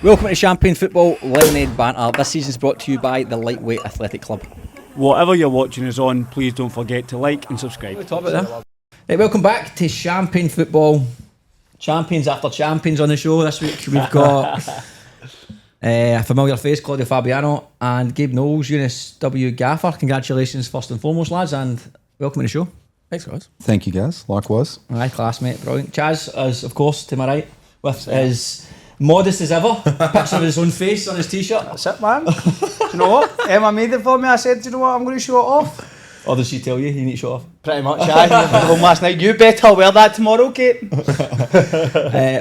Welcome to Champagne Football Lemonade Banter. This season is brought to you by the Lightweight Athletic Club. Whatever you're watching us on, please don't forget to like and subscribe. Right, welcome back to Champagne Football. Champions after champions on the show this week. We've got a familiar face, Claudio Fabiano, and Gabe Knowles, UNSW gaffer. Congratulations first and foremost, lads, and welcome to the show. Thanks, guys. Thank you, Gaz. Likewise. Aye, classmate, brilliant. Chaz is, of course, to my right, with his modest as ever picture of his own face on his t-shirt. That's it, man. Do you know what? Emma made it for me. I said, do you know what? I'm going to show it off. Or does she tell you need to show off? Pretty much, aye. Home last night. You better wear that tomorrow, Kate.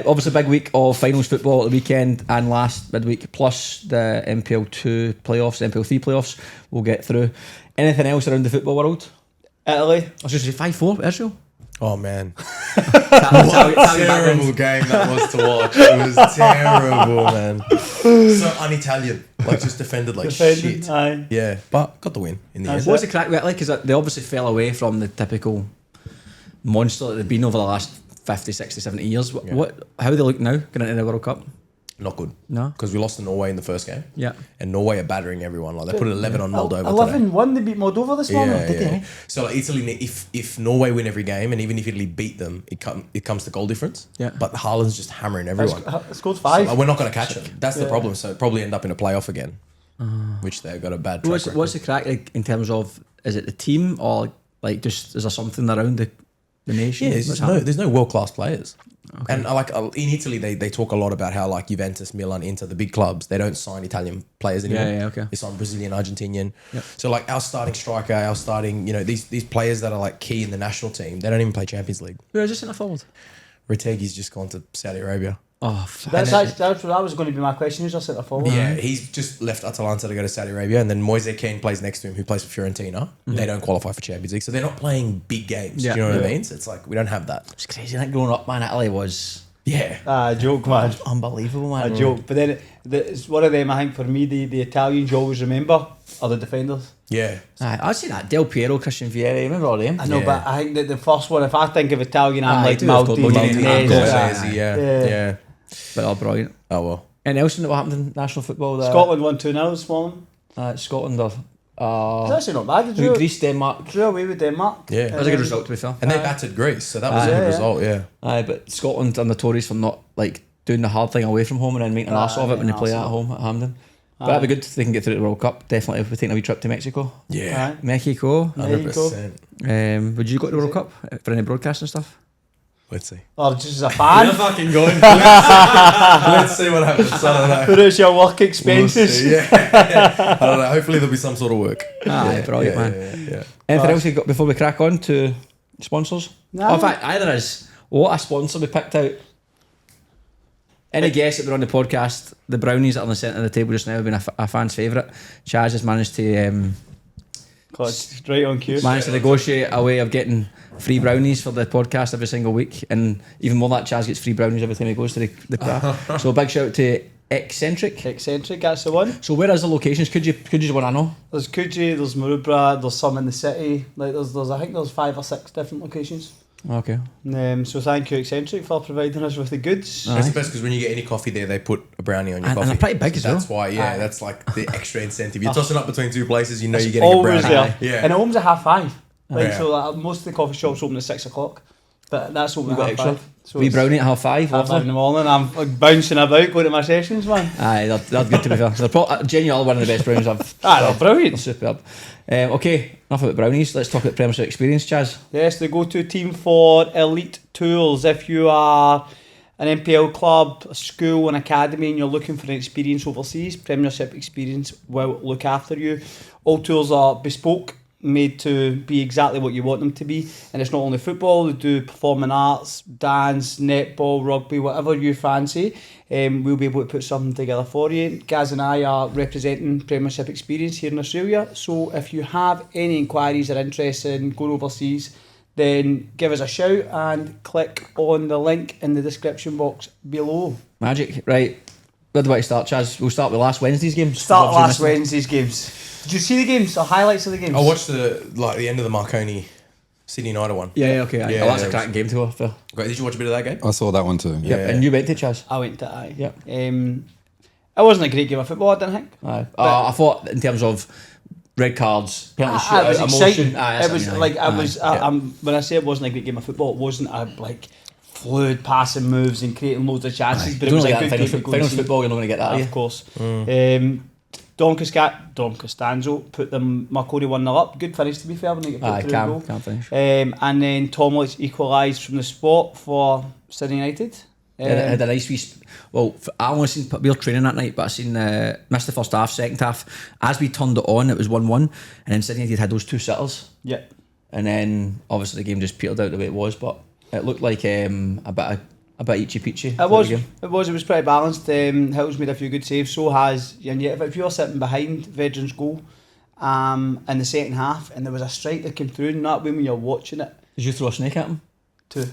Obviously, big week of finals football at the weekend and last midweek, plus the NPL 2 playoffs, NPL 3 playoffs. We'll get through. Anything else around the football world? Italy. I was just say 5-4, Israel. Oh man, what a terrible game that was to watch. It was terrible, man. So un-Italian, like just defended like shit. Aye. Yeah, but got the win in the end. What's the crack with Italy? Because they obviously fell away from the typical monster that they've been over the last 50, 60, 70 years. How do they look now going into the World Cup? Not good. No? Because we lost to Norway in the first game. Yeah. And Norway are battering everyone. Like they put 11 on Moldova 11-1, they beat Moldova this morning. Did they? So like Italy, if Norway win every game, and even if Italy beat them, it comes to goal difference. Yeah. But Haaland's just hammering everyone. Scored 5. So, we're not going to catch them. That's the problem. So probably end up in a playoff again, which they've got a bad track record. What's the crack like, in terms of, is it the team or like just is there something around the nation? Yeah, there's no world-class players. Okay. And like in Italy, they talk a lot about how like Juventus, Milan, Inter, the big clubs, they don't sign Italian players anymore. Yeah, okay. They sign Brazilian, Argentinian. Yep. So like our starting striker, these players that are like key in the national team, they don't even play Champions League. Who is this centre forward? Retegi's just gone to Saudi Arabia. Oh, that's what that was going to be my question. Who's our centre forward? Yeah, he's just left Atalanta to go to Saudi Arabia, and then Moise Kean plays next to him, who plays for Fiorentina. They don't qualify for Champions League, so they're not playing big games. Yeah. Do you know what I mean? So it's like we don't have that. It's crazy. I think growing up, man, Italy was Joke, man. unbelievable, man. A joke. But then it's one of them, I think, for me, the Italians you always remember are the defenders. Yeah. I'd say that. Del Piero, Christian Vieri, remember all them? I know, but I think that the first one, if I think of Italian, I'm like Maldini, Maldini. Yeah. But all brilliant. Oh well. Anything else that happened in national football? Scotland won 2-0 this morning. Scotland are... It's actually not bad. Greece, Denmark. Drew away with Denmark. Yeah. That was a good result, to be fair. And they battered Greece, so that was a good result, yeah. Aye, but Scotland are notorious for not like doing the hard thing away from home and then making an arse of it when they play at home at Hampden. But that'd be good if they can get through the World Cup. Definitely if we're taking a wee trip to Mexico. Yeah. Mexico. 100%. Would you go to the World Cup for any broadcasting stuff? Let's see. Or just as a fan? You're fucking going. Let's see what happens. I don't know. Put out your work expenses. We'll I don't know. Hopefully there'll be some sort of work. Brilliant, man. Yeah. Anything else you got before we crack on to sponsors? No. Oh, in fact, either is what a sponsor we picked out. Any guess that were on the podcast? The brownies that are on the centre of the table just now have been a fan's favourite. Chaz has managed to Right on cue. managed to negotiate a way of getting free brownies for the podcast every single week, and even more than that, Chaz gets free brownies every time he goes to the bar. So a big shout out to Eccentric, that's the one. So where is the locations? Could you want to know? There's Coogee, there's Maroubra, there's some in the city. Like there's I think there's 5 or 6 different locations. Okay. So thank you Eccentric for providing us with the goods. It's the best because when you get any coffee there, they put a brownie on your coffee. And they're pretty big as well. That's why, that's like the extra incentive. You're tossing up between two places, you know you're getting always a brownie. there. Yeah. And it opens at 5:30. Yeah. So like, most of the coffee shops open at 6 o'clock. But that's what we've got extra. 5. So Free brownie at 5:30. 5 in the morning. I'm like, bouncing about going to my sessions, man. Aye, that's good to be fair. They're genuinely one of the best brownies I've. They're brilliant. They're superb. Okay, enough about brownies. Let's talk about Premiership experience, Chaz. Yes, the go-to team for elite tools. If you are an NPL club, a school, an academy, and you're looking for an experience overseas, Premiership Experience will look after you. All tools are bespoke, made to be exactly what you want them to be, and it's not only football. They do performing arts, dance, netball, rugby, whatever you fancy. We'll be able to put something together for you. Gaz and I are representing Premiership Experience here in Australia, so if you have any inquiries or interest in going overseas, then give us a shout and click on the link in the description box below. Magic, right. Where do I start, Chaz? We'll start with last Wednesday's games. Start last Wednesday's games. Did you see the games? The highlights of the games? I watched the end of the Marconi Sydney United one. Yeah, okay. Yeah, that's a cracking game to her. Great. Did you watch a bit of that game? I saw that one too. Yep. And you went to Chaz? I went to Aye. Yep. It wasn't a great game of football, I didn't think. Aye. I thought in terms of red cards, penalty It was shootout, exciting. emotion. Aye, It was like when I say it wasn't a great game of football, it wasn't a like fluid passing moves and creating loads of chances. But it was a good game to go and final see. football, you're not going to get that, are you? Of course. Don Costanzo put them Marconi 1-0 up. Good finish, to be fair, when they get put through the goal. Can't finish. And then Tomlitz equalised from the spot for Sydney United. Had a nice wee. I only seen we were training that night, but I seen missed the first half, second half. As we turned it on, it was 1-1, and then Sydney United had those two sitters. Yeah. And then obviously the game just petered out the way it was, but it looked like a bit itchy peachy. It was pretty balanced. Hill's made a few good saves, so has Yanyev. If you were sitting behind Veterans' goal in the second half and there was a strike that came through, and that way when you're watching it. Did you throw a snake at him? Too.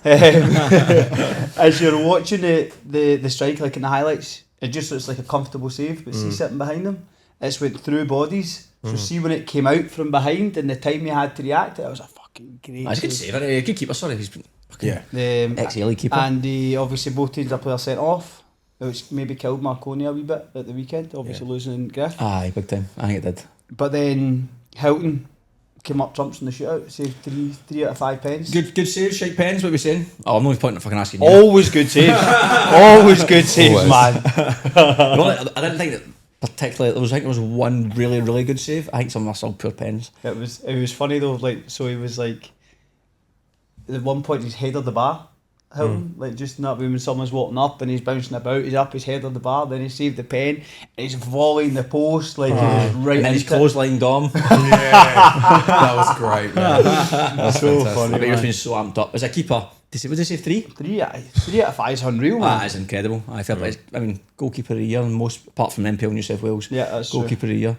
As you're watching the strike, like in the highlights, it just looks like a comfortable save, but see sitting behind them, it's went through bodies. So see when it came out from behind and the time he had to react, it was a fucking great That's a good save, a good keeper, sorry, he's been fucking ex-Ely keeper. And obviously both teams are player sent off, which maybe killed Marconi a wee bit at the weekend, obviously losing Griff. Aye, big time, I think it did. But then Hilton came up trumps in the shootout, saved 3 out of 5 pens. Good save, shite pens, what are we saying? I'm not even pointing at fucking asking you. Always good saves. Always good saves, man. I didn't think that particularly, I think there was one really, really good save. I think some of them are still poor pens. It was funny though, like, so he was like, at one point he's headed the bar, Hilton, like just not when someone's walking up and he's bouncing about, he's up his head on the bar, then he saved the pen and he's volleying the post like he was right, and then he's clothesline Dom. That was great, man. That's so fantastic. funny. I bet you've been so amped up. As a keeper, what did they say, 3? 3 out of 5 is unreal, man. That is incredible. Fair play. I mean, goalkeeper of the year, most apart from NPL New South Wales. Yeah, that's goalkeeper of the year.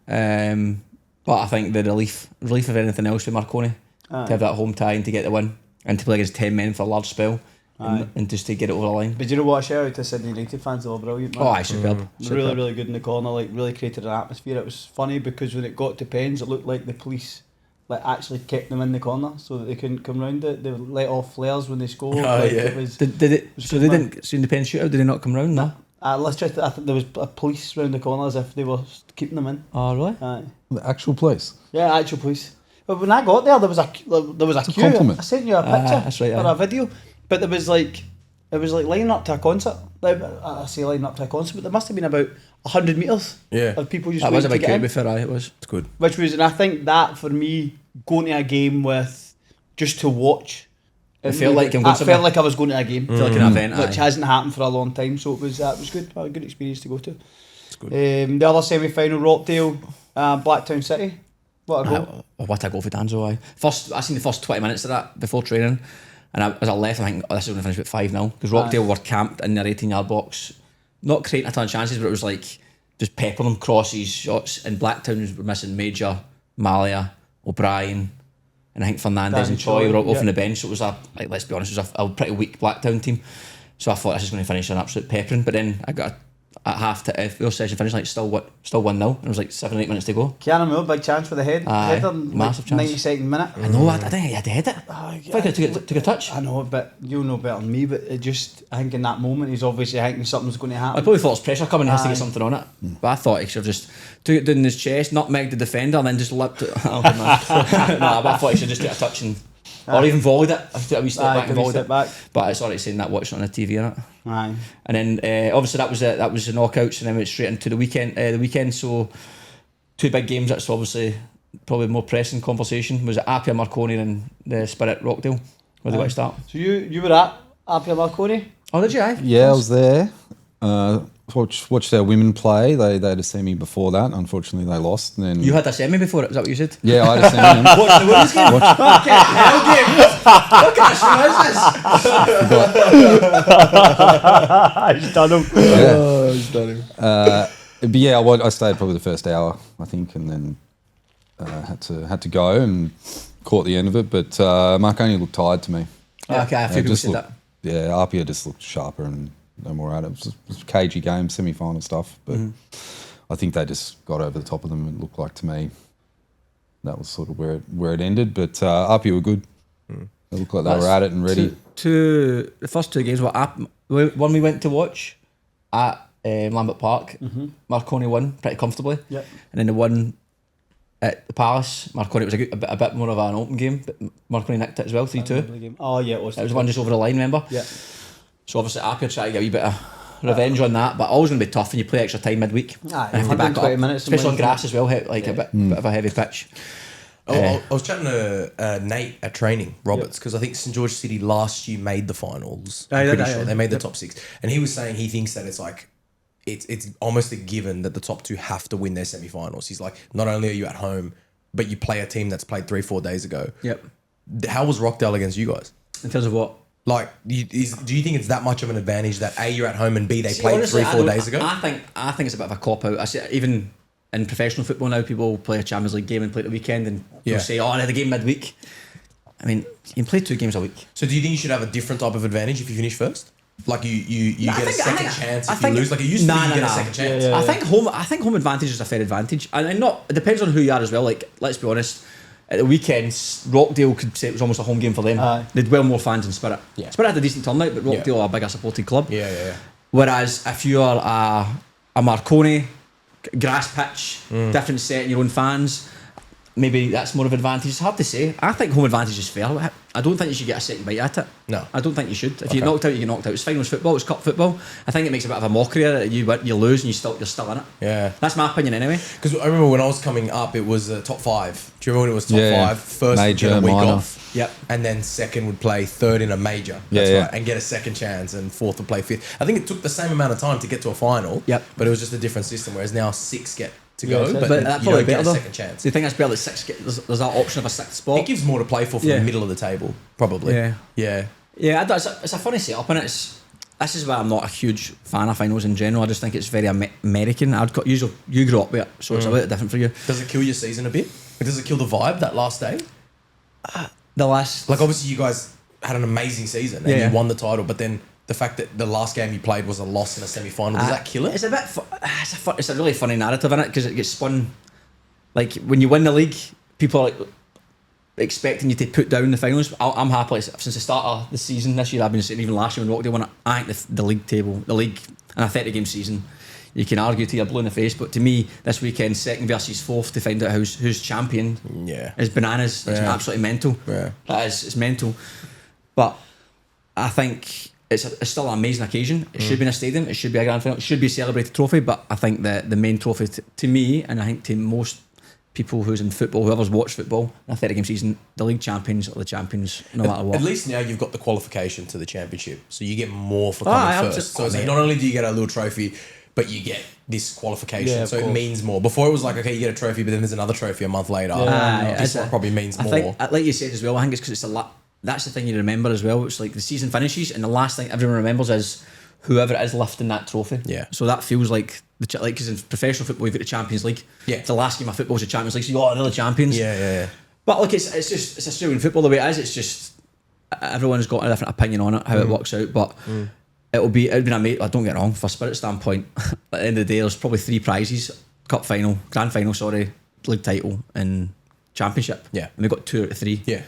But I think the relief of anything else with Marconi to have that home tie and to get the win and to play against 10 men for a large spell and just to get it over the line. But you know what? A shout out to Sydney United fans, they were brilliant, man. Oh, aye, superb. Really, really good in the corner. Like really created an atmosphere. It was funny because when it got to pens, it looked like the police actually kept them in the corner so that they couldn't come round it. They let off flares when they scored. It was, did it? So they didn't see the pen shootout. Did they not come round? No. I think there was a police round the corner as if they were keeping them in. Oh really? Aye. The actual police. Yeah, actual police. But when I got there was a queue. Compliment. I sent you a picture that's right, or a video, but it was like lining up to a concert. Like, I say lining up to a concert, but there must have been about 100 metres of people just that was a waiting big to get queue in. before. It was. It's good. Which was, and I think that for me, going to a game with just to watch. It felt like I was going to a game, like an event, which hasn't happened for a long time. So it was good, a good experience to go to. It's good. The other semi-final, Rockdale, Blacktown City. What a goal! What a goal for Danzo! I seen the first 20 minutes of that before training, and as I left, I think this is going to finish with 5-0 because Rockdale were camped in their 18-yard box, not creating a ton of chances, but it was like just peppering them, crosses, shots, and Blacktown were missing Major, Malia, O'Brien, and I think Fernandez and Choi were off on the bench. So it was let's be honest, it was a pretty weak Blacktown team. So I thought this is going to finish an absolute peppering, but then I got at half to your session finished still 1-0, and it was like 7 or 8 minutes to go. Keanu Moore, big chance for the header, massive chance. 92nd minute. I know, I think he had to head it. I think it took a touch. I know, but you'll know better than me. But I think in that moment he's obviously thinking something's going to happen. I probably thought it was pressure coming, he has to get something on it. But I thought he should have just took it down in his chest, nutmegged the defender, and then just leapt it. But I thought he should just take a touch or even volleyed it. I took a wee step back and volleyed it. But it's alright saying that, watching it on the TV, innit? Aye. And then obviously that was the knockouts, and then went straight into the weekend. So 2 big games. That's obviously probably more pressing conversation. Was it Apia Marconi and the Spirit Rockdale? Where they got to start? So you were at Apia Marconi? Oh, did you? Yeah, I was there. Watched their women play. They had a semi before that. Unfortunately, they lost. And then You had a semi before it. Is that what you said? yeah, I had a semi. Watch the women's game. What kind of show is this? He's done him. Yeah. He's done him. But yeah, I stayed probably the first hour, I think, and then had to go and caught the end of it. But Marconi looked tired to me. Okay, a few people said that. Yeah, Apia just looked sharper and no more at it. It was a cagey game, semi-final stuff, but I think they just got over the top of them. It looked like to me that was sort of where it ended. But Apia were good. They looked like they were at it and ready. The first 2 games were one we went to watch at Lambert Park. Marconi won pretty comfortably. Yep. And then the one at the Palace, Marconi, it was a bit more of an open game, but Marconi nicked it as well, 3-2. Oh yeah, it was. It was one just over the line, remember? Yeah. So obviously Appiah tried to get a wee bit of revenge on that, but always going to be tough when you play extra time midweek. Aye, and have to back it 120 up, minutes especially on and grass as well, like a bit of a heavy pitch. I was chatting to Nate at training, Roberts, because I think St George City last year made the finals. I'm pretty sure they made the top 6, and he was saying he thinks that it's like it's almost a given that the top 2 have to win their semi-finals. He's like, not only are you at home, but you play a team that's played 3-4 days ago. Yep. How was Rockdale against you guys? In terms of what? Like, do you think it's that much of an advantage that A, you're at home, and B, they played honestly, 3-4 days ago? I think it's a bit of a cop out. I see even in professional football now, people play a Champions League game and play at the weekend, and they'll say, "Oh, I had a game midweek." I mean, you can play 2 games a week. So do you think you should have a different type of advantage if you finish first? Like you get a second chance if you lose. Like it used to be, you get a second chance. I think home advantage is a fair advantage, and not. It depends on who you are as well. Like, let's be honest. At the weekends, Rockdale could say it was almost a home game for them. They'd well more fans in Spirit. Yeah. Spirit had a decent turnout, but Rockdale are a bigger supported club. Yeah. Whereas if you are a Marconi, grass pitch, different set in your own fans, maybe that's more of an advantage. It's hard to say. I think home advantage is fair. I don't think you should get a second bite at it. No. I don't think you should. If you get knocked out, you get knocked out. It's finals football, it's cup football. I think it makes a bit of a mockery that you lose and you're still in it. Yeah. That's my opinion anyway. Because I remember when I was coming up, it was top 5. Do you remember when it was top 5? First major, would get a week minor. off. Yep. And then second would play third in a major. That's right. And get a second chance, and fourth would play fifth. I think it took the same amount of time to get to a final. Yep. But it was just a different system, whereas now 6 get to go, but that's you probably don't get better a though. second chance. Do you think that's better that 6 there's that option of a 6th spot? It gives more to play for from the middle of the table, probably. Yeah. Yeah. It's a funny setup, and this is why I'm not a huge fan of finals in general. I just think it's very American. You grew up with it, so it's a bit different for you. Does it kill your season a bit? Does it kill the vibe that last day? The last, Like, obviously you guys had an amazing season and you won the title, but then the fact that the last game you played was a loss in a semi-final, does that kill it? It's a bit. It's a really funny narrative in it because it gets spun. Like when you win the league, people are like expecting you to put down the finals. I'm happy since the start of the season this year. I've been saying even last year when Rockdale won it. I think the league in a 30-game season, you can argue till you're blue in the face, but to me, this weekend, 2nd versus 4th to find out who's champion is bananas. It's absolutely mental. Yeah. It's mental. But I think it's still an amazing occasion. It should be in a stadium. It should be a grand final. It should be a celebrated trophy. But I think the main trophy to me, and I think to most people who's in football, whoever's watched football in a 30-game season, the league champions are the champions no matter what. At least now you've got the qualification to the championship, so you get more for coming first. So it's like not only do you get a little trophy, but you get this qualification, so it means more. Before it was like, okay, you get a trophy, but then there's another trophy a month later. This one probably means more. I think, like you said as well, I think it's because it's a lot. That's the thing you remember as well. It's like the season finishes, and the last thing everyone remembers is whoever it is lifting that trophy. Yeah. So that feels like because in professional football you've got the Champions League. Yeah. The last game of football is the Champions League, so you're the champions. Yeah. But look, it's Australian football the way it is. It's just everyone's got a different opinion on it, how it works out. But it'd be amazing. I don't get it wrong, from a Spirit standpoint. At the end of the day, there's probably 3 prizes: cup final, grand final, league title, and championship. Yeah. And we got 2 out of 3. Yeah.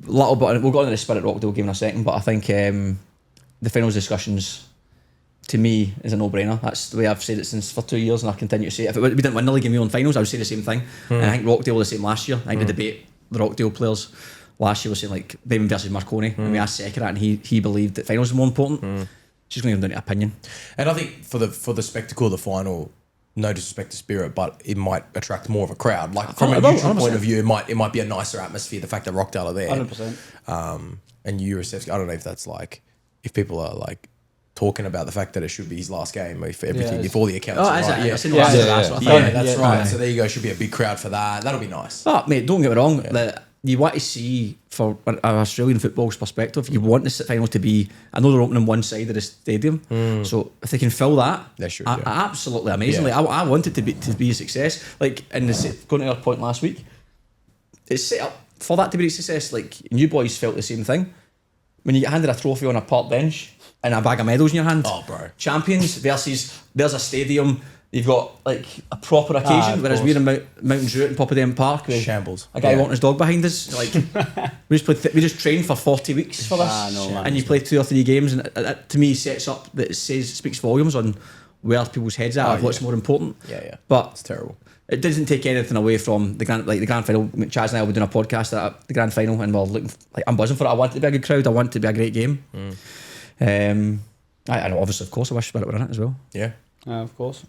Little bit. We'll go into the Spirit Rockdale game in a second, but I think the finals discussions, to me, is a no-brainer. That's the way I've said it for 2 years, and I continue to say it. If we didn't win the league and we won finals, I would say the same thing. And I think Rockdale were the same last year. I think the debate, the Rockdale players last year was saying like Bateman versus Marconi, and we asked Sekera, and he believed that finals was more important. She's going to come down to opinion. And I think for the spectacle of the final, no disrespect to Spirit, but it might attract more of a crowd. Like from a neutral point of view, it might be a nicer atmosphere. The fact that Rockdale are there, 100%. And UNSW, I don't know if that's like if people are like talking about the fact that it should be his last game, if everything, if all the accounts are right. That's right. So there you go. Should be a big crowd for that. That'll be nice. But mate, don't get me wrong. You want to see, for an Australian football's perspective, you want the final to be, I know they're opening one side of the stadium, so if they can fill that, absolutely amazingly. I want it to be a success. Like going to our point last week, it's set up for that to be a success. Like, and you boys felt the same thing when you get handed a trophy on a park bench and a bag of medals in your hand. Oh, bro! Champions versus there's a stadium you've got like a proper occasion, whereas we're in Mountain Druitt and Papadem Park with Shambles. a guy walking his dog behind us. Like we just trained for 40 weeks for this, and you play 2 or 3 games, and it, to me sets up that speaks volumes on where people's heads are, what's more important. But it's terrible. It doesn't take anything away from the grand final. Chaz and I were doing a podcast at the grand final, and we're looking. Like, I'm buzzing for it. I want it to be a good crowd. I want it to be a great game. I know, obviously, of course, I wish Spirit were in it as well. Yeah, of course.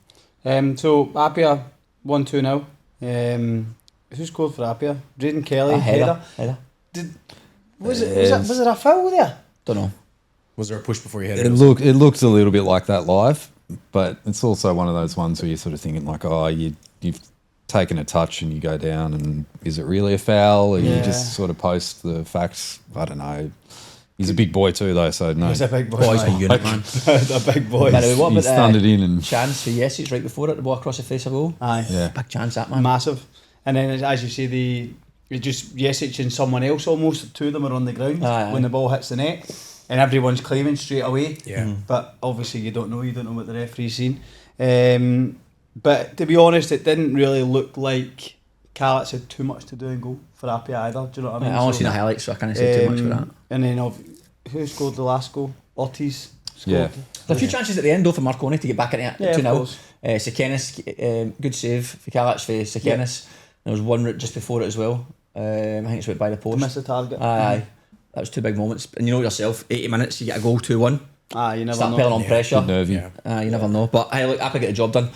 So Apia 1-2 now. Who scored for Apia? Drayden Kelly. Header. Was there a foul there? Don't know. Was there a push before you hit it? It looks a little bit like that live, but it's also one of those ones where you're sort of thinking like, oh, you've taken a touch and you go down, and is it really a foul? Or you just sort of post the facts. I don't know. He's a big boy too, though, so no. He's a big boy. He's a unit, man. A big boy. What He's stunned it in and chance for Yesic right before it, the ball across the face of goal. Aye. Yeah. Big chance that, man. Massive. And then, as you say, just Yesic and someone else almost, 2 of them are on the ground when the ball hits the net, and everyone's claiming straight away. Yeah. But obviously you don't know what the referee's seen. But to be honest, it didn't really look like Callets had too much to do in goal for Apia either. Do you know what I mean? I only seen the highlights, so I can't say too much for that. And then who scored the last goal? Ortiz scored. Yeah. There's a few chances at the end though for Marconi to get back in it 2-0. Sekenis, good save for Callets for Sekenis. There was one just before it as well. I think it's right by the post. Missed the target. Aye. That was 2 big moments. And you know yourself, 80 minutes, you get a goal 2-1. You never Start know. pelling on pressure. nervy. You never know. But hey, look, Apple get the job done.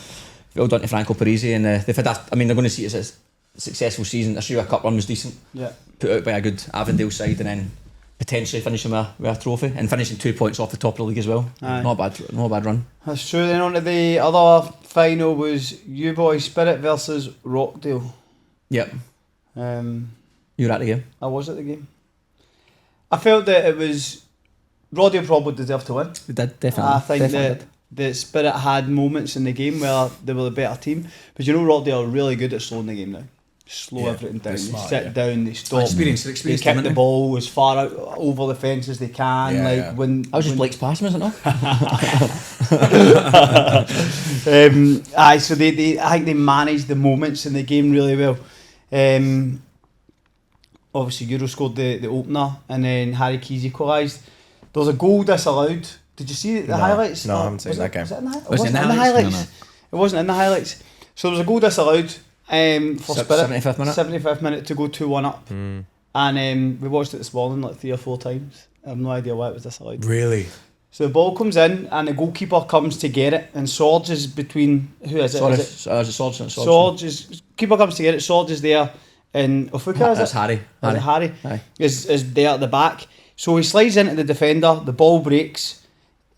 Well done to Franco Parisi, and they've had that. I mean, they're going to see it as a successful season. The Sure Cup run was decent. Yeah. Put out by a good Avondale side, and then potentially finishing with a trophy, and finishing 2 points off the top of the league as well. Not a bad run. That's true. Then on to the other final was U-Boys Spirit versus Rockdale. Yep. You were at the game. I was at the game. I felt that it was Rockdale probably deserved to win. They did, definitely. I think that Spirit had moments in the game where they were the better team, but you know Rockdale are really good at slowing the game down. Slow everything down. Smart, they sit down. They stop. Experience. They kick the ball as far out over the fence as they can. When I was just Blake's pass, wasn't it? So they I think they managed the moments in the game really well. Obviously Euro scored the opener, and then Harry Keys equalised. There was a goal disallowed. Did you see the highlights? No, I haven't seen that game. It wasn't in the highlights. It wasn't in the highlights. So there was a goal disallowed for Spirit. 75th minute. 75th minute to go 2-1 up. And we watched it this morning like 3 or 4 times. I have no idea why it was disallowed. Really? So the ball comes in and the goalkeeper comes to get it, and Swords is between, who is it? Swords. Keeper comes to get it, Swords is there, and Ofuka, That's Harry. Harry Aye. is there at the back. So he slides into the defender, the ball breaks,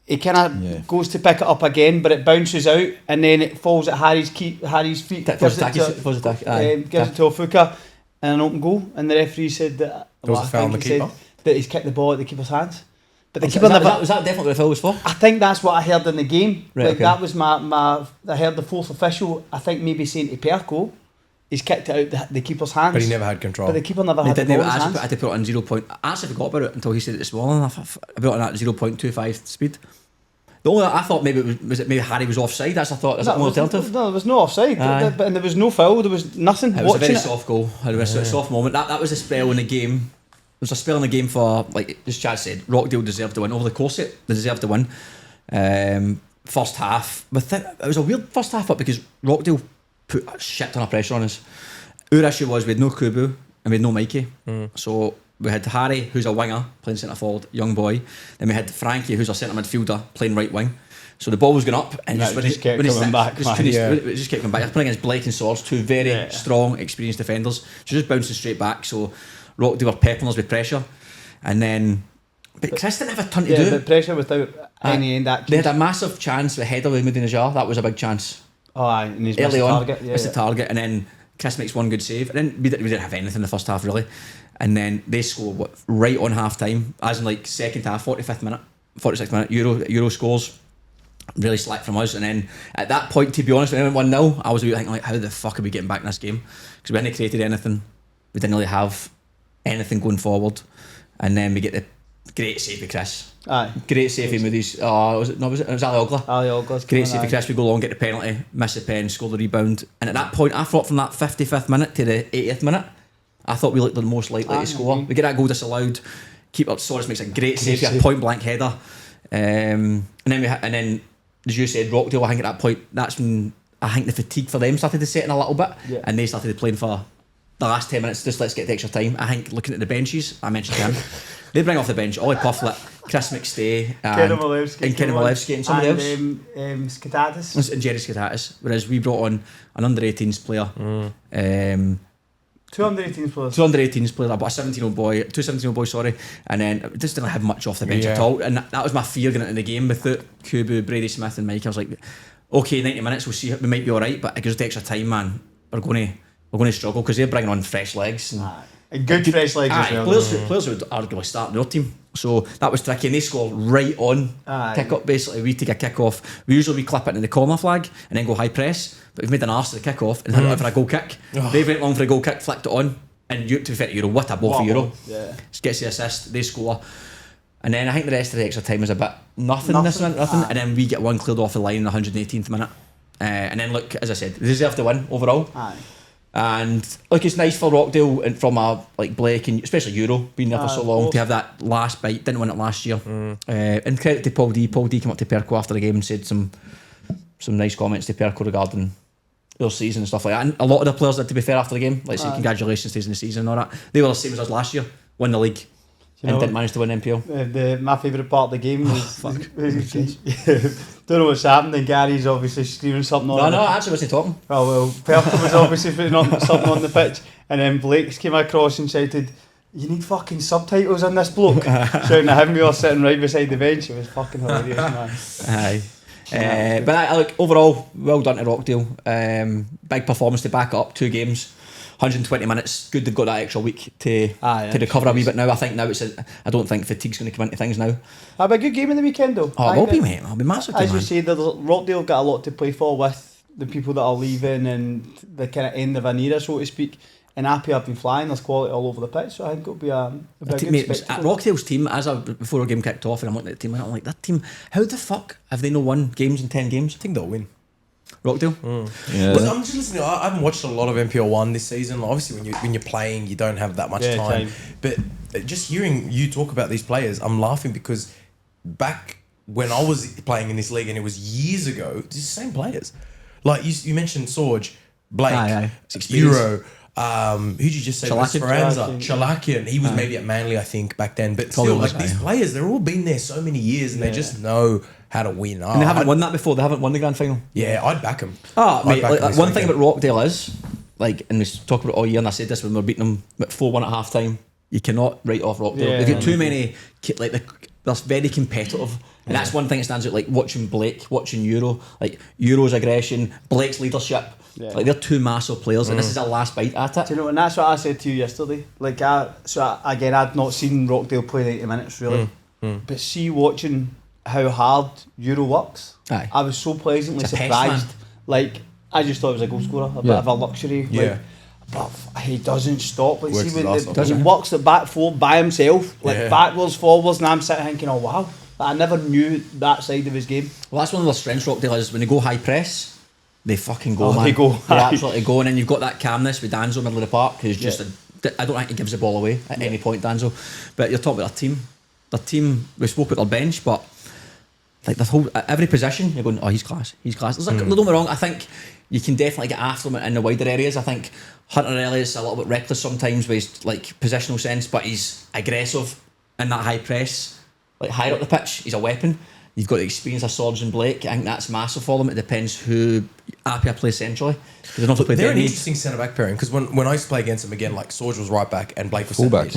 he kind of goes to pick it up again, but it bounces out, and then it falls at Harry's feet, gives it to Ofuka, and an open goal, and the referee said that there was a foul on the keeper? That he's kicked the ball at the keeper's hands. But the Was keeper never. that definitely what the foul was for? I think that's what I heard in the game. Right, okay. That was my. I heard the fourth official, I think maybe saying to Perko, he's kicked it out the keeper's hands. But he never had control. But the keeper never had the ball in his hands. I had to put it on 0. I actually forgot about it until he said it this morning. I put it on that 0.25 speed. The only I thought maybe maybe Harry was offside. That's I thought. Is that more alternative? No, there was no offside. And there was no foul. There was nothing. It was a very soft goal. It was a soft moment. That was a spell in the game. There was a spell in the game for, like as Chad said, Rockdale deserved to win. Over the course of it, they deserved to win. First half, it was a weird first half up because Rockdale put a shit ton of pressure on us. Our issue was we had no Kubu and we had no Mikey. So we had Harry, who's a winger, playing centre forward, young boy. Then we had Frankie, who's a centre midfielder, playing right wing. So the ball was going up and just kept coming back. It just kept coming back. I was playing against Blake and Swords, two very strong, experienced defenders. So just bouncing straight back. So Rockdale were peppering us with pressure. And then, but Chris didn't have a ton to do. But pressure without any end action. They had a massive chance with a header with Medina. That was a big chance. Oh, aye, and he's early missed on, missed the target, and then Chris makes one good save, and then we didn't have anything in the first half really, and then they score right on half time, as in like second half, 46th minute, Euro scores, really slack from us, and then at that point, to be honest, when I went 1-0, I was thinking like, how the fuck are we getting back in this game? Because we hadn't created anything, we didn't really have anything going forward, and then we get Great save with Chris. Aye. Great save with Moody's. It was Ali Ogla. Ali Ogla's Great coming, save with Chris. We go long, get the penalty, miss the pen, score the rebound. And at that point, I thought from that 55th minute to the 80th minute, I thought we looked the most likely to score. We get that goal disallowed. Keep up. Soros makes a great save. He had a point blank header. And then as you said, Rockdale. I think at that point, that's when I think the fatigue for them started to set in a little bit, and they started playing for the last 10 minutes. Just let's get the extra time. I think looking at the benches, I mentioned him. They bring off the bench Ollie Pufflet, Chris McStay, and Kenny Malewski, and somebody else. Skatatis. And Jerry Skatatis. Whereas we brought on an under-18s player. 218 players. 218s player, about a 17-year-old boy, two 17-year-old boys, sorry. And then just didn't have much off the bench at all. And that was my fear going into the game without Kubu, Brady Smith and Mike. I was like, okay, 90 minutes, we'll see, we might be alright, but it gives us the extra time, man. We're going to struggle because they're bringing on fresh legs. And good fresh legs as well. Players would arguably start in their team. So that was tricky, and they score right on kick up. Basically, we take a kick off. We usually clip it into the corner flag and then go high press. But we've made an arse of the kick off and had it on for a goal kick. They went long for a goal kick, flicked it on, and to be fair to Euro, what a ball for Euro. Yeah. Gets the assist, they score. And then I think the rest of the extra time was a bit nothing. And then we get one cleared off the line in the 118th minute. And then look, as I said, they deserve to win overall. And look, it's nice for Rockdale and from a like Blake and especially Euro being there for so long to have that last bite. Didn't win it last year. And credit to Paul D. Paul D came up to Perco after the game and said some nice comments to Perco regarding their season and stuff like that. And a lot of the players did, to be fair, after the game. Like say congratulations to us in the season and all that. They were the same as us last year. Won the league. And didn't manage to win NPL. My favourite part of the game was don't know what's happened, and Gary's obviously screaming something on. No, I actually wasn't talking. Oh well, Perco was obviously putting on something on the pitch, and then Blake came across and shouted, "You need fucking subtitles on this bloke." Shouting at him, we were sitting right beside the bench. It was fucking hilarious, man. Aye. But look, overall, well done to Rockdale. Big performance to back it up, 2 games. 120 minutes. Good they've got that extra week to recover a wee bit now. I think now I don't think fatigue's going to come into things now. It'll be a good game in the weekend though. Oh, it will be, mate. It'll be massive. As you say, Rockdale got a lot to play for with the people that are leaving and the kind of end of an era, so to speak. And Appy have been flying. There's quality all over the pitch, so I think it'll be a good spectacle. At Rockdale's team, before our game kicked off, and I'm looking at the team, and I'm like, that team, how the fuck have they not won games in 10 games? I think they'll win. Rockdale? Yeah. I'm just listening. I haven't watched a lot of NPL 1 this season. Obviously, when you're playing, you don't have that much time. But just hearing you talk about these players, I'm laughing because back when I was playing in this league, and it was years ago, it's the same players. Like you mentioned Sorge, Blake, Euro. Who did you just say? Speranza, Chalakian. He was maybe at Manly, I think, back then. But still, like these players, they're all been there so many years, and they just know how to win. And they haven't won that before. They haven't won the grand final. Yeah, I'd back them. Mate, like, one thing about Rockdale is, like, and we talk about it all year, and I said this when we were beating them at 4-1 at half time. You cannot write off Rockdale. They've got too many. They're very competitive. And that's one thing that stands out, like watching Blake, watching Euro, like Euro's aggression, Blake's leadership. Like they're 2 massive players, and this is our last bite at it. Do you know, and that's what I said to you yesterday. Like, I'd not seen Rockdale play 90 minutes really, but see watching how hard Euro works, I was so pleasantly surprised. Like, I just thought it was a goal scorer, a bit of a luxury. Like, but he doesn't stop. Like, see when he works the back four by himself, like backwards, forwards, and I'm sitting thinking, oh wow. I never knew that side of his game. Well, that's one of their strengths, Rockdale, is when they go high press, they fucking go, man. They absolutely go. And then you've got that calmness with Danzo middle of the park, who's just I don't think he gives the ball away at any point, Danzo. But you're talking about their team. Their team, we spoke about their bench, but like the whole every position, you're going, oh, he's class. There's like, don't get me wrong, I think you can definitely get after him in the wider areas. I think Hunter Elliott's a little bit reckless sometimes with his like positional sense, but he's aggressive in that high press. Like higher up the pitch, he's a weapon. You've got the experience of Sorge and Blake. I think that's massive for them. It depends who Apia plays centrally. They're an interesting centre back pairing because when I used to play against them again, like Sorge was right back and Blake was centre back.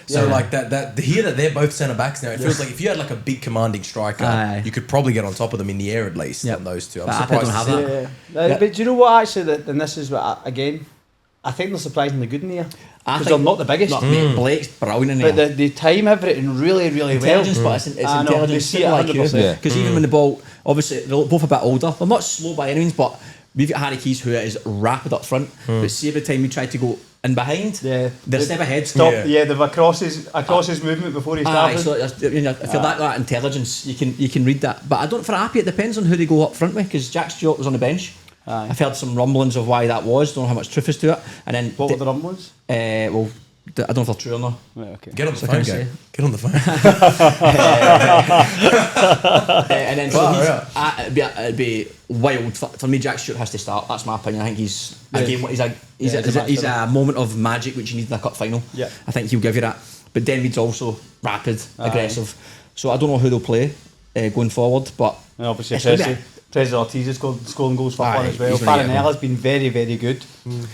So like that here that they're both centre backs now. It feels like if you had like a big commanding striker, you could probably get on top of them in the air at least. On those two, I'm surprised to see that. But do you know what? Actually, and this is what I think they're surprisingly good in the air. Because they're not the biggest. Blake's brilliant in there. But they time everything really, really intelligence, well. But it's intelligence. They see it 100%. Because even when the ball, obviously, they're both a bit older. They're not slow by any means, but we've got Harry Keys who is rapid up front. But see, every time we try to go and behind. Yeah. They're a step ahead. Stop. Yeah. Yeah, they've a crosses movement before he Aye, started. so if you're that intelligence, you can read that. But I don't for Appy. It depends on who they go up front with, because Jack Stewart was on the bench. Aye. I've heard some rumblings of why that was. Don't know how much truth is to it. And then What were the rumblings? well, I don't know if they're true or not. Right, okay. Get on the So phone, can I Gabe. say? Get on the phone. And then so Wow, it'd be wild for me. Jack Stewart has to start. That's my opinion. I think he's Yeah. he's a moment of magic which you need in a cup final. Yeah. I think he'll give you that. But Denmead's also rapid, aggressive. So I don't know who they'll play going forward, but And obviously, it's gonna be President Ortiz is scoring goals for Aye, fun as well. he's gonna get Farinell has been very, very good.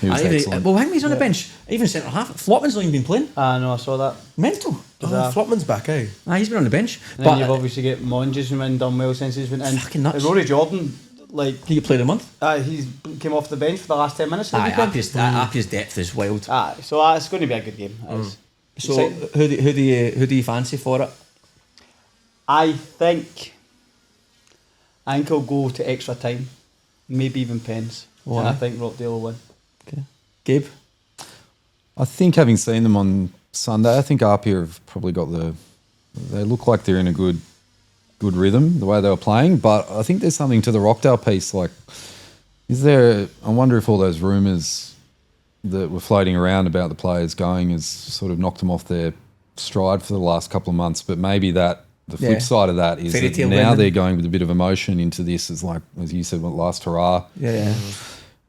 He was excellent. well, I think he's on the bench. Even centre half. Flopman's not even been playing. I know, I saw that. Mental. Flopman's back, eh? He's been on the bench. And then you've obviously got Monges who went done well since he's been in. Fucking nuts. Rory Jordan, like, he could play the month. he's came off the bench for the last 10 minutes. of the weekend. Appy's depth is wild. So it's going to be a good game. It is. So who do you fancy for it? I think I'll go to extra time, maybe even pens. Why? And I think Rockdale will win. Okay. Gabe? I think having seen them on Sunday, I think Apia have probably got they look like they're in a good rhythm, the way they were playing, but I think there's something to the Rockdale piece. Like, I wonder if all those rumours that were floating around about the players going has sort of knocked them off their stride for the last couple of months, but maybe the flip side of that is Fairy that tale now ending. they're going with a bit of emotion into this, as like, as you said, last hurrah. Yeah.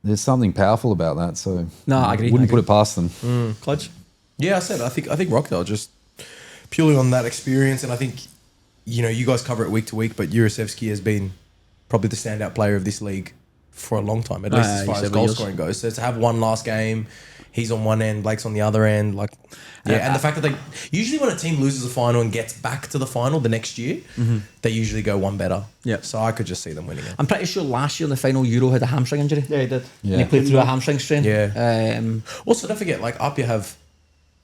There's something powerful about that, so No, I agree. Wouldn't put it past them. Clutch? Yeah, I think Rockdale just purely on that experience, and I think you guys cover it week to week, but Jurasevski has been probably the standout player of this league for a long time, at least as far as goal scoring goes. So to have one last game, he's on one end, Blake's on the other end, and the fact that usually when a team loses a final and gets back to the final the next year, they usually go one better. Yeah. So I could just see them winning it. I'm pretty sure last year in the final, Euro had a hamstring injury. Yeah, he did. Yeah. And he played through a hamstring strain. Yeah. Also, don't forget, Apia have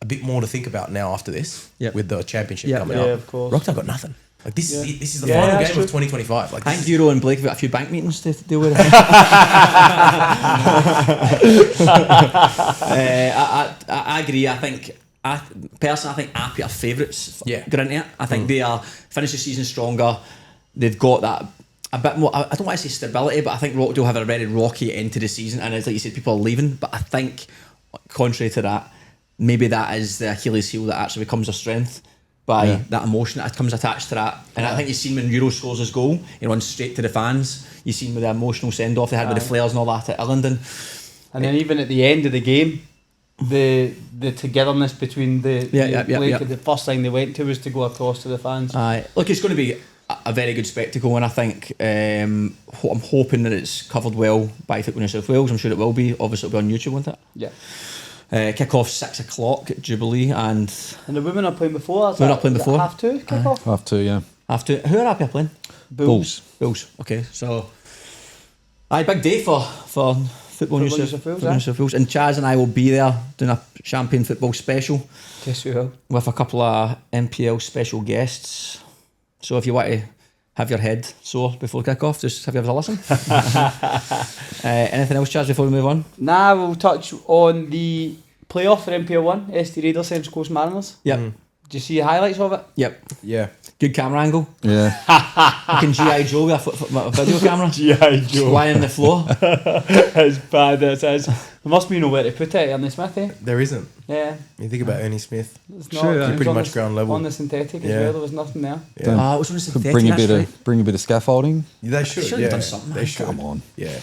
a bit more to think about now after this with the championship coming up. Yeah, of course. Rockdale got nothing. This is the Yeah, final that's game true. of 2025. I think Euro and Blake have got a few bank meetings to deal with. I agree. I think Appy are favourites going into it. I think they are finish the season stronger. They've got that a bit more. I don't want to say stability, but I think Rockdale have a very rocky end to the season, and it's like you said, people are leaving. But I think, contrary to that, maybe that is the Achilles heel that actually becomes a strength by that emotion that comes attached to that. And I think you've seen when Euro scores his goal, he runs straight to the fans. You've seen with the emotional send off they had with the flares and all that at Illingdon. And then even at the end of the game, the togetherness between Blake and the first thing they went to was to go across to the fans. Look, it's going to be a very good spectacle, and I think I'm hoping that it's covered well by Football New South Wales. I'm sure it will be. Obviously, it'll be on YouTube, won't it? Yeah. Kick off 6 o'clock at Jubilee, and the women are playing before. Women are playing before. Half two kick off. Half two, yeah. Who are Appy playing? Bulls. Okay, so big day for Football New South Wales, and Chaz and I will be there doing a Champion Football special. Yes, we will. With a couple of NPL special guests. So if you want to have your head sore before kick-off, just have you a listen. Anything else, Chaz, before we move on? Nah, we'll touch on the playoff for NPL 1, ST Raiders, Central Coast Mariners. Yep. Did you see the highlights of it? Yep. Yeah. Good camera angle. Yeah. Fucking G.I. Joe with a video camera. G.I. Joe. Lying on the floor. It's bad, it is. There must be nowhere to put it, Ernie Smith, eh? There isn't. Yeah. You think about Ernie Smith. It's True, not, You're pretty on much the, ground level. On the synthetic as well, there was nothing there. Yeah. It was on the Could synthetic, bring a that's bit right. bring a bit of scaffolding. They should. Should have done something. They should. Come on. Yeah.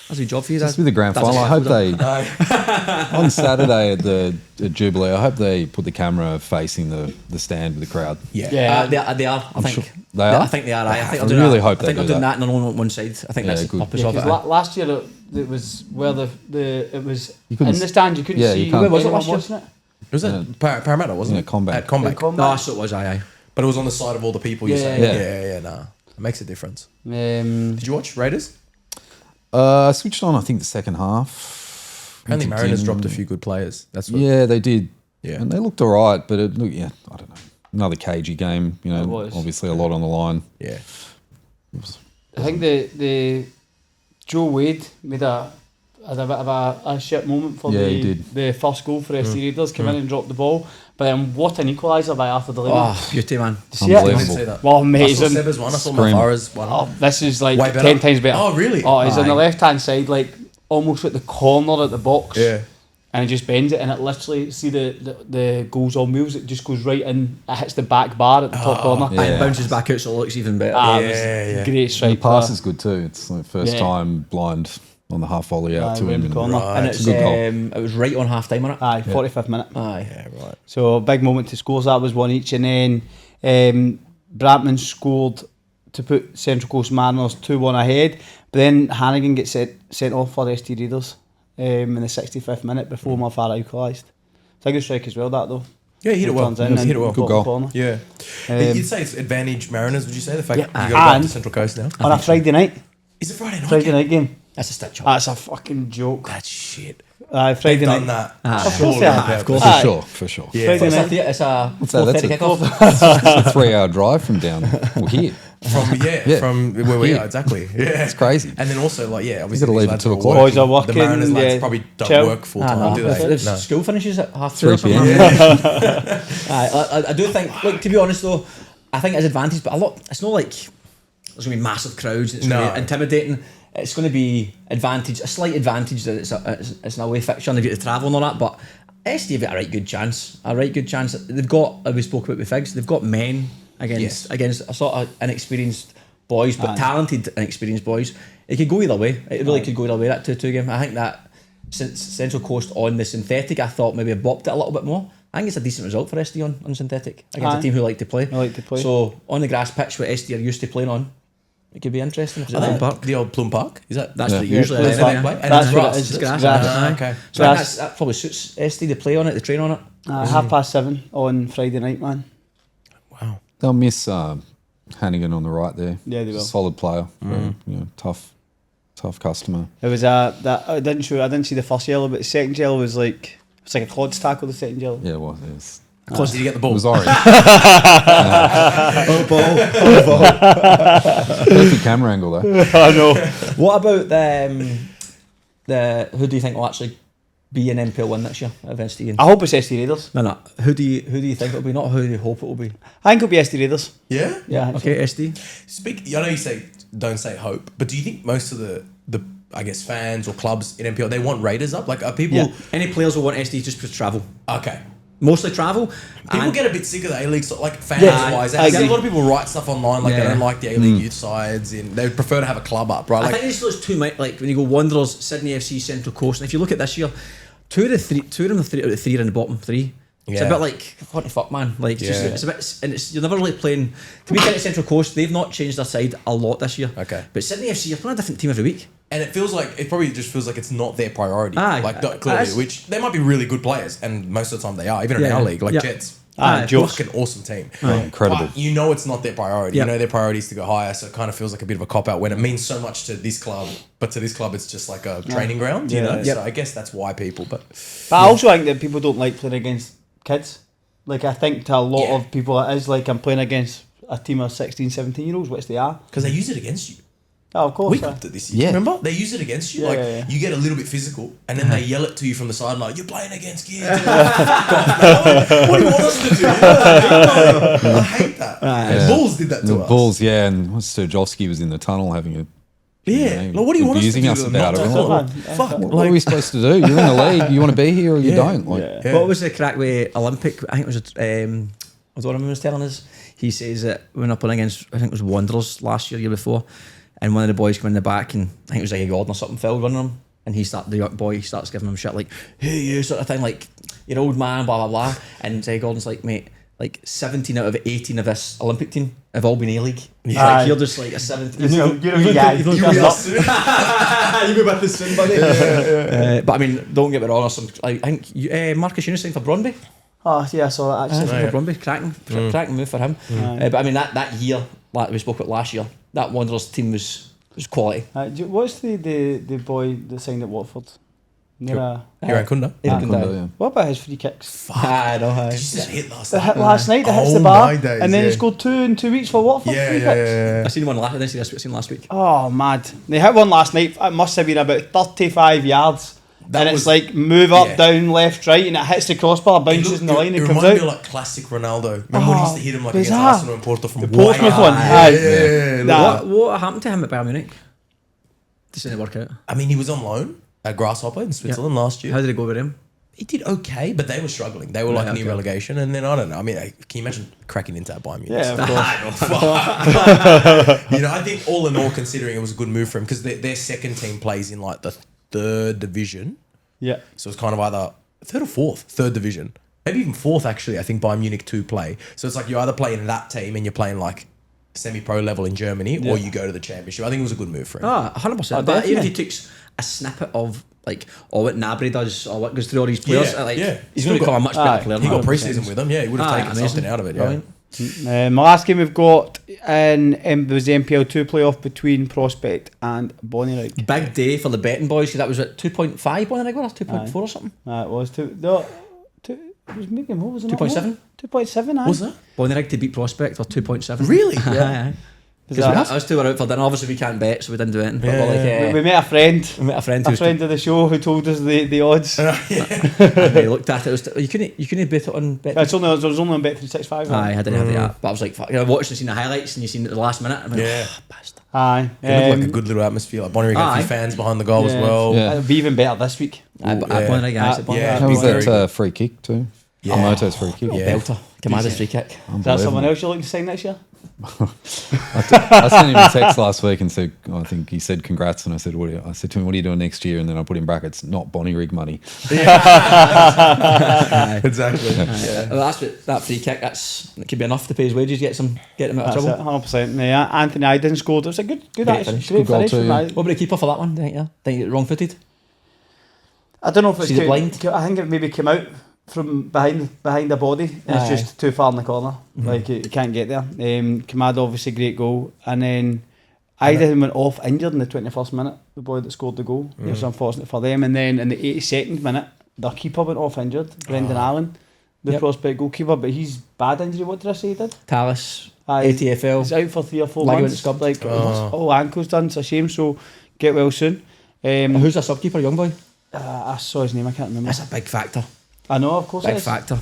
That's a job for you, Just Dad. with the grand That's final, a I hope scaffold. they on Saturday at Jubilee. I hope they put the camera facing the stand with the crowd. Yeah. They are. I think sure they are? I think they are. I think I they're really doing hope that. I think they they're do doing that. that on one side. I think Yeah, that's good. the purpose Yeah, of it. 'cause last year it was where it was You couldn't in the stand, you couldn't yeah, see you can't- where was it Anyone last year? Was it Parramatta, wasn't Yeah, it? Combank. At Combank. No, so it was. Aye. But it was on the side of all the people you're Yeah, saying. yeah. Nah. It makes a difference. Um, Did you watch Raiders? I switched on, I think, the second half. Apparently Mariners Continued. dropped a few good players. That's what. Yeah, they did. Yeah. And they looked all right, but I don't know. Another cagey game, It was. obviously a lot on the line. Yeah. I think the Joe Wade made a had a bit of a shit moment for he did. the first goal for SC Raiders. Came in and dropped the ball, but then what an equaliser by Arthur Delaney. Oh, beauty, man. See it? I didn't see that. Well, I saw amazing. Seba's one. I saw Scream. Mafara's one. Oh, this is like Way better. 10 times better. Oh, really? Oh, he's on the Aye. left hand side, like almost at the corner at the box. Yeah. And he just bends it, and it literally, see the goals all moves, it just goes right in, it hits the back bar at the top corner. yeah. And bounces back out, so it looks even better. Ah, Yeah, it was yeah. great And strike. the pass is good too. It's like first Yeah. time blind on the half volley out Aye, to round him. the And corner. And It's a good goal. it was right on half time, wasn't it? Aye, 45th minute. Aye. Yeah, right. So a big moment to score. That was one each, and then Bratman scored to put Central Coast Mariners 2-1 ahead. But then Hannigan gets sent off for the ST Raiders in the 65th minute before Mafara equalised. It's a good strike as well, that though. Yeah, he hit it well. Turns in He hit it well. and Good bottom goal. corner. Yeah. Um, You'd say it's advantage Mariners, would you say? The fact Yeah. that you got to go up And- to Central Coast now? On a Friday night. Is it Friday night? Friday night game. That's a stitch up. That's a fucking joke. That's shit. Friday They've night. done that. Of surely course they have. on Of course. purpose. For sure. Yeah. Friday It's night. a that? 4:30 That's kickoff. It's a 3-hour drive from down here. From where we Yeah. are, exactly. Yeah. It's crazy. And then also, like, yeah, obviously, gotta these leave at lads 2 are o'clock. Boys are The working, Mariners lads yeah, probably don't chill. work full Ah, time, no. do they? If No. school finishes at 3 3 or p.m. something. I do think, look, to be honest though, I think it's advantage, but a lot. It's not like there's going to be massive crowds. It's going to No. be intimidating. It's going to be advantage, a slight advantage that it's an away fixture and they get to travel and all that. But SD have got a right good chance. They've got, as we spoke about with Figs, they've got men against a sort of inexperienced boys, but Aye. talented and experienced boys. It could go either way. It really could go either way. That 2-2 game. I think that since Central Coast on the synthetic, I thought maybe I bopped it a little bit more. I think it's a decent result for SD on synthetic against Aye. a team who like to play. I like to play. So on the grass pitch what SD are used to playing on, it could be interesting if it's Are at they Plum Park. the old Plum Park? Is that? That's Yeah. what it usually Yeah, is. Plum Anyway. Park. And That's it's what grass, it is is. it? Grass, Grass. aye. Okay. So Grass. that probably suits SD to play on it, to train on it. 7:30 on Friday night, man. Wow. They'll miss Hannigan on the right there. Yeah, they will. Solid player. Very, tough customer. It was that I didn't see the first yellow, but the second yellow was like it's like a Clods tackle. The second yellow. Yeah, well, it was. Did you get the ball? It was orange. Oh, Perfect camera angle though. I know. What about the who do you think will actually be an NPL win next year against Ian? I hope it's ST Raiders. No. Who do you think it'll be? Not who do you hope it will be. I think it'll be ST Raiders. Yeah. Yeah. I think Okay, SD. I know you say don't say hope, but do you think most of the I guess fans or clubs in NPL they want Raiders up? Like are people? Yeah. Any players will want SD just to travel. Okay. Mostly travel. People and- get a bit sick of the A-League, like fans Yeah, wise. I I see a agree. lot of people write stuff online like they Yeah. don't like the A-League youth sides, and they prefer to have a club up, right? I Like, think it's those two, like when you go Wanderers, Sydney FC, Central Coast, and if you look at this year, two of them, the out of three are in the bottom three. It's a Yeah. bit like, what the fuck, man? Like, just, Yeah. it's a bit, and it's you're never really playing. To be fair to Central Coast, they've not changed their side a lot this year. Okay. But Sydney FC, you're playing a different team every week. and it probably just feels like it's not their priority. Aye. Like clearly, That's- which they might be really good players, and most of the time they are, even in Yeah. our league, like Yeah. Jets. Aye, Jokes. Fucking awesome team. Incredible. But you know it's not their priority. Yeah. You know their priority is to go higher, so it kind of feels like a bit of a cop out when it means so much to this club, but to this club it's just like a training ground, you Yeah. know? Yep. So I guess that's why people, but But I also think that people don't like playing against kids. Like I think to a lot Yeah. of people it is like I'm playing against a team of 16, 17-year-olds, which they are. because they use it against you. Oh, of course. We copped it this year. Yeah. Remember? They use it against you. Yeah, like yeah, yeah. you get a little bit physical and then they yell it to you from the sideline, you're playing against kids. Fuck off, man. What do you want us to do? I hate that. Yeah. Bulls did that to The us. Bulls, yeah, and Sturjowski was in the tunnel having a. Yeah. you know, Like, what do you want us to abusing do? us to them? about Not it. to- We're like, Fuck. what are we supposed to do? You're in the league. You want to be here or you Yeah. don't. Like, Yeah. What was the crack with Olympic? I think it was O'Donovan was telling us. He says that we went up against, I think it was Wanderers last year before, and one of the boys came in the back, and I think it was like a Gordon or something, Phil running him, and the young boy starts giving him shit like, "Hey, you," sort of thing, like, "You're an old man," blah blah blah, and Gordon's like, "Mate, like 17 out of 18 of this Olympic team have all been A-League. He's Aye. like, you're just like a 17. You're a guy. You don't You're turn not- up. You go with the sin, buddy. But I mean, don't get me wrong. I think Marcus Eunice signed for Brøndby. Oh yeah, I saw that actually. For Brøndby, cracking move for him. But I mean, that year, like we spoke about last year, that Wanderers team was quality. What's the boy that signed at Watford? Hiran Kunda. Yeah. What about his free kicks? I know. Did you see that hit last The night? hit last night, that hits the Oh bar, my days, and then he yeah. scored 2 in 2 weeks for Watford. Yeah, free yeah, kicks. yeah. I seen one last. I didn't see this. I seen last week. Oh, mad. They hit one last night. It must have been about 35 yards. That and was- it's like move up, yeah. down, left, right, and it hits the crossbar, bounces in the line, It and comes reminded me out. of like classic Ronaldo. Remember when he used to hit him like against bizarre. Arsenal and Porto from The way Portsmouth out? one. Yeah, Aye. yeah. Nah. What happened to him at Bayern Munich? Just didn't work out. I mean, he was on loan at Grasshopper in Switzerland last year. How did it go with him? He did okay, but they were struggling. They were like Right, near okay. relegation, and then I don't know. I mean, can you imagine cracking into that Bayern Munich? Yeah, of course. I think all in all, considering it was a good move for him because their second team plays in like the 3rd division, Yeah. so it's kind of either 3rd or 4th, 3rd division, maybe even 4th actually. I think Bayern Munich 2 play, so it's like you either play in that team and you're playing like semi-pro level in Germany, or you go to the championship. I think it was a good move for him. 100%. But even if he took a snippet of like what Gnabry does or what goes through all these players, Yeah, like yeah. he's Still going to become a much better player. He got 100%. pre-season with them. Yeah, he would have taken amazing. something out of it. Yeah. Brilliant. My last game we've got was the NPL 2 playoff between Prospect and Bonnyrigg. Big day for the betting boys because that was at 2.5 Bonnyrigg or 2.4 or something. It was 2. No, 2. It was maybe more. Was it 2.7? 2.7. Aye. Was that Bonnyrigg to beat Prospect or 2.7. really? Yeah. Because us two were out for dinner. Obviously, we can't bet, so we didn't do it. But Yeah, we're like, We met a friend. we met a friend A who friend of the show who told us the odds. and they looked at it. You couldn't bet it on bet. It was only on Bet365. Aye, I didn't have the app, but I was like, fuck, I watched and seen the highlights, and you seen it at the last minute. I'm like, Yeah. bastard. Aye. It looked like a good little atmosphere. Like Bonnyrigg had a few Aye. fans behind the goal as Yeah. well. Yeah. It'll be even better this week. Aye, but I Bonnyrigg, Yeah, Bonnyrigg. How was very that free kick too? Yeah. Komoto's free kick. Yeah. Belter. Kamada's free kick. Is that someone else you're looking to sign next year? I sent him a text last week and said, I think he said congrats, and I said, I said to him, what are you doing next year? And then I put in brackets, not Bonnyrigg money. Exactly. Well, that free kick. It could be enough to pay his wages, get him out of trouble. 100%. Yeah, Anthony Iden scored. It was a good Great action. finish. Great Good goal finish too, from yeah. Iden. What about the keeper for that one? Think you wrong footed? I don't know if it's See the blind? I think it maybe came out from behind the body. And it's Aye. just too far in the corner. Like you can't get there. Kamada obviously great goal, and then Iden went off injured in the 21st minute. The boy that scored the goal. It was unfortunate for them. And then in the 82nd minute, their keeper went off injured. Brendan Allen, the Prospect goalkeeper, but he's bad injury. What did I say he did? Tallis, Aye. ATFL. He's out for 3 or 4 Ligament months. scubbed. Like all ankles done. It's a shame. So get well soon. Who's a sub keeper, young boy? I saw his name. I can't remember. That's a big factor. I know, of course. it Big is. factor.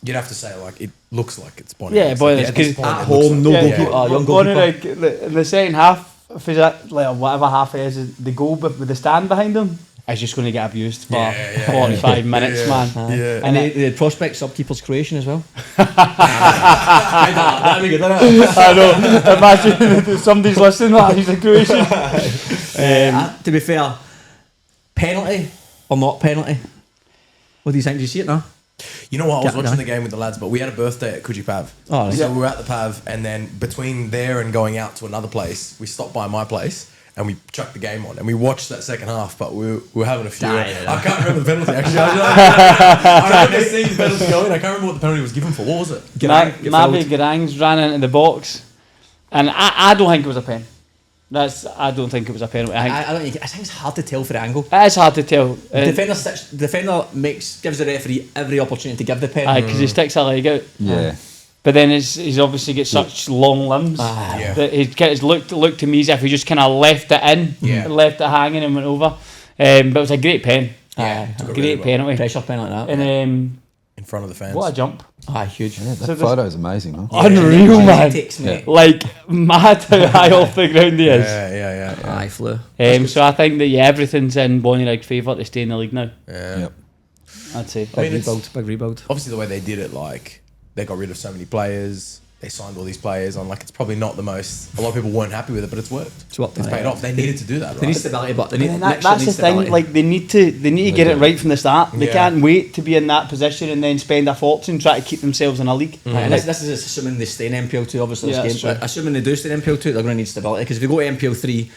You'd have to say like it looks like it's Bonnyrigg. Yeah, Bonnyrigg, Like, at this 'cause point, at it looks home, like- no yeah, goalkeeper. yeah. Young Bonnyrigg, in the second half, if he's at like whatever half it is, the goal with the stand behind him is just going to get abused for Yeah, 45 minutes, yeah, man. yeah. And the Prospect sub keeper's Croatian as well. That'd be good, wouldn't it? I know. Imagine if somebody's listening. He's a Croatian. To be fair, penalty or not penalty? What do you think? Do you see it now? You know what? I was Yeah, watching no. the game with the lads, but we had a birthday at Coogee Pav. Oh, So yeah. we were at the Pav, and then between there and going out to another place, we stopped by my place and we chucked the game on and we watched that second half. But we were having a few. I can't remember the penalty actually. I remember seeing the penalty going. I can't remember what the penalty was given for. What was it? Mavi Garangs ran into the box, and I don't think it was a pen. I don't think it was a penalty. I I think it's hard to tell for the angle. it is hard to tell. Defender gives the referee every opportunity to give the pen. Because he sticks a leg out. Yeah. But then he's obviously got such long limbs Yeah. that it's looked to me as if he just kind of left it in, Yeah. left it hanging and went over. But it was a great pen. Yeah, took it Great really well. penalty. Pressure pen like that. And In front of the fans. what a jump. Huge. Yeah, that So there's- photo's amazing, huh? Unreal, man. Takes me. Like, mad how high off the ground he is. Yeah. Aye, flew. So I think that, everything's in Bonnyrigg favour to stay in the league now, Yep. I'd say. Big I mean, it's- rebuild. Big rebuild. Obviously, the way they did it, like they got rid of so many players. They signed all these players on. Like it's probably not the most. A lot of people weren't happy with it, but it's worked. It's worked. It's paid off. They needed to do that, They need right? stability, but they need. And next year that's the needs thing. stability. Like they need to get it do. right from the start. They Yeah. can't wait to be in that position and then spend a fortune trying to keep themselves in a league. And this is assuming they stay in MPL 2, obviously. Yeah, This that's game. true. Assuming they do stay in MPL 2, they're going to need stability. Because if they go to MPL 3,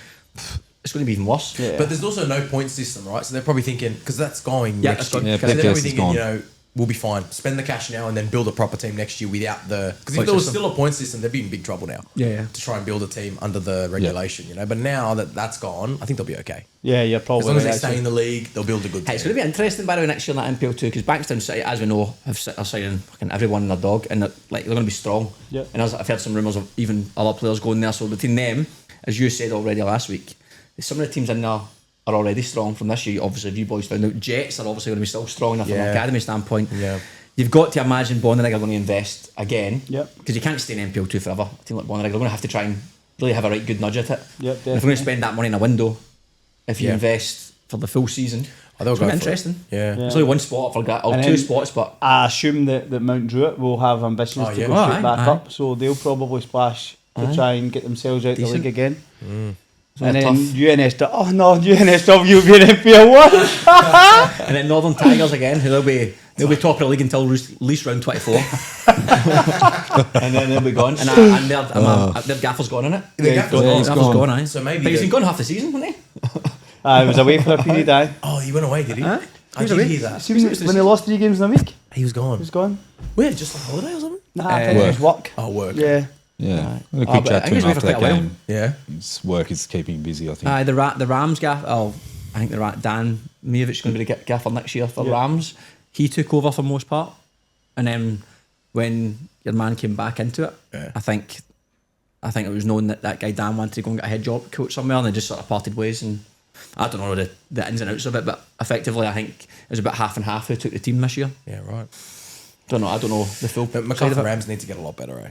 it's going to be even worse. Yeah. But there's also no point system, right? So they're probably thinking because that's going Yeah, next that's year. gone. So Yeah, they're BPS probably is thinking, gone. we'll be fine. Spend the cash now and then build a proper team next year without the... Because if there was still a point system, they'd be in big trouble now. Yeah. To try and build a team under the regulation, you know. But now that that's gone, I think they'll be okay. Yeah, you're probably As long as they right, stay in the league, they'll build a good team. Hey, it's going to be interesting, by the way, next year in that NPL too, because Bankstown City, as we know, are signing fucking everyone and their dog, and they're going to be strong. Yeah. And I've heard some rumours of even other players going there. So between them, as you said already last week, some of the teams in there are already strong from this year. Obviously, if you boys found out, Jets are obviously going to be still strong enough from an academy standpoint. Yeah. You've got to imagine Bonnyrigg are going to invest again. Yep. Because you can't stay in NPL 2 forever. A team like Bonnyrigg, they're going to have to try and really have a right good nudge at it. Yep, And if we're going to spend that money in a window, if you invest for the full season, they'll it's going go to be for it. interesting. Yeah. There's only one spot for or And two then- spots, but I assume that Mount Druitt will have ambitions to go Oh, straight aye, back aye. up, so they'll probably splash to try and get themselves out Decent. the league again. it's And gonna then be tough. UNSW will be in NPL 1. And then Northern Tigers again, who they'll be top of the league until at least round 24. And then they'll be gone. And their gaffer's gone, innit? The gaffer's gone. Gaffer's gone, aye. So maybe But he's the- been gone half the season, hasn't he? I was away for a period, aye. Oh, he went away, did he? Huh? I was did away. hear that. See, when they lost 3 games in a week, He was gone. he was gone. Where? Just like holiday or something? Nah, I think it was work. Oh, work. Yeah. Yeah. I had a Oh, quick but chat I to think him he's after away that for quite a game. Yeah. His work is keeping him busy, I think. Aye, the Rams gaff. Oh, I think Dan Mijovic is going to be the gaffer next year for Rams. He took over for most part, and then when your man came back into it, I think it was known that guy Dan wanted to go and get a head job coach somewhere, and they just sort of parted ways. And I don't know the ins and outs of it, but effectively, I think it was about half and half who took the team this year. Yeah, right. I don't know the full. But side of MacArthur it. Rams need to get a lot better, eh?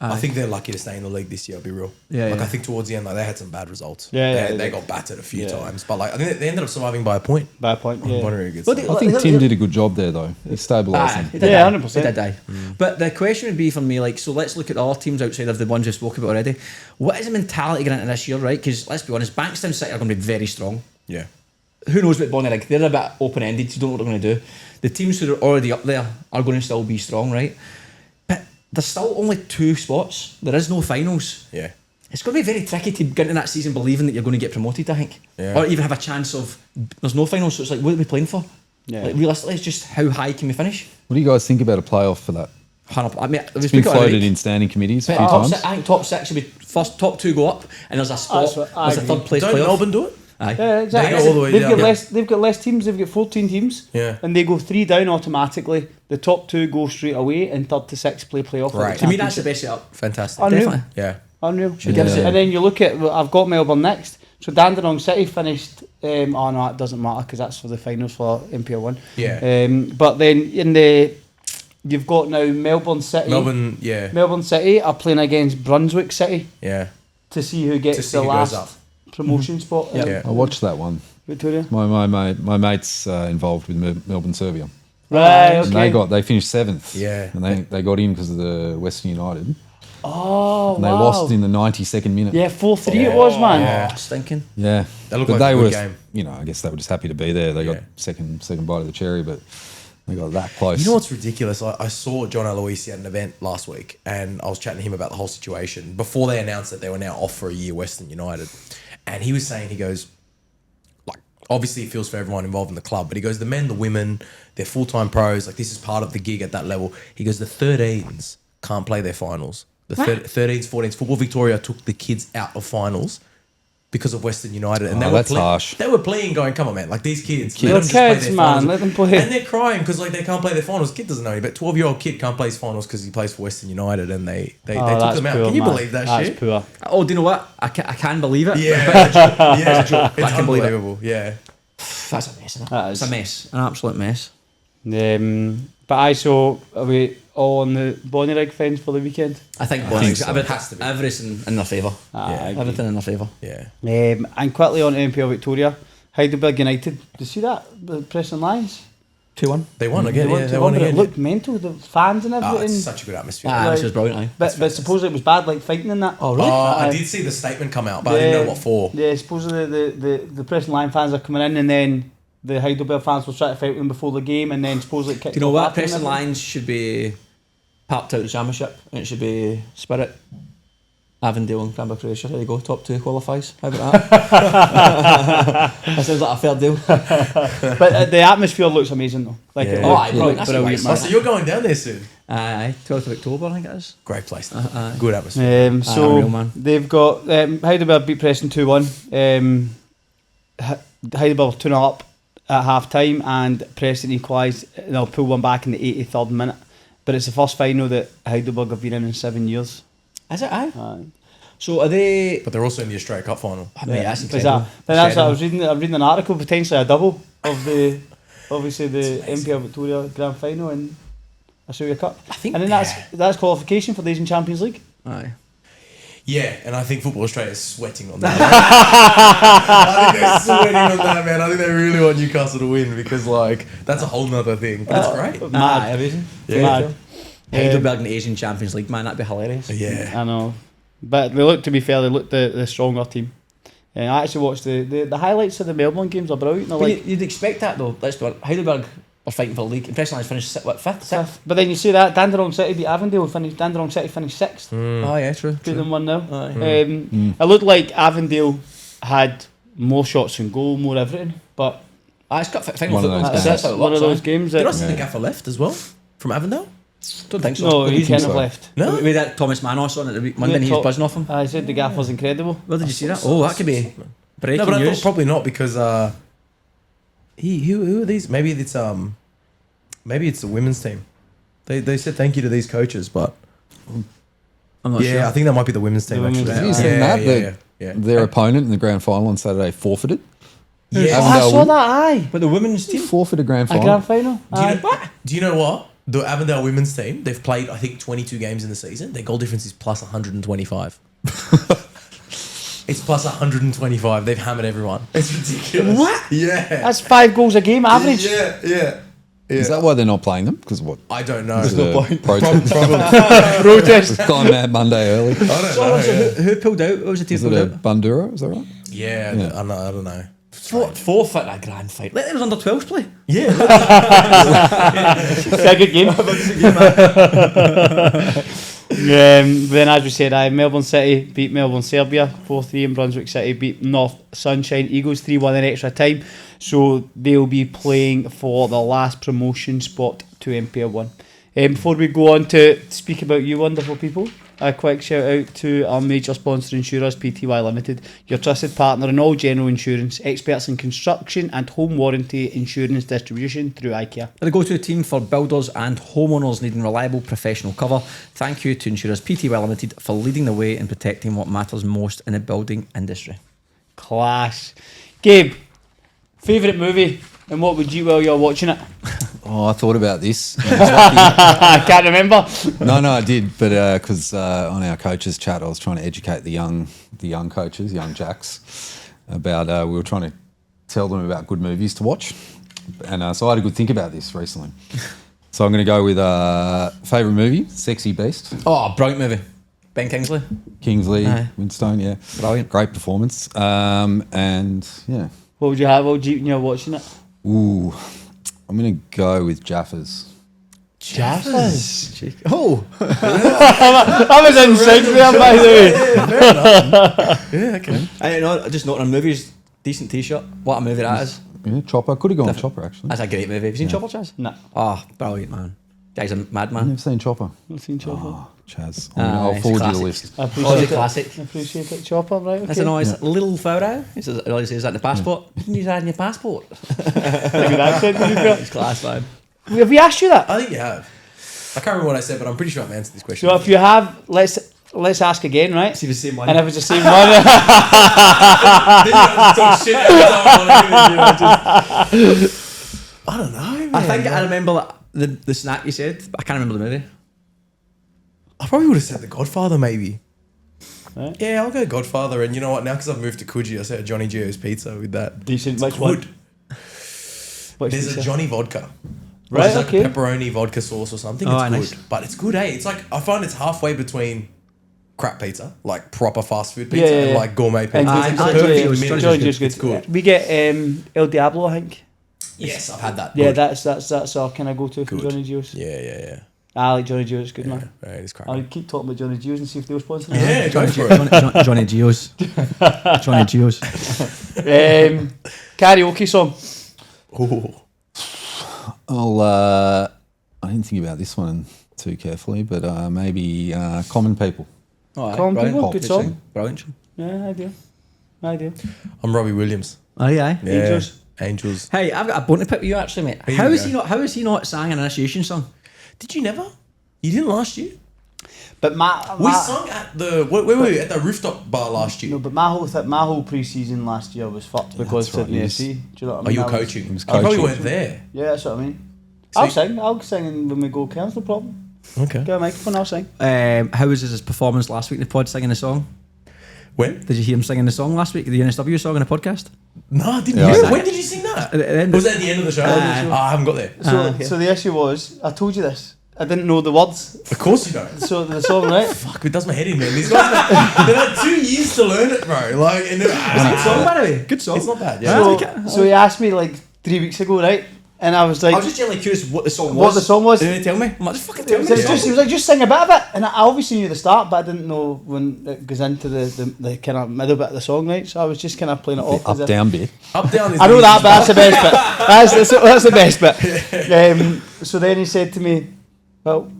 I think they're lucky to stay in the league this year, I'll be real. Yeah, Like, yeah. I think towards the end, like, they had some bad results. Yeah, They yeah. got battered a few Yeah. times. But, like, I think they ended up surviving by a point. By a point, yeah. Wondering Well, good they- I think Tim did a good job there, though. He stabilised Aye, them. he did Yeah, die. 100%. He did die. But the question would be for me, like, so let's look at the other teams outside of the ones we spoke about already. What is the mentality going into this year, right? Because let's be honest, Bankstown City are going to be very strong. Yeah. Who knows about Bonnyrigg? They're a bit open-ended, so you don't know what they're going to do. The teams who are already up there are going to still be strong, right? But there's still only 2 spots. There is no finals. Yeah. It's going to be very tricky to get into that season believing that you're going to get promoted, I think. Yeah. Or even have a chance of, there's no finals, so it's like, what are we playing for? Yeah. Like, realistically, it's just how high can we finish? What do you guys think about a playoff for that? I mean, It's been floated in standing committees a few top times. I think top 6 should be first, top 2 go up, and there's a spot, That's what I there's a agree. third place Don't playoff. Melbourne do it? Aye. Yeah, exactly. They go all the way they've down. got Yeah. less. They've got less teams. They've got 14 teams. Yeah. And they go 3 down automatically. The top 2 go straight away, and 3rd to 6th play playoff. at the Right. To me, that's the championship. best setup. Fantastic. Unreal. Definitely. Yeah. Unreal. give us And then you look at. Well, I've got Melbourne next. So Dandenong City finished. Oh no, it doesn't matter because that's for the finals for NPL 1. Yeah. But then in the, you've got now Melbourne City. Melbourne, yeah. Melbourne City are playing against Brunswick City Yeah. to see who gets To see the who last goes up. promotion spot. in Yeah. I watched that one. Victoria. My mate's involved with Melbourne Serbia. Right. And Okay. they finished 7th. Yeah. And they got in because of the Western United. Oh, And they wow. lost in the 92nd minute. Yeah, 4-3 it was, man. Yeah. Oh, stinking. Yeah. That looked But like a they good were, game. you know, I guess they were just happy to be there. They got Yeah. second bite of the cherry, but they got that close. You know what's ridiculous? I saw John Aloisi at an event last week, and I was chatting to him about the whole situation before they announced that they were now off for a year, Western United. And he was saying, he goes, like, obviously it feels for everyone involved in the club, but he goes, the men, the women, they're full-time pros, like, this is part of the gig at that level. He goes, the 13s can't play their finals. The 13s, 14s, Football Victoria took the kids out of finals because of Western United, and Oh, that's harsh. They were playing, going, "Come on, man! Like these kids, They're let them just play kids, their man. finals." Let them play. And they're crying because like they can't play their finals. Kid doesn't know any, but 12-year-old kid can't play his finals because he plays for Western United, and they took that's them out. poor, Can you man. believe that That's shit? poor. Oh, do you know what? I can believe it. Yeah, yeah, it's can believe it. unbelievable. Yeah, That's a mess, isn't it? That It's is. a mess. An absolute mess. But I saw, are we all on the Bonnyrigg fence for the weekend? I think think so. everything, Has to be. everything in their favour. I agree. Everything in their favour. yeah. And quickly on NPL Victoria, Heidelberg United. Did you see that? The Preston Lions? 2-1. They won again. Yeah, they 2-1, won but again. it looked mental, the fans and Oh, everything. it's such a good atmosphere. Ah, Right. this was brilliant, aye. but supposedly it was bad, like fighting in that. Oh, really? I did see the statement come out, but I didn't know what for. Yeah, supposedly the Preston Lion fans are coming in, and then the Heidelberg fans will try to fight with them before the game, and then supposedly it kicked Do you know off what? after and Preston everything. Lions should be parked out of the championship, and it should be Spirit. Avondale and Cranbrook Croatia. There you go, top 2 qualifies. How about that? That sounds like a fair deal. But the atmosphere looks amazing though. Like Yeah. it Oh, looks aye, brilliant. That's brilliant, nice. Oh, man. so you're going down there soon? Aye, 12th of October, I think it is. Great place. Aye. Good atmosphere. So unreal, man. they've got Heidelberg beat Preston 2-1. Heidelberg 2-0 up at half time, and Preston equalised. They'll pull one back in the 83rd minute. But it's the first final that Heidelberg have been in 7 years. Is it? Aye. Aye. So are they... But they're also in the Australia Cup final. I mean, that's Is incredible. that's what I was reading. I'm reading an article, potentially a double of the, obviously the NPL Victoria Grand Final and Australia Cup. I think... And then that's qualification for these in Champions League. Aye. Yeah, and I think Football Australia is sweating on that. I think they're sweating on that, man. I think they really want Newcastle to win because, like, that's a whole nother thing. But it's great. Aye, Mad. amazing. Yeah. Mad. Heidelberg in the Asian Champions League, man, that'd be hilarious. Yeah. I know. But they look, to be fair, they look the stronger team. And I actually watched the highlights of the Melbourne games are brilliant. They're But like, you'd expect that though. Let's be honest. Heidelberg are fighting for the league. Impression has finished fifth, sixth. but then you see that Dandenong City beat Avondale, Dandenong City finished 6th. Oh yeah, true. Beat them 1-0. Aye. It looked like Avondale had more shots on goal, more everything. But It's got final One of football. those That's how it one works, of those aye. games Did I that... see the gaffer left as well from Avondale? Don't think so. No, I he think kind of so. left. No? We had Thomas Manos on it the week Monday and he was buzzing off him. I said the gaffer's incredible. Where did you see that? Oh, that could be breaking No, but I news. thought probably not because who are these? Maybe it's the women's team. They said thank you to these coaches, but I'm not sure. I think that might be the women's team The actually. women's Have you team. seen that? Yeah. Their opponent in the grand final on Saturday forfeited. Yeah. Oh, I Avondale saw won. that, aye. But the women's They team. forfeited grand A final. grand final. Do you know what? The Avondale women's team, they've played, I think, 22 games in the season. Their goal difference is plus 125. It's plus 125. They've hammered everyone. It's ridiculous. What? Yeah. That's 5 goals a game average. Yeah. Is that why they're not playing them? Because what? I don't know. Is it a protest? Protest. Gone mad Monday early. I don't know. Who pulled out? What was the team Is it pulled a out? Bandura? Is that right? Yeah, Yeah. I don't know. Forfeit a grand fight. Let them under 12s play. Yeah. It's a good game. Then, as we said, Melbourne City beat Melbourne Serbia 4-3, and Brunswick City beat North Sunshine Eagles 3-1 in extra time. So they'll be playing for the last promotion spot to NPL 1. Before we go on to speak about you wonderful people, a quick shout out to our major sponsor insurers, PTY Limited, your trusted partner in all general insurance, experts in construction and home warranty insurance distribution through IKEA. The go-to team for builders and homeowners needing reliable professional cover. Thank you to insurers PTY Limited for leading the way in protecting what matters most in the building industry. Class. Gabe, favourite movie, and what would you while you're watching it? Oh, I thought about this. I can't remember. No, I did, but because on our coaches chat, I was trying to educate the young coaches, young jacks, about we were trying to tell them about good movies to watch, and so I had a good think about this recently. So I'm going to go with favourite movie, Sexy Beast. Oh, brilliant movie. Ben Kingsley. Kingsley, Aye. Winstone, yeah, Brilliant. great performance, and yeah. What would you have? What would you when you're watching it? Ooh, I'm going to go with Jaffers. Jaffers. Oh, That was insane there, by the way. Yeah, okay. I don't know. Just noting on movies, decent T-shirt. What a movie that is. Yeah, Chopper. Could have gone with Chopper, actually. That's a great movie. Have you seen Chopper, Chaz? No, Oh, brilliant, man. Guy's a I've madman. never seen Chopper. not seen Chopper. Oh, Chaz. Aye, I'll it's forward you the classic. list. I Oh, appreciate it's a it. classic. I appreciate it. Chopper, right? Okay. That's a nice little photo. He says, he says that in the passport. You can use that in your passport. Good accent, to be fair. It's class, man. Have we asked you that? I think you have. I can't remember what I said, but I'm pretty sure I've answered this question. So if you have, let's ask again, right? See the same one. And if it's the same one, I don't know, man. I think I remember the snack you said, but I can't remember the movie. I probably would have said The Godfather, maybe. Right. Yeah, I'll go Godfather. And you know what? Now, because I've moved to Coogee, I said Johnny Gio's Pizza with that. decent. Which Good. one? Which There's pizza? a Johnny vodka. Right, It's like okay. a pepperoni vodka sauce or something. Oh, It's nice. good. But it's good, eh? It's like, I find it's halfway between crap pizza, like proper fast food pizza, Yeah, yeah, and yeah. like gourmet pizza. And Aye, It's aye, perfect Johnny in the Gio's- middle. Johnny Johnny's good. It's good. We get El Diablo, I think. Yes, I've had that. Yeah, Good. that's our kind of go-to from Good. Johnny Gio's. Yeah. I like Johnny Geo's good, man. Right, it's I'll cracking. keep talking about Johnny Geo's and see if they'll sponsor us. Yeah, go for it. Johnny Geos. Johnny Geos. Karaoke song. I didn't think about this one too carefully, but maybe Common People. Oh, aye, Common brilliant. People, good song. Brilliant song. Yeah, I do. I'm Robbie Williams. Aye, aye. Yeah. Angels. Angels. Hey, I've got a bone to pick with you actually, mate. Here How we is go. he not? How is he not sang an initiation song? Did you never? You didn't last year? But We sung at the where were we? At the rooftop bar last year. No, but my whole pre-season last year was fucked because that's right, Sydney yes. FC. Do you know what I Oh, mean? you were I was- coaching. was You probably coaching. weren't there. Yeah, that's what I mean. So I'll you- sing. I'll sing when we go Cairns, no problem. Okay. Get a microphone, I'll sing. How was his performance last week in the pod singing the song? When? Did you hear him singing the song last week, the UNSW song in the podcast? No, I didn't Yeah, hear I it. When did you sing that? At the end Was that at the end of the show? I haven't got there. So the issue was, I told you this. I didn't know the words. Of course you don't. So the song, right? Fuck, it does my head in, man. These guys, they've had 2 years to learn it, bro. Like, and Good song, by the way. Good song. it's not bad. Yeah. So he asked me like 3 weeks ago, right? And I was like, I was just genuinely curious what the song was. What the song was? Didn't he tell me? I'm like, just fucking tell me. he was like, just sing a bit of it. And I obviously knew the start, but I didn't know when it goes into the kind of middle bit of the song, right? So I was just kind of playing it off. as Up if- down bit. Up down is I know the that, but easiest that's the best bit. That's the best bit. So then he said to me, well,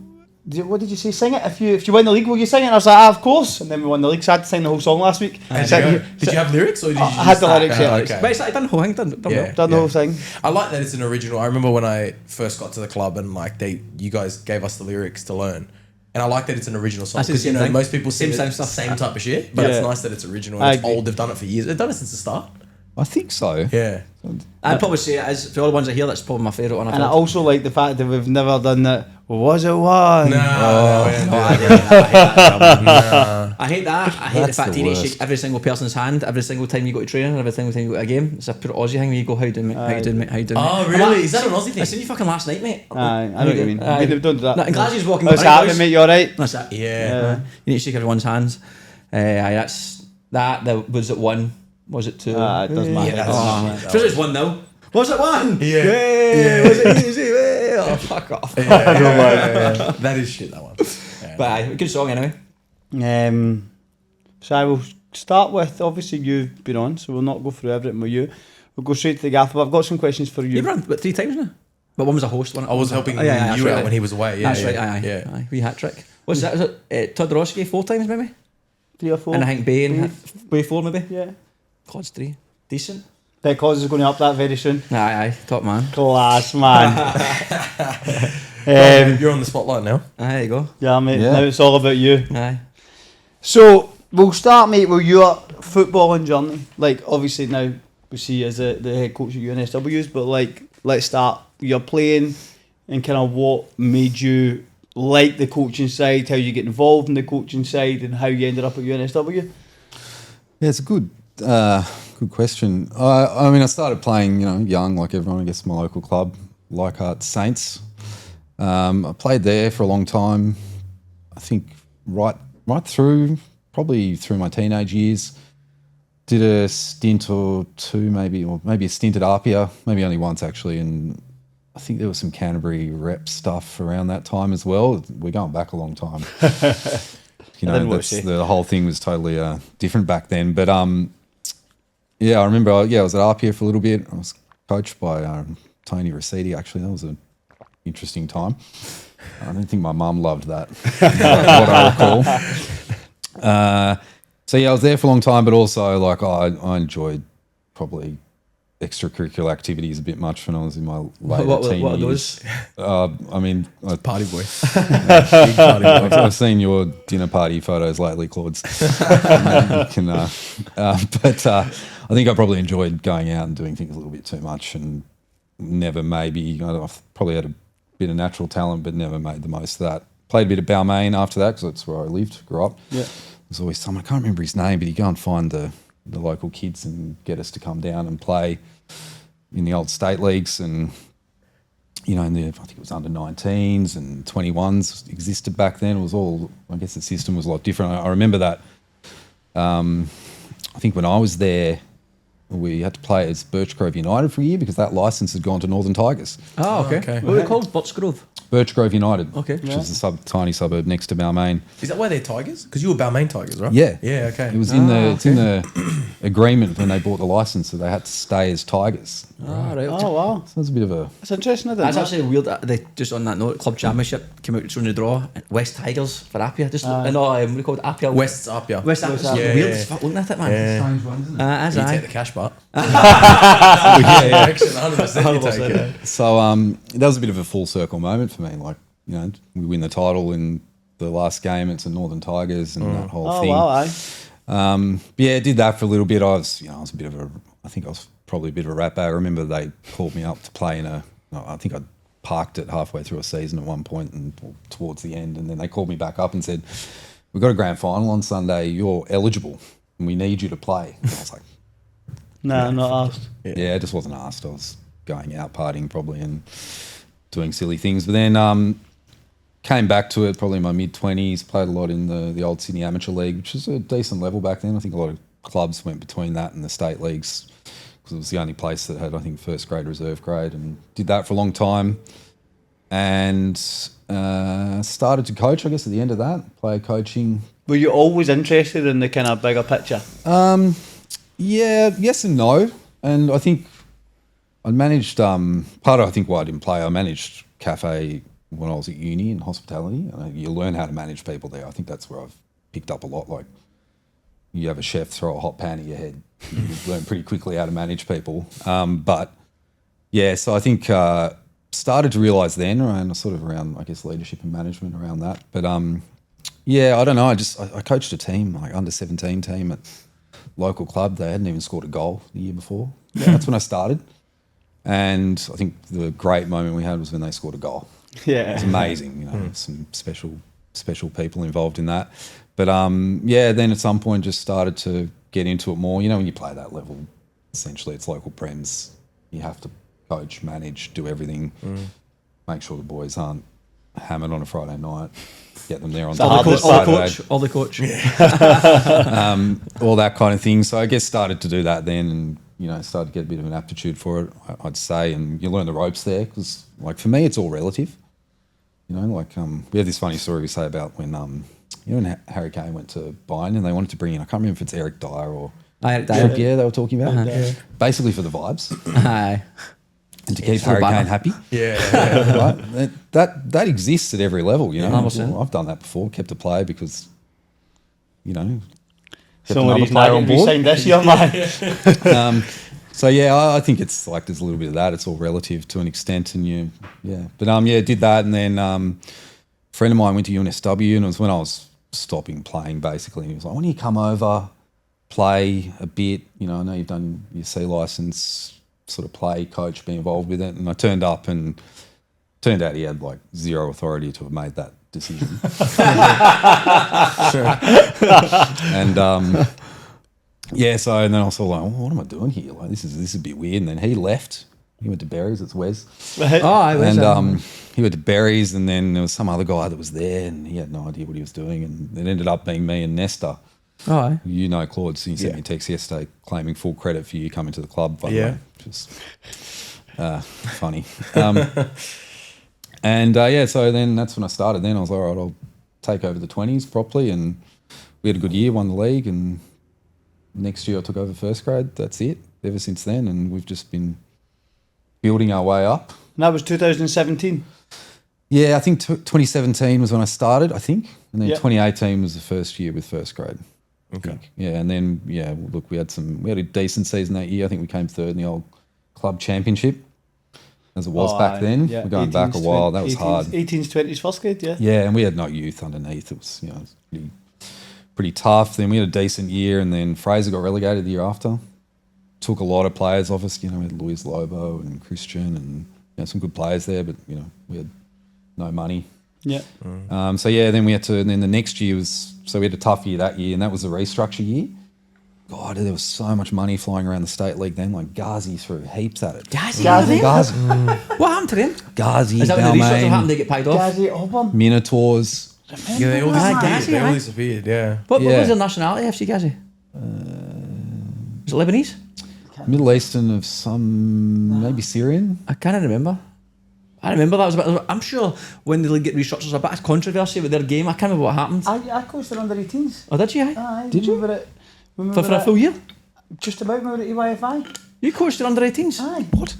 what did you say? Sing it. If you win the league, will you sing it? And I was like, of course. And then we won the league, so I had to sing the whole song last week. part. So- Did you have lyrics or did you I just had the lyrics, yeah. Okay. But it's like, done the whole thing, done Yeah. Done the whole thing. I like that it's an original. I remember when I first got to the club and like you guys gave us the lyrics to learn. And I like that it's an original song That's the because you same know thing. most people sing Same the stuff. same type of shit, but Yeah. it's nice that it's original I and it's agree. old. They've done it for years. They've done it since the start. I think so. Yeah. I'd probably say it is, for all the ones I hear, that's probably my favourite one I've And I heard. also like the fact that we've never done that. Was it one? No, I hate that. I hate the That's fact the you need to worst. shake every single person's hand every single time you go to training, every single time you go to a game. It's a pure Aussie thing where you go, how you doing, mate? How you doing, mate? How you doing, mate? Oh, I'm really? like, Is that an Aussie thing? I seen you fucking last night, mate. Aye, I know what you mean. Aye. We don't do that. No, and Glasgow's walking What's right, happening, boys? mate? You alright? That's it. Yeah. You need to shake everyone's hands. Aye, that's that. That was it 1. Was it 2? It doesn't matter. Yeah, that's Oh, shit, first it's 1-0. Was it 1? Yeah. Yeah. Was it easy? Yeah. Oh, fuck off. Yeah. That is shit, that one. Yeah. But aye, good song anyway. So I will start with, obviously you've been on, so we'll not go through everything with you. We'll go straight to the gaffer. I've got some questions for you. You've run about 3 times now. But one was a host. One I was helping that's you right, out when he was away. Yeah, that's yeah, right. Aye, yeah. aye. Wee hat trick. What's that? Is it Todorowski 4 times maybe? 3 or 4. And I think Bay 4 maybe. Yeah. Cod's 3. Decent. Because is going to up that very soon. Aye, top man. Class, man. You're on the spotlight now. Aye, there you go. Yeah, mate. Yeah. Now it's all about you. Aye. So we'll start, mate, with your footballing journey. Like, obviously now we see you as the head coach at UNSWs, but like, let's start. You're playing and kind of what made you like the coaching side, how you get involved in the coaching side, and how you ended up at UNSW. Yeah, it's a good question. I mean, I started playing, young, like everyone. I guess my local club, Leichhardt Saints. I played there for a long time. I think right through, probably through my teenage years. Did a stint or 2, maybe a stint at Apia, maybe only once actually, and I think there was some Canterbury rep stuff around that time as well. We're going back a long time. The whole thing was totally different back then. But I remember. I was at Apia for a little bit. I was coached by Tony Rossetti. Actually, that was an interesting time. I don't think my mum loved that. What I recall. I was there for a long time, but also like I enjoyed probably extracurricular activities a bit much when I was in my later teen what are years. those? I mean, Party boy. Big party boy. I've seen your dinner party photos lately, Claude. But I think I probably enjoyed going out and doing things a little bit too much, and never I've probably had a bit of natural talent, but never made the most of that. Played a bit of Balmain after that because that's where I lived, grew up. Yeah. There's always someone, I can't remember his name, but he'd go and find the local kids and get us to come down and play in the old state leagues, and I think it was under 19s and 21s existed back then. It was all, I guess the system was a lot different. I remember that. I think when I was there, we had to play as Birchgrove United for a year because that licence had gone to Northern Tigers. Oh, okay. okay. What were they called? Birchgrove. Birchgrove United, Okay. which is a tiny suburb next to Balmain. Is that why they're Tigers? Because you were Balmain Tigers, right? Yeah. Yeah, okay. It was it's in the agreement when they bought the license, so they had to stay as Tigers. Oh, right. Oh, wow. So it's a bit of a That's interesting, isn't That's it? actually weird. They just on that note, club championship came out showing the draw. West Tigers for Apia. Just what do you call it? Apia. West's up, yeah. West Apia. Apia. Weird as fuck looking at it, man. Yeah. strange one, isn't it? As You I. take the cash part. Yeah. 100% you take it. So that was a bit of a full circle moment for me. Like, you know, we win the title in the last game. It's the Northern Tigers and that whole Oh, thing. wow, aye. Yeah, did that for a little bit. I was a bit of a, I think I was probably a bit of a rat bag. I remember they called me up to play I think I parked it halfway through a season at one point and towards the end, and then they called me back up and said, "We've got a grand final on Sunday. You're eligible, and we need you to play." And I was like, Nah, not asked. yeah, I just wasn't asked. I was going out partying probably and doing silly things. But then came back to it probably in my mid-20s, played a lot in the old Sydney Amateur League, which was a decent level back then. I think a lot of clubs went between that and the state leagues because it was the only place that had, I think, first grade, reserve grade, and did that for a long time. And started to coach, I guess, at the end of that, player coaching. Were you always interested in the kind of bigger picture? Yeah, yes and no. And I think I managed, part of I think why I didn't play, I managed cafe when I was at uni in hospitality. You learn how to manage people there. I think that's where I've picked up a lot. Like, you have a chef throw a hot pan at your head. You learn pretty quickly how to manage people. But yeah, so I think started to realise then around I guess leadership and management around that. But yeah, I don't know. I coached a team, like under 17 team at local club. They hadn't even scored a goal the year before. Yeah, that's when I started. And I think the great moment we had was when they scored a goal. Yeah. It's amazing, you know, some special people involved in that. But yeah, then at some point just started to get into it more. You know, when you play that level, essentially it's local prems. You have to coach, manage, do everything, make sure the boys aren't hammered on a Friday night, get them there on time. All the coach. All that kind of thing. So I guess started to do that then, and you know, started to get a bit of an aptitude for it, I'd say, and you learn the ropes there because, like, for me, it's all relative. You know, like we have this funny story we say about when when Harry Kane went to Bayern and they wanted to bring in, I can't remember if it's Eric Dyer or Trippier they were talking about, basically for the vibes. Aye. And to keep Harry Kane happy. Yeah. Right? That exists at every level, you know. 100%. Well, I've done that before, kept a player because, you know, kept So another reason player I on get board. signed this year, man. So yeah, I think it's like there's a little bit of that. It's all relative to an extent, and But did that, and then a friend of mine went to UNSW, and it was when I was stopping playing basically. And he was like, "Why don't you come over, play a bit? You know, I know you've done your C license, sort of play, coach, be involved with it." And I turned up, and turned out he had like zero authority to have made that decision. And so and then I was sort of like, oh, what am I doing here? Like, this is a bit weird. And then he left. He went to Berries. It's Wes. And he went to Berries, and then there was some other guy that was there, and he had no idea what he was doing. And it ended up being me and Nesta. Oh, You know Claude, so you sent me a text yesterday claiming full credit for you coming to the club, by the way. Just funny. So then that's when I started. Then I was like, all right, I'll take over the 20s properly, and we had a good year, won the league, and next year I took over first grade. That's it. Ever since then, and we've just been building our way up. And that was 2017. Yeah, I think 2017 was when I started, I think. And then 2018 was the first year with first grade. Okay. Yeah, and then, look, we had a decent season that year. I think we came third in the old club championship, as it was back then. Yeah, We're going back a while. That was hard. 18s, 20s, first grade, yeah. Yeah, and we had no youth underneath. It was, it was pretty tough. Then we had a decent year, and then Fraser got relegated the year after. Took a lot of players off us. We had Luis Lobo and Christian and some good players there, but, we had no money. Yeah. Then we had to, and then the next year we had a tough year that year, and that was the restructure year. God, there was so much money flying around the state league then. Like, Ghazi threw heaps at it. Ghazi. What happened to them? Ghazi, Is that when the restructure Balmain, happened? They get paid off. Ghazi, Auburn. Minotaurs. Yeah, they all Ghazi, disappeared. aye. Yeah. What Yeah. was their nationality, FC Ghazi? Was it Lebanese? Middle Eastern of some, maybe Syrian. I can't remember. I remember that was a bit. I'm sure when the league get restructured, there's a bit of controversy with their game. I can't remember what happened. I coached their under-18s. Oh, did you? Aye, Did you? For a full year? Just about when we were at EYFI. You coached their under-18s? Aye. What?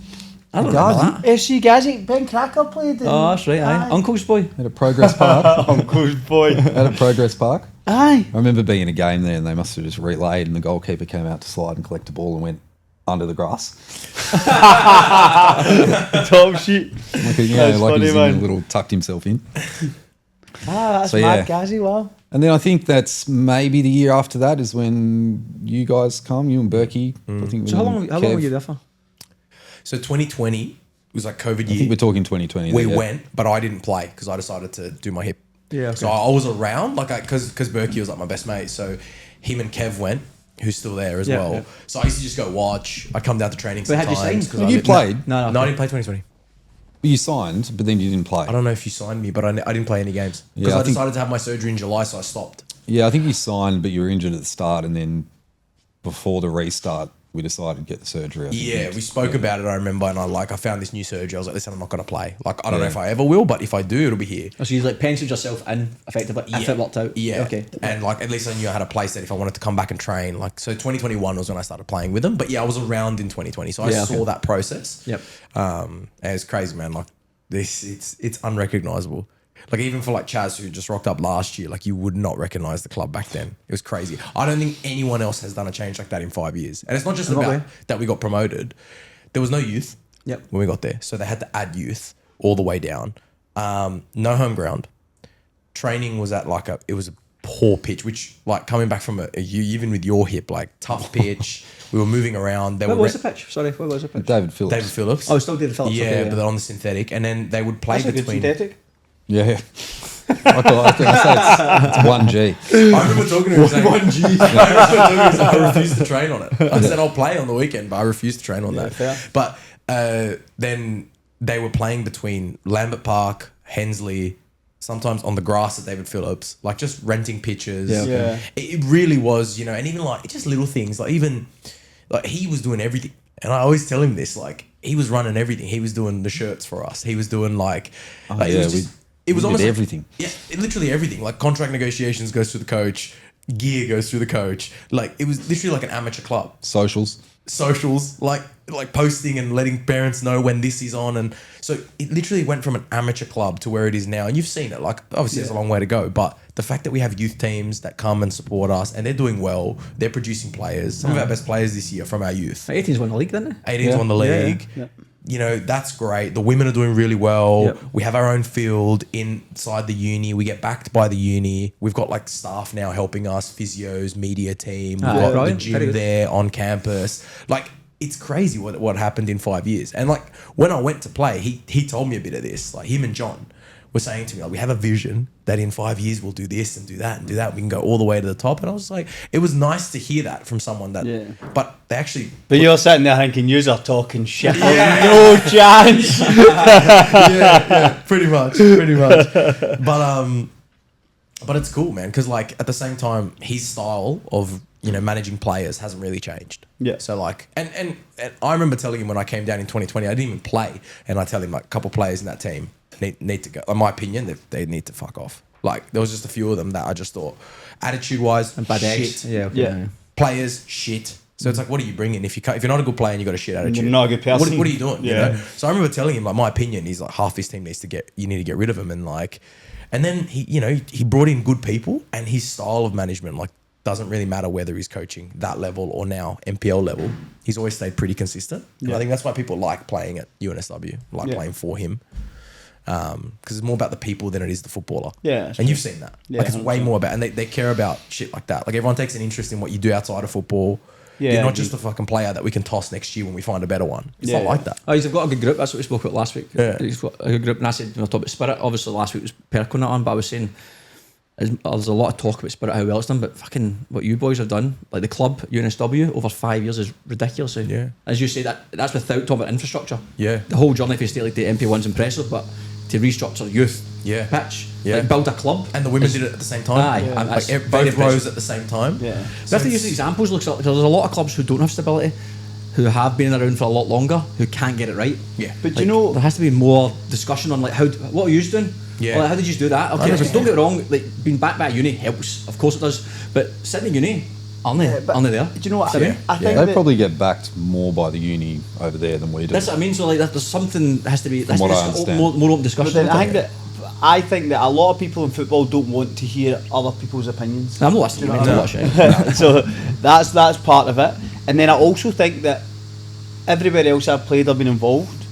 I don't remember that. FC Gazi, Ben Cracker played. Oh, that's right. Aye. Uncle's boy. At a Progress Park. Uncle's boy. At a Progress Park. Aye. I remember being in a game there and they must have just relayed and the goalkeeper came out to slide and collect the ball and went under the grass. Top sheet. Like, That's like funny, he's man. in a little tucked himself in. That's So, mad, yeah. Gazi, wow. And then I think that's maybe the year after that is when you guys come, you and Berkey. I think So how long were you there for? So 2020 was like COVID I think year. we're talking 2020. We then, yeah. went, but I didn't play because I decided to do my hip. Yeah, okay. So I was around, like, because Berkey was like my best mate. So him and Kev went, who's still there as Yeah, well. yeah. So I used to just go watch. I'd come down to training But had you sometimes. signed? 'cause Have I you lived- played? No, No, I didn't play 2020. But you signed, but then you didn't play. I don't know if you signed me, but I didn't play any games because Yeah, I I think- decided to have my surgery in July, so I stopped. Yeah, I think you signed, but you were injured at the start, and then before the restart, we decided to get the surgery. I think. Yeah, we spoke about it. I remember, and I found this new surgery. I was like, listen, I'm not going to play. Like, I don't know if I ever will, but if I do, it'll be here. So you like penciled yourself in effectively if it worked out. Yeah. Okay. And like, at least I knew I had a place that if I wanted to come back and train, like, so 2021 was when I started playing with them. But yeah, I was around in 2020, so I Yeah, saw okay. that process. Yep. And it's crazy, man. Like it's unrecognizable. Like even for like Chaz, who just rocked up last year, like you would not recognize the club back then. It was crazy. I don't think anyone else has done a change like that in 5 years. And it's not just I'm not about aware. that we got promoted. There was no youth Yep. when we got there. So they had to add youth all the way down. No home ground. Training was at like it was a poor pitch, which like coming back from even with your hip, like tough pitch. We were moving around. They What were was the pitch? Sorry, what was the pitch? David Phillips. David Phillips. Oh, still David Phillips. Yeah, okay, but they're on the synthetic, and then they would play That's a good between. synthetic. Yeah. I was going to say it's 1G. I remember talking to him saying, I refused to train on it. I said I'll play on the weekend, but I refused to train on that. fair. But then they were playing between Lambert Park, Hensley, sometimes on the grass at David Phillips, like just renting pitches. Yeah, okay. Yeah. It really was, and even like just little things, like even like he was doing everything. And I always tell him this, like he was running everything. He was doing the shirts for us. He was doing like yeah, it was just, it was we did almost like- everything. yeah, literally everything. Like contract negotiations goes through the coach, gear goes through the coach. Like it was literally like an amateur club. Socials. Socials, like posting and letting parents know when this is on, and so it literally went from an amateur club to where it is now. And you've seen it. Like obviously, there's a long way to go, but the fact that we have youth teams that come and support us, and they're doing well, they're producing players. Some of our best players this year from our youth. 18's won the league, didn't they? 18's won the league. Yeah. That's great. The women are doing really well. Yep. We have our own field inside the uni. We get backed by the uni. We've got like staff now helping us, physios, media team. We've got the brilliant. Very gym good. there on campus. Like it's crazy what happened in 5 years. And like when I went to play, he told me a bit of this. Like him and John were saying to me, like, we have a vision that in 5 years we'll do this and do that and do that. We can go all the way to the top. And I was like, it was nice to hear that from someone that. Yeah. But they actually. But you're sitting there thinking, yous are talking shit. No chance. Pretty much. But it's cool, man, because like at the same time, his style of managing players hasn't really changed. Yeah. So like, and I remember telling him when I came down in 2020, I didn't even play, and I tell him like a couple players in that team need to go. In my opinion, they need to fuck off. Like there was just a few of them that I just thought, attitude wise, And bad shit. eggs. Yeah, okay. Yeah. Players, shit. So it's like, what are you bringing? If you're not a good player and you got a shit attitude, You're not a good person. What are you doing? Yeah. So I remember telling him, like, my opinion is like half this team you need to get rid of him, and like, and then he brought in good people, and his style of management like doesn't really matter whether he's coaching that level or now NPL level. He's always stayed pretty consistent. And I think that's why people like playing at UNSW, playing for him. Because it's more about the people than it is the footballer. Yeah, and you've seen that. Yeah, like it's way 100%. more about, and they care about shit like that. Like everyone takes an interest in what you do outside of football. Yeah, You're not just a fucking player that we can toss next year when we find a better one. It's Yeah. not like that. Oh, he's got a good group. That's what we spoke about last week. Yeah. He's got a good group. And I said, when I talked about Spirit, obviously last week was Perk on that on, but I was saying there's a lot of talk about Spirit, how well it's done, but fucking what you boys have done, like the club, UNSW, over 5 years is ridiculous. Yeah. As you say, that's without talking about infrastructure. Yeah. The whole journey for State League to MP1's impressive, but to restructure youth, Yeah. pitch, Yeah. like build a club. And the women did it at the same time. Aye, Yeah. and Like that's very both impressive. rows at the same time. Yeah. We have to use examples, because there's a lot of clubs who don't have stability, who have been around for a lot longer who can't get it right. Yeah. But Like, you know, there has to be more discussion on like what are you doing? Yeah. Or, like, how did you do that? Okay, don't get it wrong. Like being back by uni helps, of course it does. But sitting in uni, aren't they? but Aren't they there? do you know what? Sitting? I think They that- probably get backed more by the uni over there than we do. That's what I mean. So like, there's something that has to be. That's what I just understand. more open But discussion. then about I it. think that a lot of people in football don't want to hear other people's opinions. I'm not listening. Do you I'm know not watching. So that's part of it. And then I also think that everybody else I've played have been involved.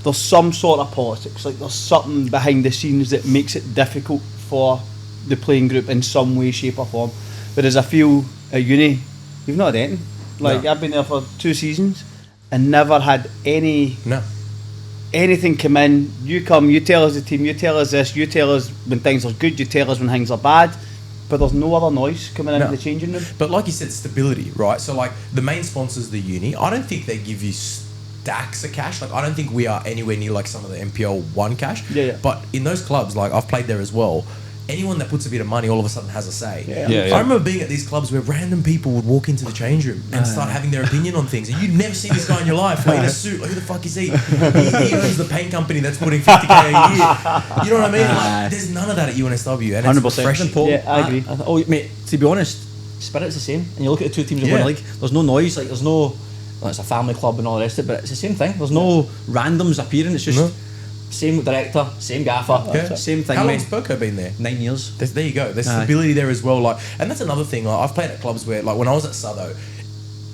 There's some sort of politics, like there's something behind the scenes that makes it difficult for the playing group in some way, shape or form. Whereas I feel at uni, you've not had anything. Like No. I've been there for 2 seasons and never had No. anything come in. You come, you tell us the team, you tell us this, you tell us when things are good, you tell us when things are bad. But there's no other noise coming into No. the changing room. But like you said, stability, right? So like the main sponsors of the uni, I don't think they give you stacks of cash. Like I don't think we are anywhere near like some of the NPL 1 cash. Yeah. But in those clubs, like I've played there as well, anyone that puts a bit of money all of a sudden has a say. Yeah. I remember being at these clubs where random people would walk into the change room and start having their opinion on things, and you'd never see this guy in your life, like in a suit. Like who the fuck is he? He owns the paint company that's putting 50k a year. You know what I mean? Like, there's none of that at UNSW, and 100%. it's refreshing. Yeah, I agree. Oh, mate. To be honest, spirit's the same. And you look at the two teams in Yeah. one league. There's no noise. Like there's no. Well, it's a family club and all the rest of it, but it's the same thing. There's no randoms appearing. It's just No. same director, same gaffer, Yeah. same thing. How mate. long's Perko been there? 9 years. There you go. There's Aye. stability there as well. Like, and that's another thing. Like, I've played at clubs where, like, when I was at Southo,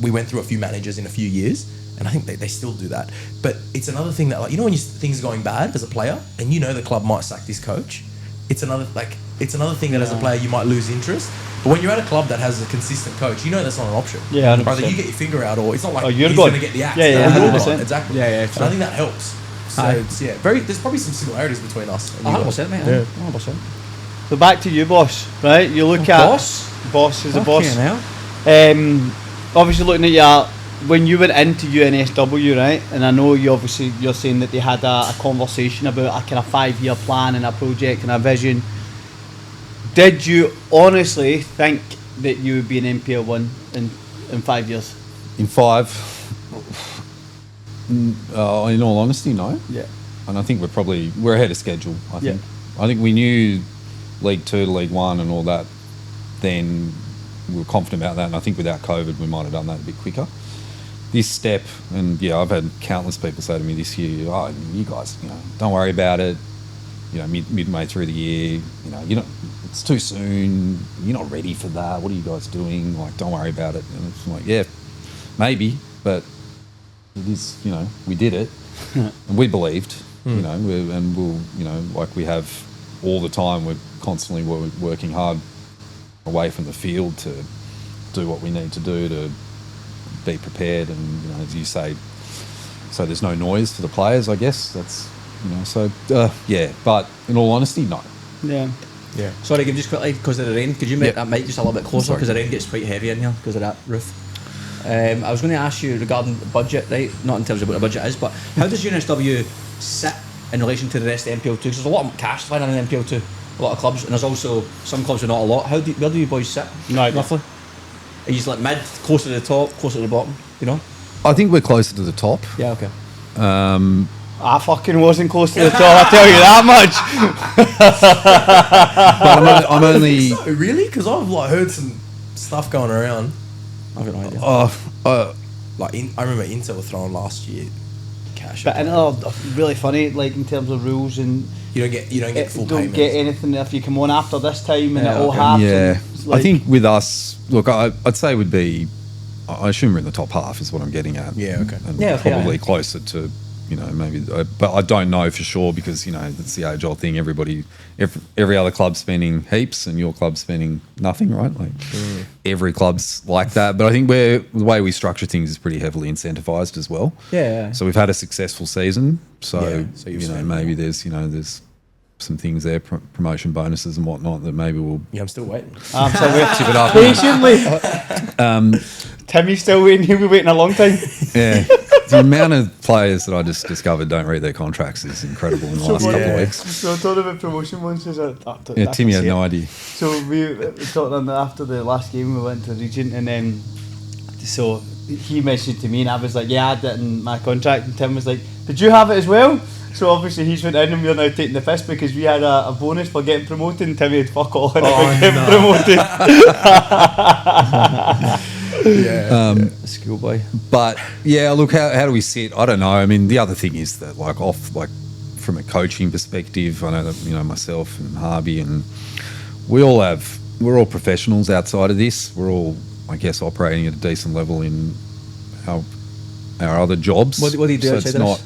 we went through a few managers in a few years, and I think they still do that. But it's another thing that, like, you know, when things are going bad as a player, and you know the club might sack this coach. It's another thing that as a player you might lose interest. But when you're at a club that has a consistent coach, you know that's not an option. Yeah, 100%. Either you get your finger out, or it's not like Oh, you're he's gone. going to get the axe. Yeah, No, you're 100%. gone. Exactly. Yeah, yeah, And I think that helps. So Aye. it's, there's probably some similarities between us. And you guys. 100%, mate. Yeah. 100%. So back to you, boss. Right? You look at boss is a boss. Now. Obviously looking at your when you went into UNSW, right? And I know you're saying that they had a conversation about a kind of 5-year plan and a project and a vision. Did you honestly think that you would be an NPL 1 in 5 years? In 5, in all honesty, no. Yeah. And I think we're ahead of schedule. I think we knew League 2 to League 1 and all that. Then we were confident about that, and I think without COVID, we might have done that a bit quicker. This step, and I've had countless people say to me this year, "Oh, you guys, don't worry about it. Midway through the year, it's too soon. You're not ready for that. What are you guys doing? Like, don't worry about it." And it's like, yeah, maybe, but it is. We did it, and we believed. Like we have all the time. We're constantly working hard away from the field to do what we need to do to be prepared, and as you say, so there's no noise for the players. I guess that's but in all honesty, no. Yeah. Yeah. Sorry, Gabe, just quickly, because of the rain, could you make Yeah. that mic just a little bit closer, Sorry. because the rain gets quite heavy in here because of that roof. I was going to ask you regarding the budget, right? Not in terms of what the budget is, but how does UNSW sit in relation to the rest of NPL2? Because there's a lot of cash flying in NPL2, a lot of clubs, and there's also some clubs with not a lot. Where do you boys sit, No idea. roughly? Are you like mid, closer to the top, closer to the bottom, I think we're closer to the top. Yeah, okay. I fucking wasn't close to the top, I tell you that much. But I'm only. So, really? Because I've heard some stuff going around. I've got no idea. I remember Inter were throwing last year cash. But another really funny, like in terms of rules, and you don't get full don't payments. get anything if you come on after this time and Yeah, it all okay. happens. Yeah, It's I think with us, look, I'd say would be. I assume we're in the top half is what I'm getting at. Yeah, okay. And Yeah, okay, probably yeah. closer to, maybe, but I don't know for sure because it's the age-old thing. Every other club's spending heaps, and your club's spending nothing, right? Like every club's like that. But I think the way we structure things is pretty heavily incentivized as well. Yeah. So we've had a successful season. So, Yeah, so you've spent maybe there's some things there, promotion bonuses and whatnot that maybe we'll Yeah, I'm still waiting. I'm still waiting. tip it up. Patiently. Timmy's still waiting. He'll be waiting a long time. Yeah. The amount of players that I just discovered don't read their contracts is incredible in the last couple of weeks. So I talked about promotion once. Yeah, Timmy had no idea. So we talked on after the last game. We went to Regent, and then so he mentioned to me, and I was like, yeah, I had it in my contract, and Tim was like, did you have it as well? So obviously he's went in and we're now taking the piss because we had a bonus for getting promoted, and Timmy had fuck all and getting promoted. Schoolboy. But yeah, look, how do we sit? I don't know. I mean, the other thing is that from a coaching perspective, I know that, you know, myself and Harvey, and we're all professionals outside of this. At I guess, operating at a decent level in our other jobs. What do you do? So it's not.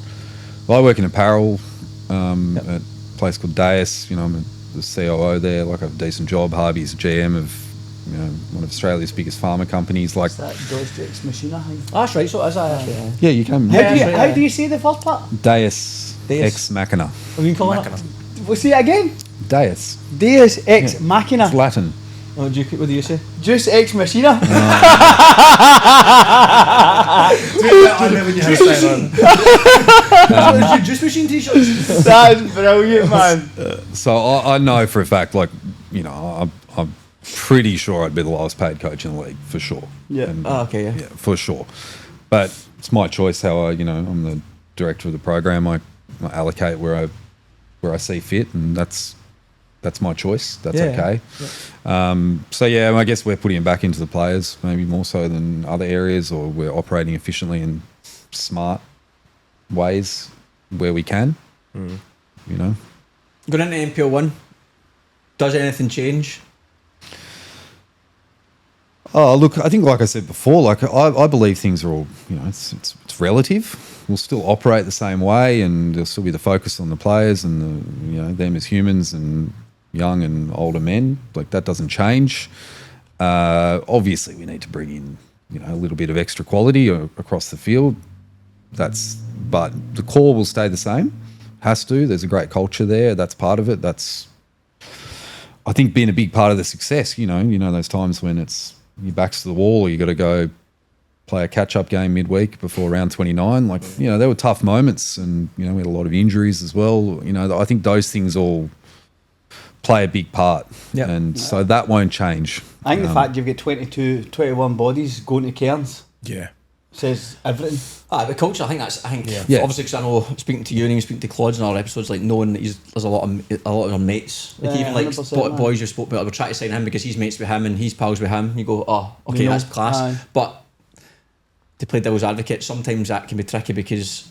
Well, I work in apparel at a place called Deus. You know, I'm the COO there. Like, I have a decent job. Harvey's a GM of, you know, one of Australia's biggest pharma companies. Like, that Joystick's machine, I think. Oh, that's right. So is that? yeah, you can. How do you say the first part? Deus ex machina. What do you call it? We'll see it again. Deus. Deus ex machina. It's Latin. What do you say? Juice ex machina. I never knew how to say it. Juice machine t-shirts. That's brilliant, man. So I know for a fact, like, you know, I'm pretty sure I'd be the lowest paid coach in the league for sure. Yeah. And, Okay. Yeah. yeah, for sure. But it's my choice how I'm the director of the program. I allocate where I see fit, and that's my choice. That's okay. Yeah. So yeah, I guess we're putting it back into the players, maybe more so than other areas, or we're operating efficiently in smart ways where we can. You know, going into NPL 1, does anything change? Oh, look, I think, like I said before, like I believe things are all, you know, it's relative. We'll still operate the same way, and there'll still be the focus on the players and the, you know, them as humans and young and older men. Like, that doesn't change. Obviously, we need to bring in, you know, a little bit of extra quality across the field. But the core will stay the same. Has to. There's a great culture there. That's part of it. That's, I think, been a big part of the success. You know those times when it's your back's to the wall, or you got to go play a catch-up game midweek before round 29. Like, you know, there were tough moments, and, you know, we had a lot of injuries as well. You know, I think those things all play a big part. Yeah. And so that won't change. I think the fact you've got 21 bodies going to Cairns says everything. The culture, I think obviously, because I know, speaking to you and speaking to Claude in our episodes, like, knowing that there's a lot of our mates, like, even like boys you spoke about, we're trying to sign him because he's mates with him and he's pals with him. You go, oh, okay, that's class. Aye. But to play devil's advocate, sometimes that can be tricky because,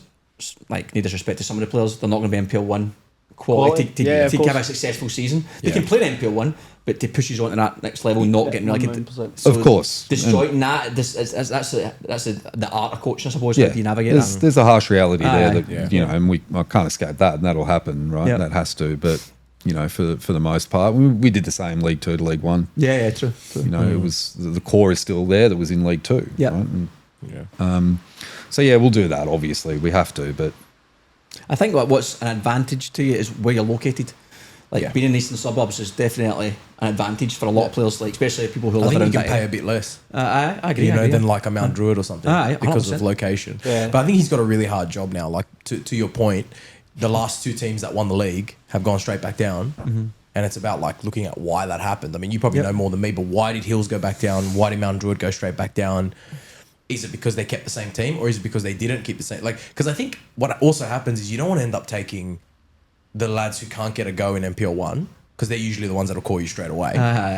like, no disrespect to some of the players, they're not going to be NPL 1 quality to have a successful season. They can play in NPL 1, but to push you on to that next level, not getting relegated. So of course. Disjointing that, that's the art of coaching, I suppose. How do you navigate that? There's a harsh reality there that, you know, and I can't escape that, and that'll happen, right? That has to. But, you know, for the most part, we did the same League 2 to League 1. Yeah, true. You know, it was, the core is still there that was in League 2. Yeah. Right? And, so yeah, we'll do that, obviously. We have to, but I think what's an advantage to you is where you're located. Like, being in the eastern suburbs is definitely an advantage for a lot of players, like, especially people who live around. You can pay a bit less. I agree. Than like a Mount Druitt or something because of location. Yeah. But I think he's got a really hard job now. Like, to your point, the last two teams that won the league have gone straight back down. And it's about, like, looking at why that happened. I mean, you probably know more than me, but why did Hills go back down? Why did Mount Druitt go straight back down? Is it because they kept the same team, or is it because they didn't keep the same? Like, because I think what also happens is you don't want to end up taking the lads who can't get a go in NPL 1, because they're usually the ones that'll call you straight away.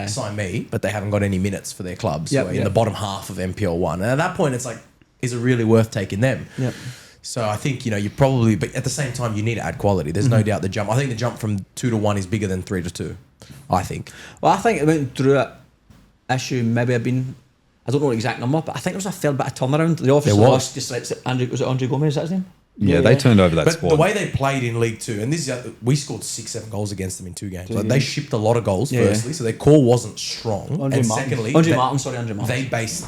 Sign me, but they haven't got any minutes for their clubs who are in the bottom half of NPL 1. And at that point, it's like, is it really worth taking them? So I think, you know, you probably, but at the same time, you need to add quality. There's no doubt the jump. I think the jump from 2 to 1 is bigger than 3 to 2, I think. Well, I think it went through an issue, maybe I don't know the exact number, but I think there was a fair bit of turnaround. The office lost, just like, was it Andre Gomez, is that his name? Yeah, they turned over that squad. But the way they played in League 2, and this is, we scored 6-7 goals against them in 2 games. Like, they shipped a lot of goals, firstly, so their core wasn't strong. Secondly, Andre Martin. They based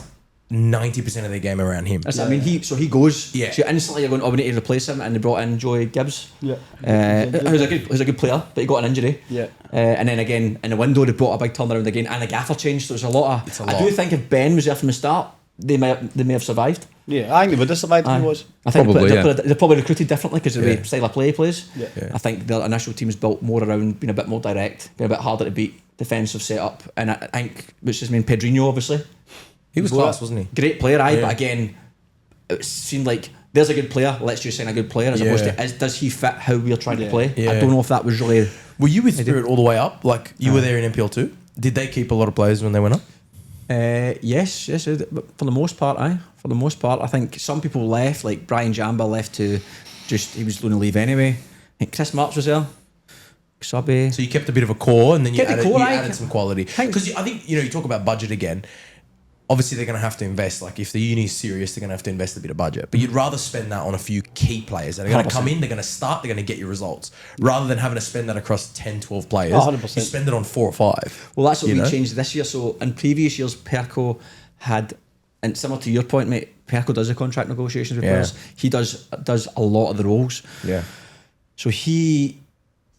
90% of their game around him. I mean, he goes. Yeah. So instantly you're going, we need to replace him, and they brought in Joey Gibbs. Who's a good player, but he got an injury. And then again in the window they brought a big turnaround again, and a gaffer change. So there's a lot. I do think if Ben was there from the start, they may have survived. Yeah, I think they would have survived if he was. I think they probably recruited differently because of the style of play he plays. I think the initial team's built more around being a bit more direct, being a bit harder to beat, defensive setup, and I think, which is Pedrinho obviously. He was class, wasn't he? Great player, Yeah. but again, it seemed like there's a good player, let's just sign a good player, as opposed to does he fit how we're trying to play? Yeah. I don't know if that was really... Were you with Spirit all the way up? Like, you were there in NPL too? Did they keep a lot of players when they went up? Yes, but for the most part, For the most part, I think some people left, like Brian Jamba left to he was going to leave anyway. I think Chris Marks was there. Xabi. So you kept a bit of a core, and then you Kept the core, added some quality. Because I think, you talk about budget again. Obviously, they're going to have to invest. Like, if the uni is serious, they're going to have to invest a bit of budget. But you'd rather spend that on a few key players that are going to come in, they're going to start, they're going to get you results. Rather than having to spend that across 10, 12 players, 100%. you spend it on 4 or 5. Well, that's what we changed this year. So in previous years, Perco had, and similar to your point, mate, Perco does the contract negotiations with players. He does a lot of the roles. Yeah. So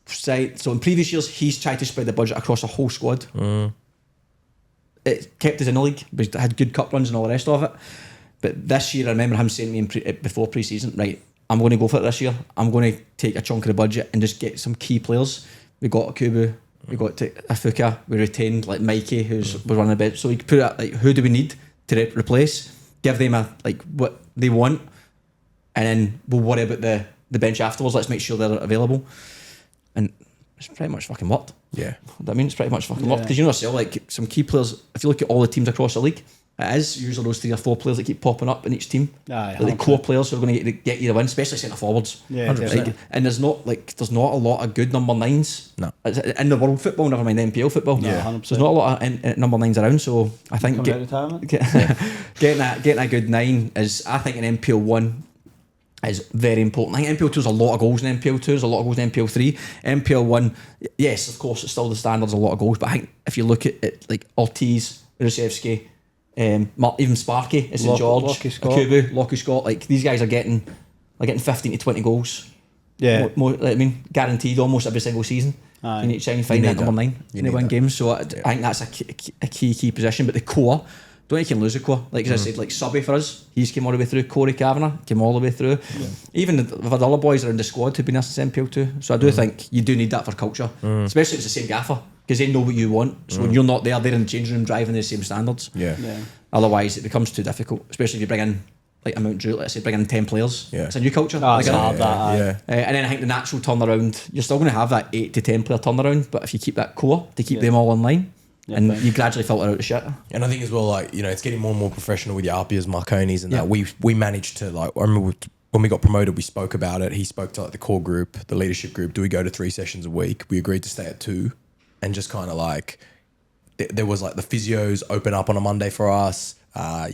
so in previous years, he's tried to spread the budget across a whole squad. It kept us in the league, but had good cup runs and all the rest of it. But this year, I remember him saying to me before pre-season, right, I'm going to go for it this year. I'm going to take a chunk of the budget and just get some key players. We got Akubu, we got Afuka, we retained like Mikey, was running a bit. So we could put out, like, who do we need to replace? Give them what they want, and then we'll worry about the bench afterwards. Let's make sure they're available. And it's pretty much fucking worked. Yeah. I mean, it's pretty much fucking worked. Because yourself, like, some key players, if you look at all the teams across the league, it is usually those 3 or 4 players that keep popping up in each team. Aye, like the core players who are going to get you the win, especially centre forwards. Yeah, like, and there's not a lot of good number 9s. No. In the world football, never mind NPL football. Yeah. So there's not a lot of number 9s around. So I think getting a good 9 is, I think, in NPL 1 is very important. I think NPL 2 is a lot of goals in NPL 2, there's a lot of goals in NPL 3. NPL 1, yes, of course, it's still the standards, a lot of goals, but I think if you look at it, like Ortiz, Rusevski, even Sparky, St George, Akubu, Lockie Scott, like these guys are getting 15 to 20 goals. Yeah. Guaranteed almost every single season. Aye. You need to try and find that number 9 in the win games. So I think that's a key position. But the core, don't think you can lose the core. Like as I said, like Subby for us, he's came all the way through. Corey Kavanagh came all the way through. Yeah. Even we've had other boys around the squad who've been there since NPL 2. So I do think you do need that for culture, especially if it's the same gaffer, because they know what you want. So when you're not there, they're in the changing room driving the same standards. Yeah. Otherwise, it becomes too difficult, especially if you bring in, like a Mount Drew, let's say, bring in 10 players. Yeah. It's a new culture. It's hard, that. And then I think the natural turnaround, you're still going to have that 8 to 10 player turnaround, but if you keep that core to keep them all in line, and you gradually filter out the shit. And I think as well, like, it's getting more and more professional with your Arpias, Marconis and that. We managed to, like, I remember when we got promoted, we spoke about it. He spoke to, like, the core group, the leadership group. Do we go to 3 sessions a week? We agreed to stay at 2, and just kind of like, there was like the physios open up on a Monday for us.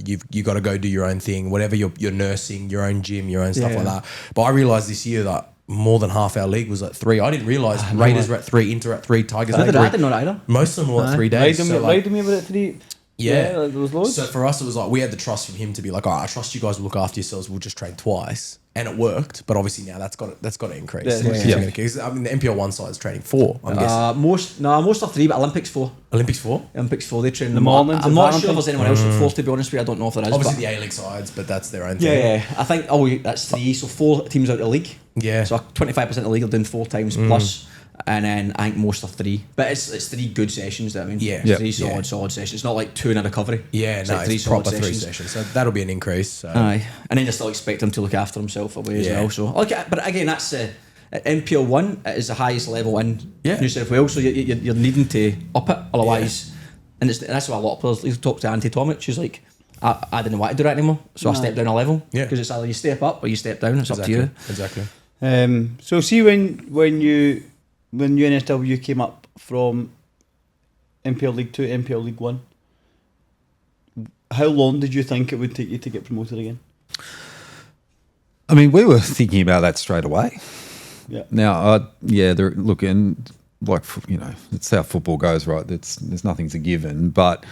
You got to go do your own thing, whatever you're nursing, your own gym, your own stuff like that. But I realised this year that more than half our league was at 3. I didn't realise Raiders were at 3, Inter at 3, Tigers at 3. I didn't know that either. Most of them were at 3 days. Raided me were at 3. Yeah, there was loads. So for us, it was like we had the trust from him to be like, all right, I trust you guys will look after yourselves. We'll just train twice, and it worked. But obviously now that's got to increase. I mean, the NPL 1 side is training 4. I'm guessing most are 3, but Olympics 4. Olympics 4. Olympics 4. They train in the the mornings. I'm not sure if there's anyone else with 4. To be honest with you, I don't know if there is. Obviously the A-League sides, but that's their own thing. Yeah. I think that's 3. So 4 teams out of the league. Yeah. So 25% of the league are doing 4 times plus. And then I think most are 3, but it's 3 good sessions. I mean, 3 solid sessions. It's not like 2 in a recovery. Yeah, it's no, like 3 it's solid proper 3 sessions. sessions. So that'll be an increase. So. Aye, and then you still expect him to look after himself away as well. So, but again, that's NPL 1 is the highest level in New South Wales. So you're needing to up it, otherwise, and that's why a lot of players. You talk to Antti Tomic, she's like, I didn't want to do that anymore, so I stepped down a level. Yeah, because it's either you step up or you step down. It's up to you. Exactly. So see when UNSW came up from NPL League 2 to NPL League 1, how long did you think it would take you to get promoted again? I mean, we were thinking about that straight away. Yeah. Now, look, and like, it's how football goes, right? There's nothing's a given, but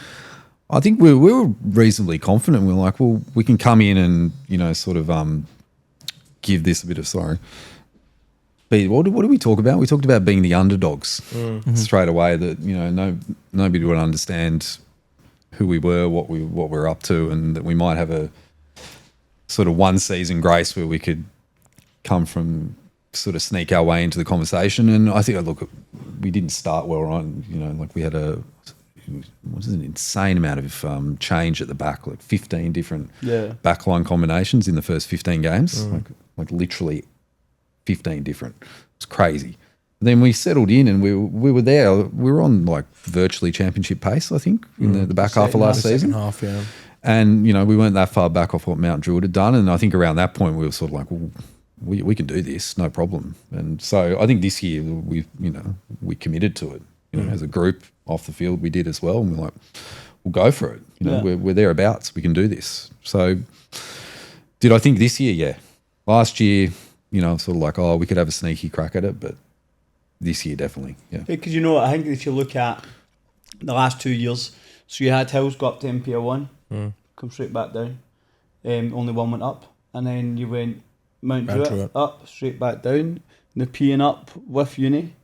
I think we were reasonably confident. We were like, well, we can come in and sort of give this a bit of What did we talk about? We talked about being the underdogs straight away. That nobody would understand who we were, what we're up to, and that we might have a sort of one season grace where we could come from sort of sneak our way into the conversation. And I think, look, we didn't start well, right? Like we had was an insane amount of change at the back, like 15 different Yeah. backline combinations in the first 15 games, like literally 15 different. It was crazy. Then we settled in and we were there. We were on like virtually championship pace, I think, in the back half of last season. Second half, yeah. And, you know, we weren't that far back off what Mount Druitt had done. And I think around that point we were sort of like, well, we can do this, no problem. And so I think this year we committed to it. You know, as a group off the field, we did as well. And we're like, we'll go for it. You know, we're thereabouts. We can do this. So did I think this year? Yeah. Last year, you know, sort of like, we could have a sneaky crack at it, but this year, definitely, yeah. Because you know, I think if you look at the last 2 years, so you had Hills go up to NPL 1, come straight back down. Only one went up, and then you went Mount Druitt up, straight back down. Nepean up with Uni,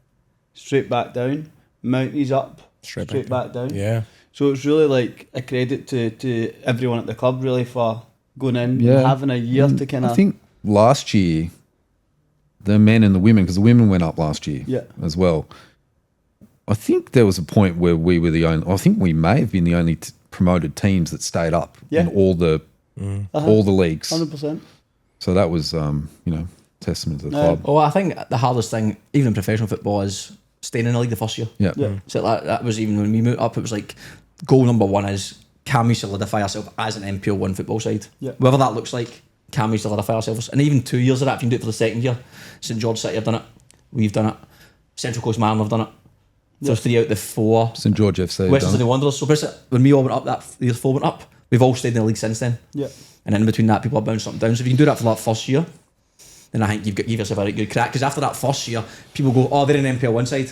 straight back down. Mounties up, straight back down. Yeah. So it's really like a credit to everyone at the club, really, for going in and having a year to kind of. I think last year, the men and the women, because the women went up last year as well. I think there was a point where we were the only. I think we may have been the only promoted teams that stayed up in all the leagues. 100%. So that was, testament to the club. Oh, I think the hardest thing, even in professional football, is staying in the league the first year. Yeah. So that was, even when we moved up, it was like goal number one is, can we solidify ourselves as an NPL 1 football side? Yeah. Whatever that looks like, can we solidify ourselves? And even 2 years of that, if you can do it for the second year, St George City have done it, we've done it, Central Coast Man have done it. So 3 out the 4. St George FC. Western Sydney Wanderers. So basically, when we all went up, that year 4 went up, we've all stayed in the league since then. Yeah. And then in between that, people have bounced up and down. So if you can do that for that first year, then I think you've got, give yourself a right good crack. Because after that first year, people go, they're in NPL 1 side.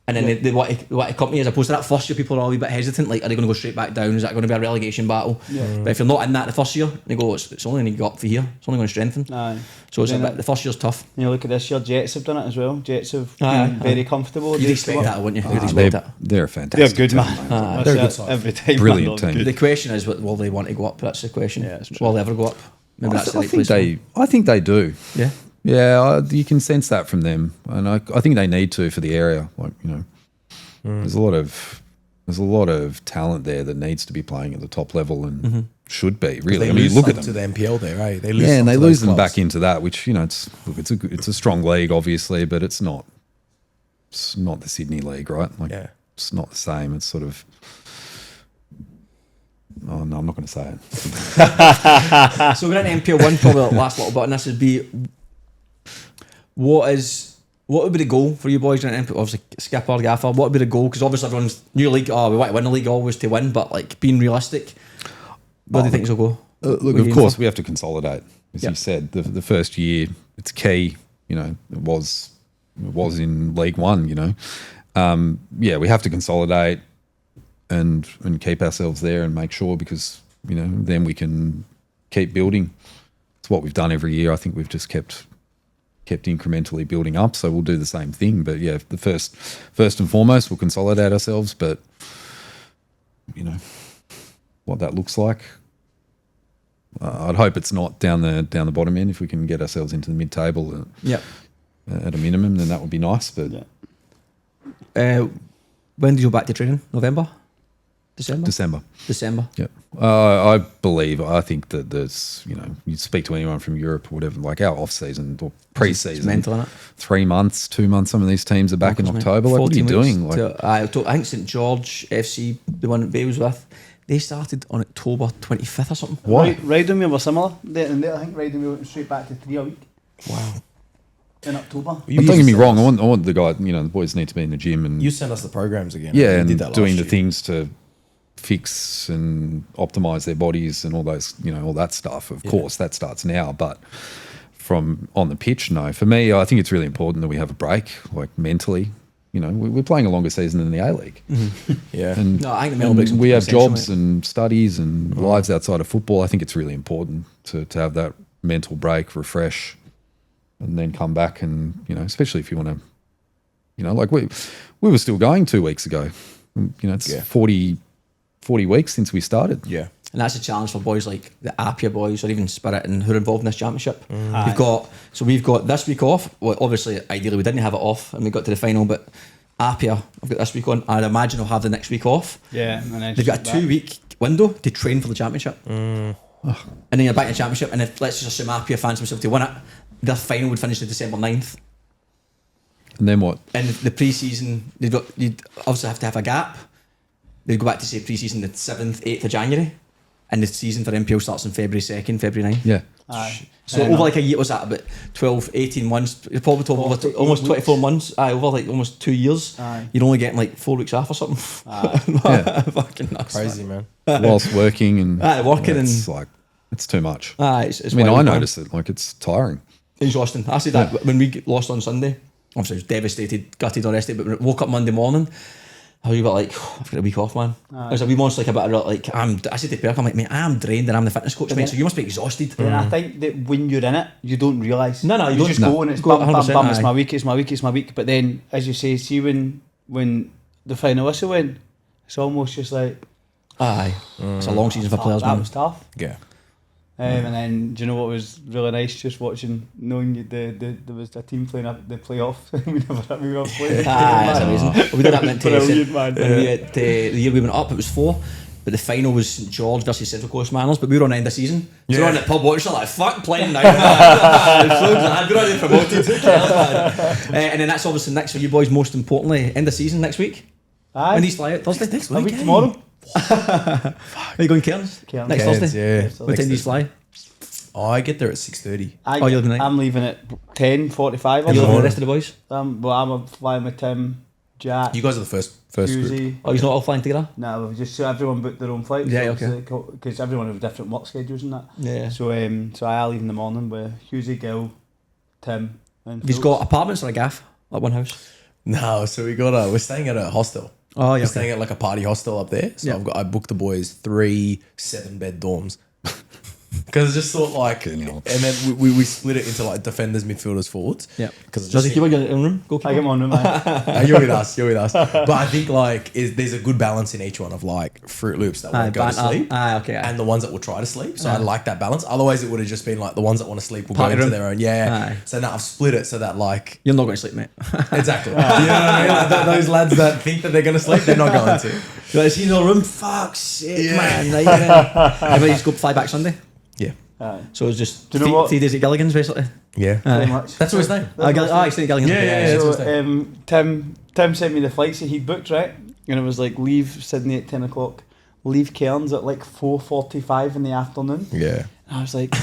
And then they want to come to you, as opposed to that first year, people are all a wee bit hesitant. Like, are they going to go straight back down? Is that going to be a relegation battle? Yeah. But if you're not in that the first year, they go, it's only going to go up for here. It's only going to strengthen. Aye. So it's the first year's tough. You look at this year, Jets have done it as well. Jets have been very comfortable. You'd expect that, wouldn't you? You'd expect that. They're fantastic. They're good, man. They're a good side. Every time. Brilliant team. The question is, will they want to go up? That's the question. Yeah, it's true. Will they ever go up? Maybe that's the right place. I think they do. Yeah. Yeah, you can sense that from them. And I think they need to for the area. Like, you know, there's a lot of talent there that needs to be playing at the top level and should be, really. I mean, you look at them to the NPL there, right? They lose and they lose them back into that, which, you know, it's a strong league, obviously, but it's not the Sydney league, right? Like, it's not the same. It's sort of. Oh no, I'm not going to say it. So we're in NPL 1. Probably the last little bit, and this would be what would be the goal for you boys in NPL? Obviously, skipper, gaffer. What would be the goal? Because obviously everyone's new league. We want to win the league always to win, but like being realistic, where do you think it'll go? Look, of course, we have to consolidate. As you said, the first year it's key. You know, it was in League One. You know, we have to consolidate and keep ourselves there and make sure, because, you know, then we can keep building. It's what we've done every year. I think we've just kept incrementally building up, so we'll do the same thing. But yeah, the first and foremost, we'll consolidate ourselves. But, you know, what that looks like, I'd hope it's not down the bottom end. If we can get ourselves into the mid-table at a minimum, then that would be nice. But when do you go back to training? November? December. Yeah. I think that there's, you know, you speak to anyone from Europe or whatever, like our off-season or pre-season. It's mental, isn't it? 3 months, 2 months, some of these teams are back in October. Like, what are you doing? I think St George FC, the one that Bay was with, they started on October 25th or something. Why? Raidomir were similar. I think Raidomir went straight back to 3 a week. Wow. In October. Don't get me wrong, I want the guy, you know, the boys need to be in the gym and... You send us the programs again. Yeah, and did that doing the year. things to fix and optimize their bodies and all those, you know, all that stuff. Of course, that starts now, but from on the pitch, no. For me, I think it's really important that we have a break, like mentally. You know, we're playing a longer season than the A-League. Yeah. And, No, I think the mental break's and we have essential, jobs mate. and studies and lives outside of football. I think it's really important to have that mental break, refresh, and then come back and, you know, especially if you want to, you know, like we were still going 2 weeks ago. You know, it's 40 weeks since we started. Yeah. And that's a challenge for boys like the Apia boys or even Spirit and who are involved in this championship. We've got this week off. Well, obviously, ideally we didn't have it off and we got to the final, but Apia, I've got this week on. I'd imagine I'll have the next week off. Yeah, and then They've got a 2-week window to train for the championship. And then you're back in the championship, and if, let's just assume Apia fancy themselves to win it, their final would finish on December 9th. And then what? And the pre-season, you'd obviously have to have a gap. They'd go back to say pre-season the 7th, 8th of January. And the season for NPL starts on February 2nd, February 9th. Yeah. Aye. So over like a year, was that about 12, 18 months? You're probably talking over almost 24 months. Over like almost 2 years. Aye. You're only getting like 4 weeks off or something. Yeah. Fucking nuts. Crazy, man. Whilst working and working it's like it's too much. It's I mean, wild, I man. noticed it. Like it's tiring. Exhausting. I said that when we lost on Sunday. Obviously, I was devastated, gutted, all the rest of it. But when I woke up Monday morning, I was a bit like, I've got a week off, man. It was a wee months like a bit of like, I said to Perk, I'm like, mate, I'm drained and I'm the fitness coach, mate, so you must be exhausted. And I think that when you're in it, you don't realise. No, you you don't. just No. go and it's Go bam, bam, 100%, bam, it's aye. my week, it's my week, it's my week. But then, as you say, see when the final whistle went, it's almost just like, Aye. It's a long season for players, that man. was tough. Yeah. And then, do you know what was really nice? Just watching, knowing there was a team playing up the playoff. we never played. That's amazing. Well, we did that meant Brilliant, man. when we had, the year we went up, it was 4. But the final was St George versus Central Coast Manors, but we were on the end of season. So we're on the pub watching, like, fuck playing now. We're already promoted. And then that's obviously next for you boys, most importantly, end of season next week. Aye. When do you fly out? Thursday? Next A week tomorrow. Are you going Cairns? Cairns. Next Cairns, Thursday? yeah. What time do you fly? I get there at 6:30. Oh, you're leaving I'm leaving at 10:45. Are you leaving the rest of the boys? Well, I'm flying with Tim, Jack, You guys are the first group. Husey. Oh, you're not all flying together? No, we've just so everyone booked their own flights. Yeah, okay. Because everyone have different work schedules and that. Yeah. So I leave in the morning with Husey, Gil, Tim, and. Have you got apartments or a gaff? Like one house? No, so we're staying at a hostel. Oh, yeah. We're staying at like a party hostel up there. So Yeah. I booked the boys 3 7-bed dorms. Because I just thought like, and then we split it into like defenders, midfielders, forwards. Yeah. Because Does he keep on your own room? Go keep I get on, man. you're with us. But I think like there's a good balance in each one of like Fruit Loops that won't go to sleep. Okay. And the ones that will try to sleep. So I like that balance. Otherwise, it would have just been like the ones that want to sleep will Party go into room. their own. Yeah. Aye. So now I've split it so that like. You're not going to sleep, mate. Exactly. You know what I mean? Like, those lads that think that they're going to sleep, they're not going to. You're like, see no room? Fuck's sake, Yeah. man. Nightmare. And you just go fly back Sunday? Yeah. Aye. So it's just Do you know what? 3 days at Gilligan's, basically? Yeah. Very much. That's what his name. He's staying at Gilligan's. Yeah. So Tim sent me the flights that he'd booked, right? And it was like leave Sydney at 10 o'clock, leave Cairns at like 4:45 in the afternoon. Yeah. And I was like,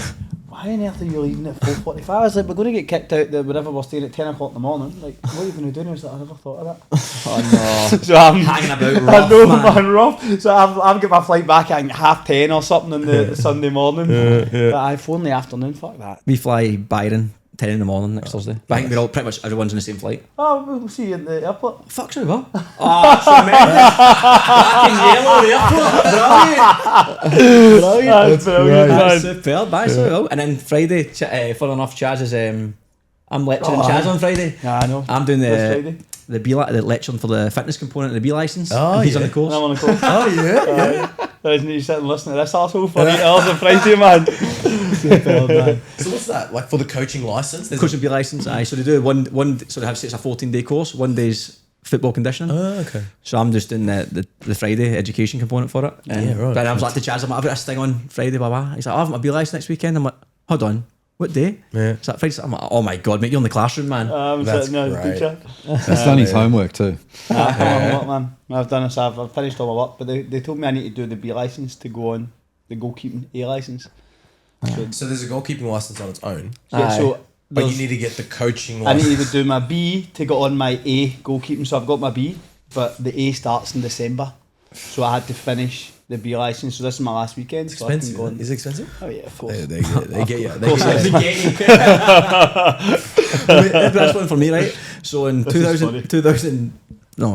why on earth are you leaving at 4:45? I was like, we're going to get kicked out there whenever we're staying at 10 o'clock in the morning. Like, what are you going to do? And I was like, I never thought of that. Oh, no. So I'm Hanging about I know, rough, man. man, rough. So I've got my flight back at 10:30 or something on the Sunday morning. But I 4 in the afternoon, fuck that. We fly Byron 10 in the morning next Thursday. But I think we're all pretty much everyone's on the same flight. Oh, we'll see you at the airport. Fuck, sorry, what? Oh, fucking yellow the airport. Brilliant. That's brilliant, That's man. superb. That's so. And then Friday, funny enough, Chaz is. I'm lecturing Chaz on Friday. Yeah, I know. I'm doing This Friday. the lecturing for the fitness component of the B license. Oh, and he's on yeah. the course. And I'm on a course. Oh, yeah. Isn't you sitting listening to this arsehole for 8 hours on Friday, man? Superb, man. So what's that? Like for the coaching license? There's Coaching B license. Aye. So they do one. So they have it's a 14-day course. 1 day's football conditioning. Oh, okay. So I'm just doing the Friday education component for it. Yeah, right. But I was like to Chaz, I'm like, I've got this thing on Friday, blah blah. He's like, oh, I've got my B license next weekend. I'm like, hold on, what day? Yeah. So that Friday, I'm like, oh my god, mate, you're in the classroom, man. I'm That's sitting there as a great. teacher. He's done his homework too. What, man? I've done this. I've finished all my work, but they told me I need to do the B license to go on the goalkeeping A license. So there's a goalkeeping license on its own, Yeah, so but there's- you need to get the coaching I license. need to do my B to get on my A goalkeeping. So I've got my B, but the A starts in December. So I had to finish the B license. So this is my last weekend. So I can Expensive. go on. Is it expensive? Oh yeah, of course. They get you. course They it get you. That's one for me, right? So in This is funny.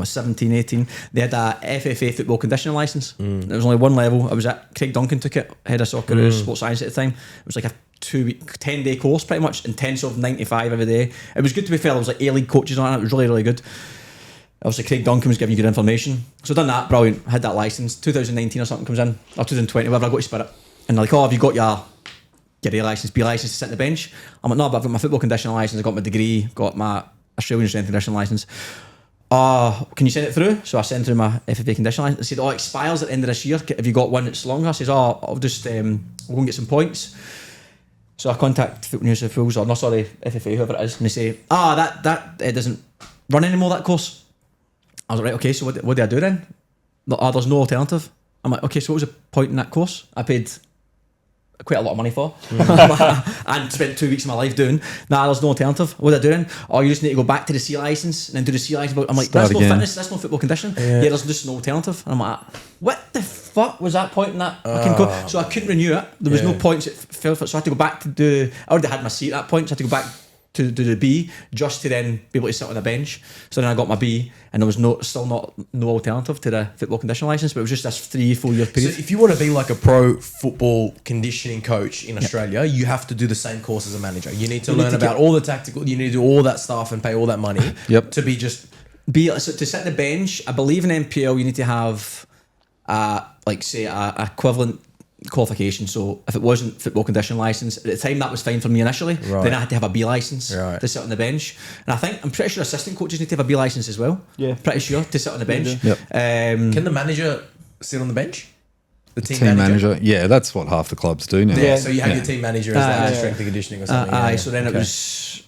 17, 18, they had a FFA football conditioning license. There was only one level. I was at Craig Duncan took it, head of soccer, sports science at the time. It was like a 2-week, 10-day course pretty much, intensive 95 every day. It was good to be fair. There was like A-League coaches on it. It was really, really good. Obviously, Craig Duncan was giving you good information. So done that, brilliant. Had that license. 2019 or something comes in, or 2020, whatever. I got to Spirit, and they're like, oh, have you got your A license, B license to sit on the bench? I'm like, no, but I've got my football conditioning license. I got my degree, got my Australian strength and conditioning license. can you send it through? So I sent through my FFA condition line. I said, it expires at the end of this year. Have you got one that's longer? I says, I'll just we'll go and get some points. So I contact Football New South Wales, FFA, whoever it is, and they say, that doesn't run anymore, that course. I was like, right, okay, so what do I do then? There's no alternative. I'm like, okay, so what was the point in that course? I paid quite a lot of money for and spent 2 weeks of my life doing. There's no alternative. What do I do then? You just need to go back to the C licence and then do the C licence. I'm like, that's no fitness, that's no football conditioning. Yeah, there's just no alternative. And I'm like, what the fuck was that point in that fucking course? So I couldn't renew it. There was no points it fell for it. So I had to go back to do, I already had my C at that point, so I had to go back to do the B just to then be able to sit on the bench. So then I got my B, and there was still no alternative to the football conditioning licence, but it was just this 3-4 year period. So if you want to be like a pro football conditioning coach in Australia, you have to do the same course as a manager. You need to learn about all the tactical, you need to do all that stuff and pay all that money to be just... So to sit the bench, I believe in NPL you need to have say a equivalent qualification. So if it wasn't football conditioning licence at the time, that was fine for me initially. Then I had to have a B licence to sit on the bench, and I'm pretty sure assistant coaches need to have a B licence as well. Pretty sure, to sit on the bench. Can the manager sit on the bench? The team manager? Yeah, that's what half the clubs do now. So you have your team manager as strength and conditioning or something. So then it was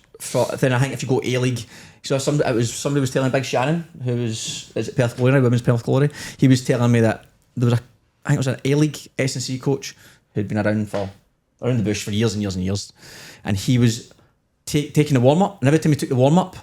then I think if you go A-League, so somebody was telling Big Shannon, who is it Perth Glory, Women's Perth Glory, he was telling me that there was I think it was an A-League S&C coach who'd been around the bush for years and years and years, and he was taking the warm-up, and every time he took the warm-up,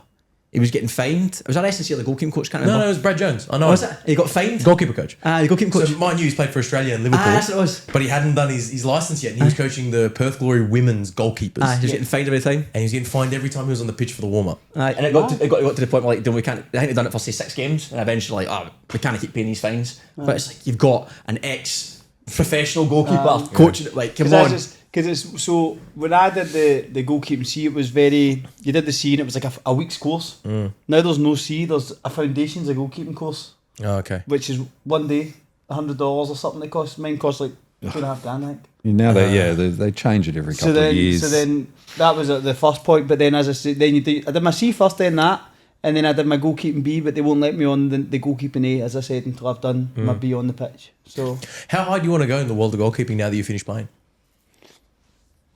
he was getting fined. It was our S&C or the goalkeeping coach, can't remember. No, it was Brad Jones. I know. Was it? He got fined? Goalkeeper coach. The goalkeeping coach. So mind you, he's played for Australia and Liverpool. That's what it was. But he hadn't done his licence yet, and he was coaching the Perth Glory women's goalkeepers. He was getting fined every time. And he was getting fined every time he was on the pitch for the warm-up. And it got to the point where we can't. I think they'd done it for say 6 games, and eventually we can't keep paying these fines. But it's like you've got an ex-professional goalkeeper coaching it. Like, come on. Because it's so when I did the goalkeeping C, it was you did the C and it was like a week's course. Now there's no C, there's a foundations of goalkeeping course. Oh, okay. Which is one day $100 or something. They cost mine costs like $2.5 grand, I think. Now they change it every couple of years. So then that was at the first point, but then as I said, I did my C first, then that, and then I did my goalkeeping B, but they won't let me on the goalkeeping A, as I said, until I've done my B on the pitch. So how high do you want to go in the world of goalkeeping now that you finished playing?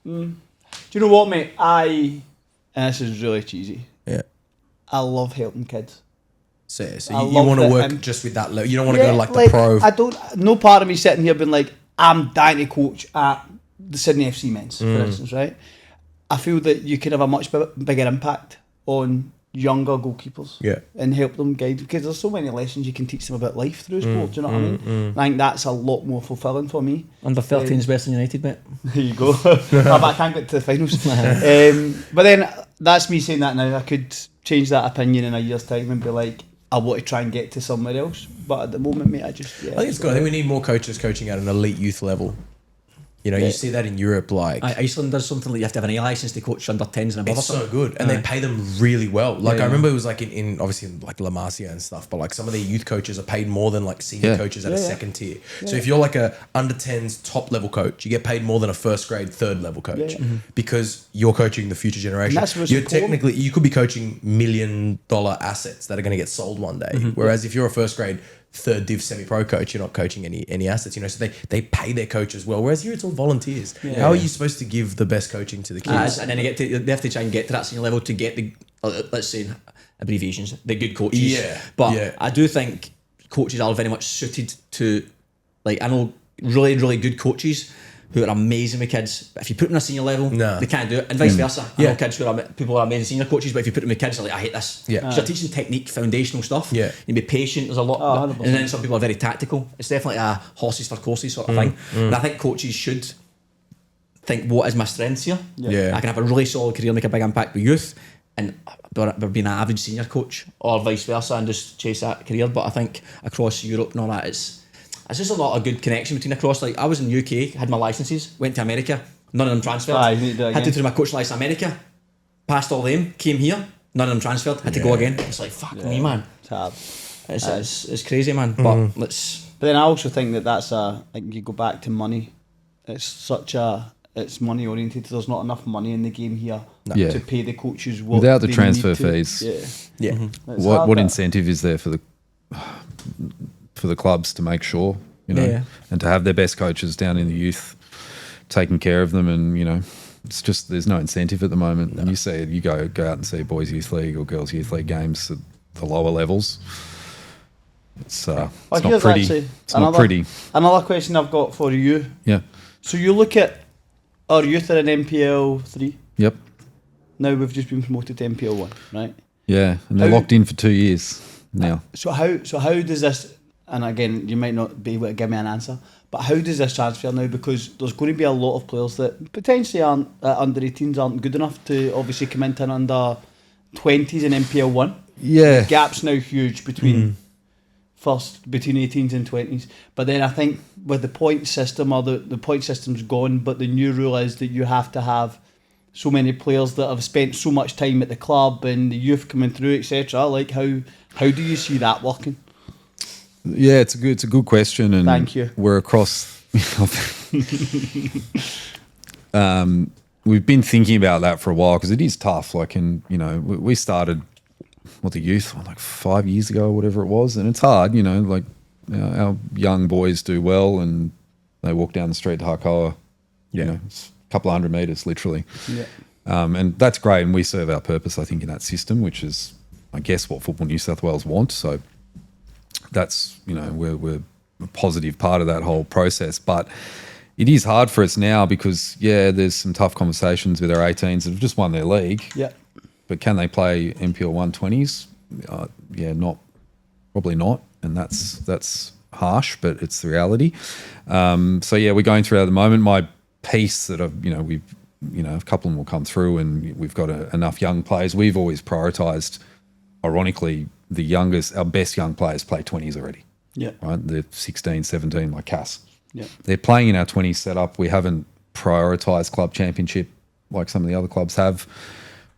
Do you know what, mate? And this is really cheesy. Yeah. I love helping kids. So you want to work just with that level. You don't want to go like the pro. I don't. No part of me sitting here being like, I'm dying to coach at the Sydney FC men's, for instance, right? I feel that you could have a much bigger impact on younger goalkeepers, and help them guide, because there's so many lessons you can teach them about life through sport. Do you know what I mean? I think that's a lot more fulfilling for me. Under 13's Western United, mate. There you go. But I can't get to the finals. But then that's me saying that now. I could change that opinion in a year's time and be like, I want to try and get to somewhere else. But at the moment, mate, I think it's good. I think we need more coaches coaching at an elite youth level. You know, you see that in Europe, like Iceland does something like you have to have an A licence to coach under 10s and above. It's so good, and they pay them really well. Like I remember it was like in obviously in like La Masia and stuff, but like some of the youth coaches are paid more than like senior coaches at a second tier. So if you're like a under 10s top level coach, you get paid more than a first grade third level coach because you're coaching the future generation. You could be coaching $1 million assets that are going to get sold one day. Whereas if you're a first grade third div semi-pro coach, you're not coaching any assets, you know, so they pay their coaches well, whereas here it's all volunteers. How are you supposed to give the best coaching to the kids? And then they have to try and get to that senior level to get the let's say abbreviations, the good coaches. But I do think coaches are very much suited to, like, I know really, really good coaches who are amazing with kids, but if you put them on a senior level, they can't do it, and vice versa. I know kids who are people are amazing senior coaches, but if you put them with kids, they're like, I hate this. So you're teaching technique, foundational stuff. You be patient. There's a lot, and then some people are very tactical. It's definitely a horses for courses sort of thing. And I think coaches should think, what is my strengths here? I can have a really solid career, make a big impact with youth, and being an average senior coach, or vice versa, and just chase that career. But I think across Europe and all that, it's just a lot of good connection between across. Like, I was in the UK, had my licences, went to America, none of them transferred. Had to do my coach license in America, passed all them, came here, none of them transferred, had to go again. It's like, fuck me, man. It's hard. It's crazy, man. But then I also think that's like, you go back to money. It's such a it's money oriented. There's not enough money in the game here Yeah. to pay the coaches what Without the they transfer need to. fees. Yeah. Yeah. It's What hard, but- incentive is there for the clubs to make sure, Yeah. and to have their best coaches down in the youth, taking care of them, and it's just there's no incentive at the moment. And you see it, you go out and see boys youth league or girls youth league games at the lower levels. It's not here's pretty. actually It's not pretty. Another question I've got for you. Yeah. So you look at our youth are in NPL 3. Yep. Now we've just been promoted to NPL 1, right? Yeah, and they're How- locked in for 2 years now. So how does this? And again, you might not be able to give me an answer, but how does this transfer now? Because there's going to be a lot of players that potentially aren't under 18s aren't good enough to obviously come into an under 20s in NPL 1. Yeah. Gap's now huge between between 18s and 20s. But then I think with the point system, or the point system's gone, but the new rule is that you have to have so many players that have spent so much time at the club and the youth coming through, etc. Like how do you see that working? Yeah, it's a good question, and Thank you. We're across. We've been thinking about that for a while because it is tough. Like, we started the youth like 5 years ago or whatever it was, and it's hard. Our young boys do well, and they walk down the street to Harcoa. It's a couple of 100 meters, literally. Yeah. And that's great, and we serve our purpose, I think, in that system, which is, I guess, what Football New South Wales want. So that's, we're a positive part of that whole process. But it is hard for us now because, there's some tough conversations with our 18s that have just won their league. Yeah. But can they play NPL 120s? Probably not. And that's harsh, but it's the reality. We're going through that at the moment. My piece that we've a couple of them will come through, and we've got enough young players. We've always prioritised, ironically, our best young players play 20s already. Yeah. Right? They're 16, 17, like Cass. Yeah. They're playing in our 20s setup. We haven't prioritised club championship like some of the other clubs have.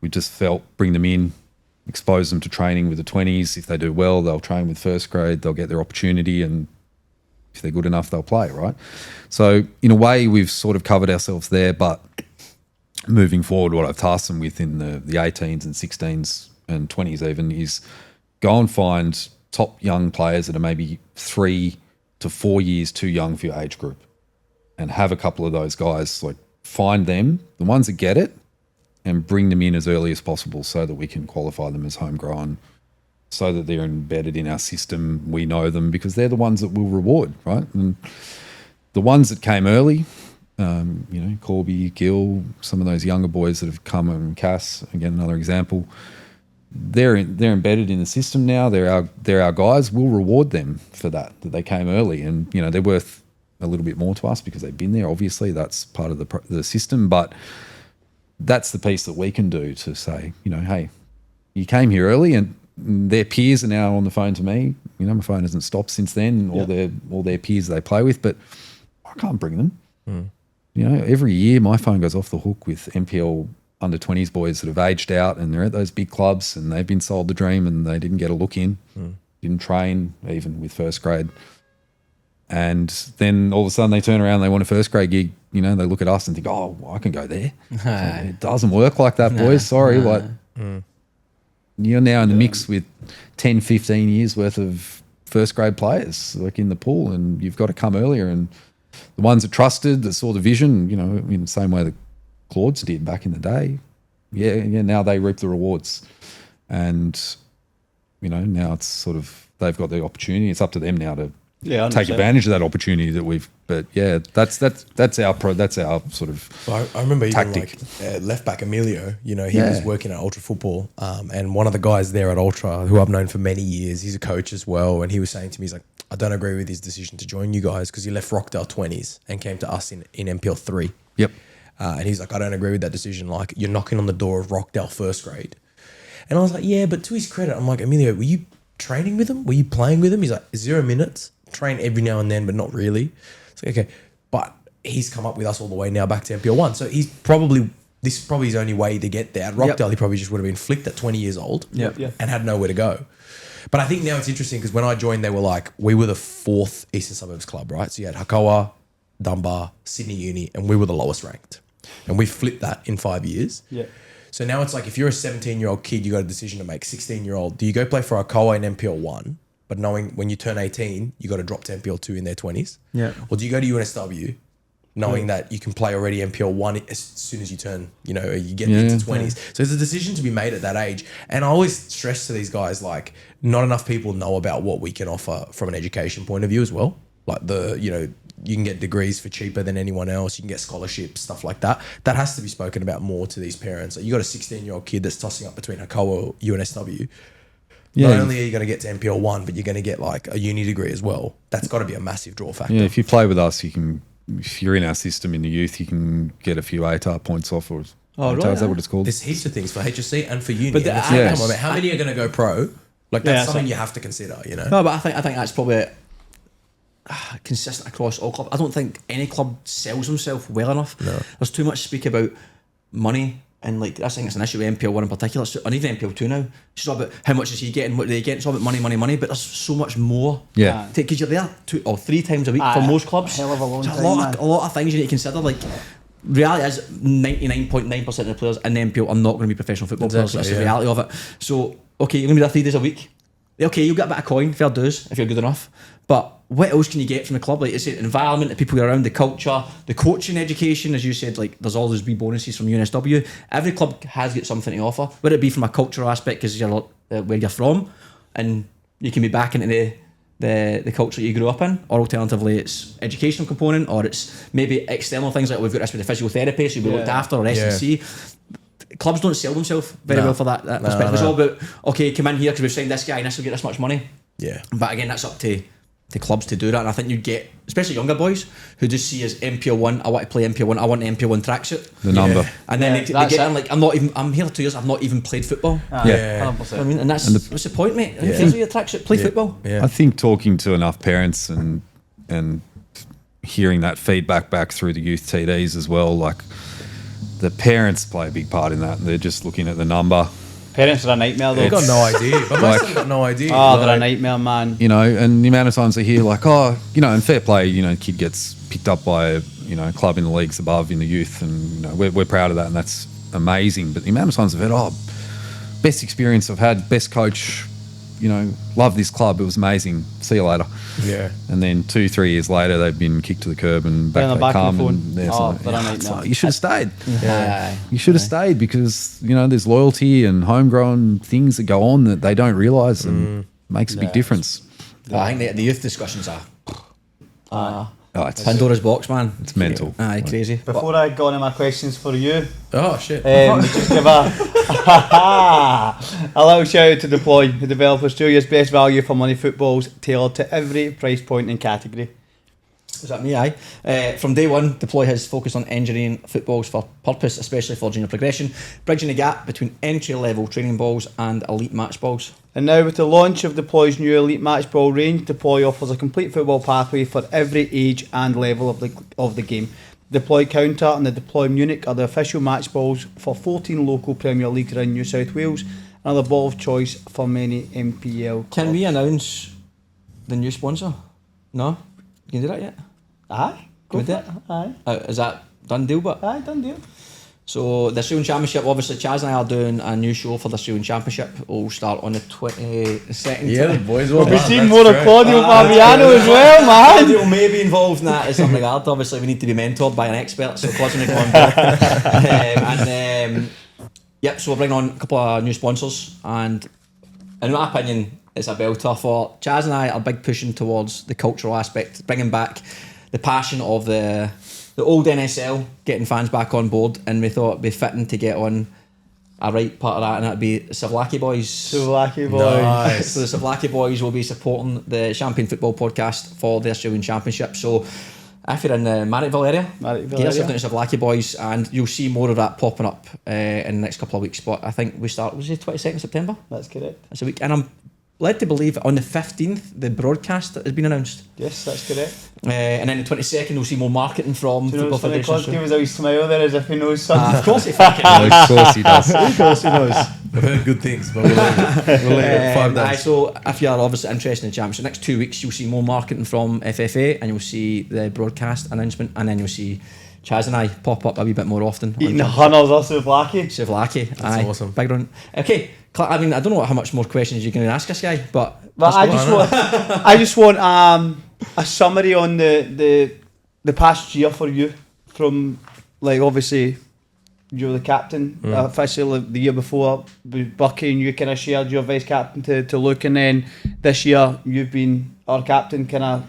We just felt bring them in, expose them to training with the 20s. If they do well, they'll train with first grade. They'll get their opportunity, and if they're good enough, they'll play, right? So in a way, we've sort of covered ourselves there, but moving forward, what I've tasked them with in the 18s and 16s and 20s even is go and find top young players that are maybe 3 to 4 years too young for your age group, and have a couple of those guys, like find them, the ones that get it, and bring them in as early as possible so that we can qualify them as homegrown, so that they're embedded in our system. We know them because they're the ones that we'll reward, right? And the ones that came early, Corby, Gill, some of those younger boys that have come, and Cass, again, another example, they're embedded in the system now. They're our guys. We'll reward them for that they came early, and they're worth a little bit more to us because they've been there. Obviously, that's part of the system, but that's the piece that we can do to say, hey, you came here early, and their peers are now on the phone to me. My phone hasn't stopped since then. All their peers they play with, but I can't bring them. Every year my phone goes off the hook with NPL under 20s boys that have aged out, and they're at those big clubs, and they've been sold the dream, and they didn't get a look in, didn't train even with first grade. And then all of a sudden they turn around and they want a first grade gig. They look at us and think, oh, I can go there. So it doesn't work like that, boys. Sorry. You're now in the mix with 10, 15 years worth of first grade players like in the pool, and you've got to come earlier. And the ones that trusted, that saw the vision, in the same way that Claudes did back in the day, now they reap the rewards. And, now it's sort of, they've got the opportunity. It's up to them now to take advantage of that opportunity that we've. But that's our sort of. I remember tactic. Even like left back Emilio. He was working at Ultra Football, and one of the guys there at Ultra, who I've known for many years, he's a coach as well, and he was saying to me, he's like, I don't agree with his decision to join you guys because he left Rockdale 20s and came to us in NPL 3. Yep. And he's like, I don't agree with that decision. Like, you're knocking on the door of Rockdale first grade. And I was like, yeah, but to his credit, I'm like, Emilio, were you training with him? Were you playing with him? He's like, 0 minutes. Train every now and then, but not really. It's like, okay. But he's come up with us all the way now back to NPL 1. So this is probably his only way to get there. At Rockdale, he probably just would have been flicked at 20 years old and had nowhere to go. But I think now it's interesting because when I joined, they were like, we were the 4th Eastern Suburbs club, right? So you had Hakoah, Dunbar, Sydney Uni, and we were the lowest ranked. and we flipped that in 5 years. Yeah. So now it's like if you're a 17-year-old kid, you got a decision to make. 16-year-old, do you go play for Alcoa in NPL 1, but knowing when you turn 18, you got to drop to NPL 2 in their 20s? Yeah. Or do you go to UNSW, knowing that you can play already NPL 1 as soon as you turn, you get into 20s. So there's a decision to be made at that age. And I always stress to these guys, like, not enough people know about what we can offer from an education point of view as well. Like you can get degrees for cheaper than anyone else. You can get scholarships, stuff like that. That has to be spoken about more to these parents. Like, you got a 16-year-old kid that's tossing up between Alcoa or UNSW. Not only are you going to get to NPL 1, but you're going to get like a uni degree as well. That's got to be a massive draw factor. Yeah, if you play with us, you can. If you're in our system in the youth, you can get a few ATAR points off. Or ATAR, is that what it's called? There's heaps of things for HSC and for uni. But come on, man, how many are going to go pro? Like, that's something you have to consider, No, but I think that's probably consistent across all clubs. I don't think any club sells themselves well enough. No. There's too much speak about money, and like I think it's an issue with NPL 1 in particular, and even NPL 2 now. It's all about how much is he getting, what do they get. It's all about money, but there's so much more. Yeah. Because you're there 2 or 3 times a week for most clubs. Hell of a long There's time, a lot of things you need to consider. Like, reality is 99.9% of the players in the NPL are not going to be professional football players. That's the reality of it. So, okay, you're going to be there 3 days a week. Okay, you'll get a bit of coin, fair dues, if you're good enough. But what else can you get from the club? Like, it's the environment, the people around, the culture, the coaching education, as you said, like, there's all those wee bonuses from UNSW. Every club has got something to offer, whether it be from a cultural aspect, because you're where you're from, and you can be back into the culture you grew up in, or alternatively, it's educational component, or it's maybe external things like we've got this with the physiotherapy, so you'll be looked after, or S&C. Clubs don't sell themselves very well for that perspective. It's all about, okay, come in here because we've signed this guy and this will get this much money. Yeah. But again, that's up to clubs to do that, and I think you get, especially younger boys who just see as NPL 1, I want to play NPL 1, I want an NPL 1 tracksuit. The number. And then they get in like, I'm here 2 years, I've not even played football. Yeah. 100%. I mean, and that's what's the point, mate? Who cares with your tracksuit? Play football. Yeah. I think talking to enough parents and hearing that feedback back through the youth TDs as well, like, the parents play a big part in that. They're just looking at the number. Parents are a nightmare though. They've got no idea. But most of them got no idea. Oh, they're a nightmare, man. And the amount of times they hear like, and fair play, kid gets picked up by a club in the leagues above in the youth, and we're proud of that, and that's amazing. But the amount of times I've heard, best experience I've had, best coach, love this club, it was amazing, see you later. Yeah. And then 2-3 years later, they've been kicked to the curb and back they come. And it's like, you should have stayed. Yeah. You should have stayed because, there's loyalty and homegrown things that go on that they don't realise and makes a big difference. I think the youth discussions are It's Pandora's box, man. It's mental. Crazy. Before I go into my questions for you, Oh, shit. just give a little shout out to Deploy, who develop Australia's best value for money footballs tailored to every price point and category. Is that me? Aye. From day one, Deploy has focused on engineering footballs for purpose, especially for junior progression, bridging the gap between entry-level training balls and elite match balls. And now with the launch of Deploy's new Elite Match Ball range, Deploy offers a complete football pathway for every age and level of the game. Deploy Counter and the Deploy Munich are the official match balls for 14 local Premier Leagues around New South Wales, and are the ball of choice for many NPL clubs. Can we announce the new sponsor? No? You can do that yet? Aye, go Can we for do it. it? Aye, Is that done deal? But aye, done deal. so the Australian Championship, obviously Chaz and I are doing a new show for the Australian Championship. We'll start on the 22nd. Yeah, the boys We'll be seeing more of Claudio Fabiano as well, man. Claudio may be involved in that in some regard. Obviously, we need to be mentored by an expert, so Claudio's going to come on board. Yep, so we're bringing on a couple of new sponsors, and in my opinion, it's a belter for Chaz and I are big pushing towards the cultural aspect, bringing back the passion of the old NSL, getting fans back on board, and we thought it'd be fitting to get on a right part of that, and that'd be Savlaki Boys. Savlaki Boys. Nice. So the Savlaki Boys will be supporting the Champion Football Podcast for the Australian Championship. So if you're in the Marrickville area, get yourself down to Savlaki Boys, and you'll see more of that popping up in the next couple of weeks. But I think we start, was it 22nd September? That's correct. That's a week, and I'm led to believe on the 15th the broadcast has been announced. Yes, that's correct. And then the 22nd we'll see more marketing from Do you know Football what's funny? Federation. Claudio was always smile there as if he knows something. Of course he fucking Of course he does. Of course he knows. I've heard good things, but we'll leave it 5 days. So if you're obviously interested in the Championship, next 2 weeks you'll see more marketing from FFA, and you'll see the broadcast announcement, and then you'll see Chaz and I pop up a wee bit more often. Eating the hunters or souvlaki. Souvlaki, aye. awesome. Big one. Okay, I mean, I don't know how much more questions you can ask this guy, but I just want a summary on the past year for you, from like obviously you're the captain, officially the year before with Bucky, and you kind of shared your vice captain to Luke, and then this year you've been our captain, kind of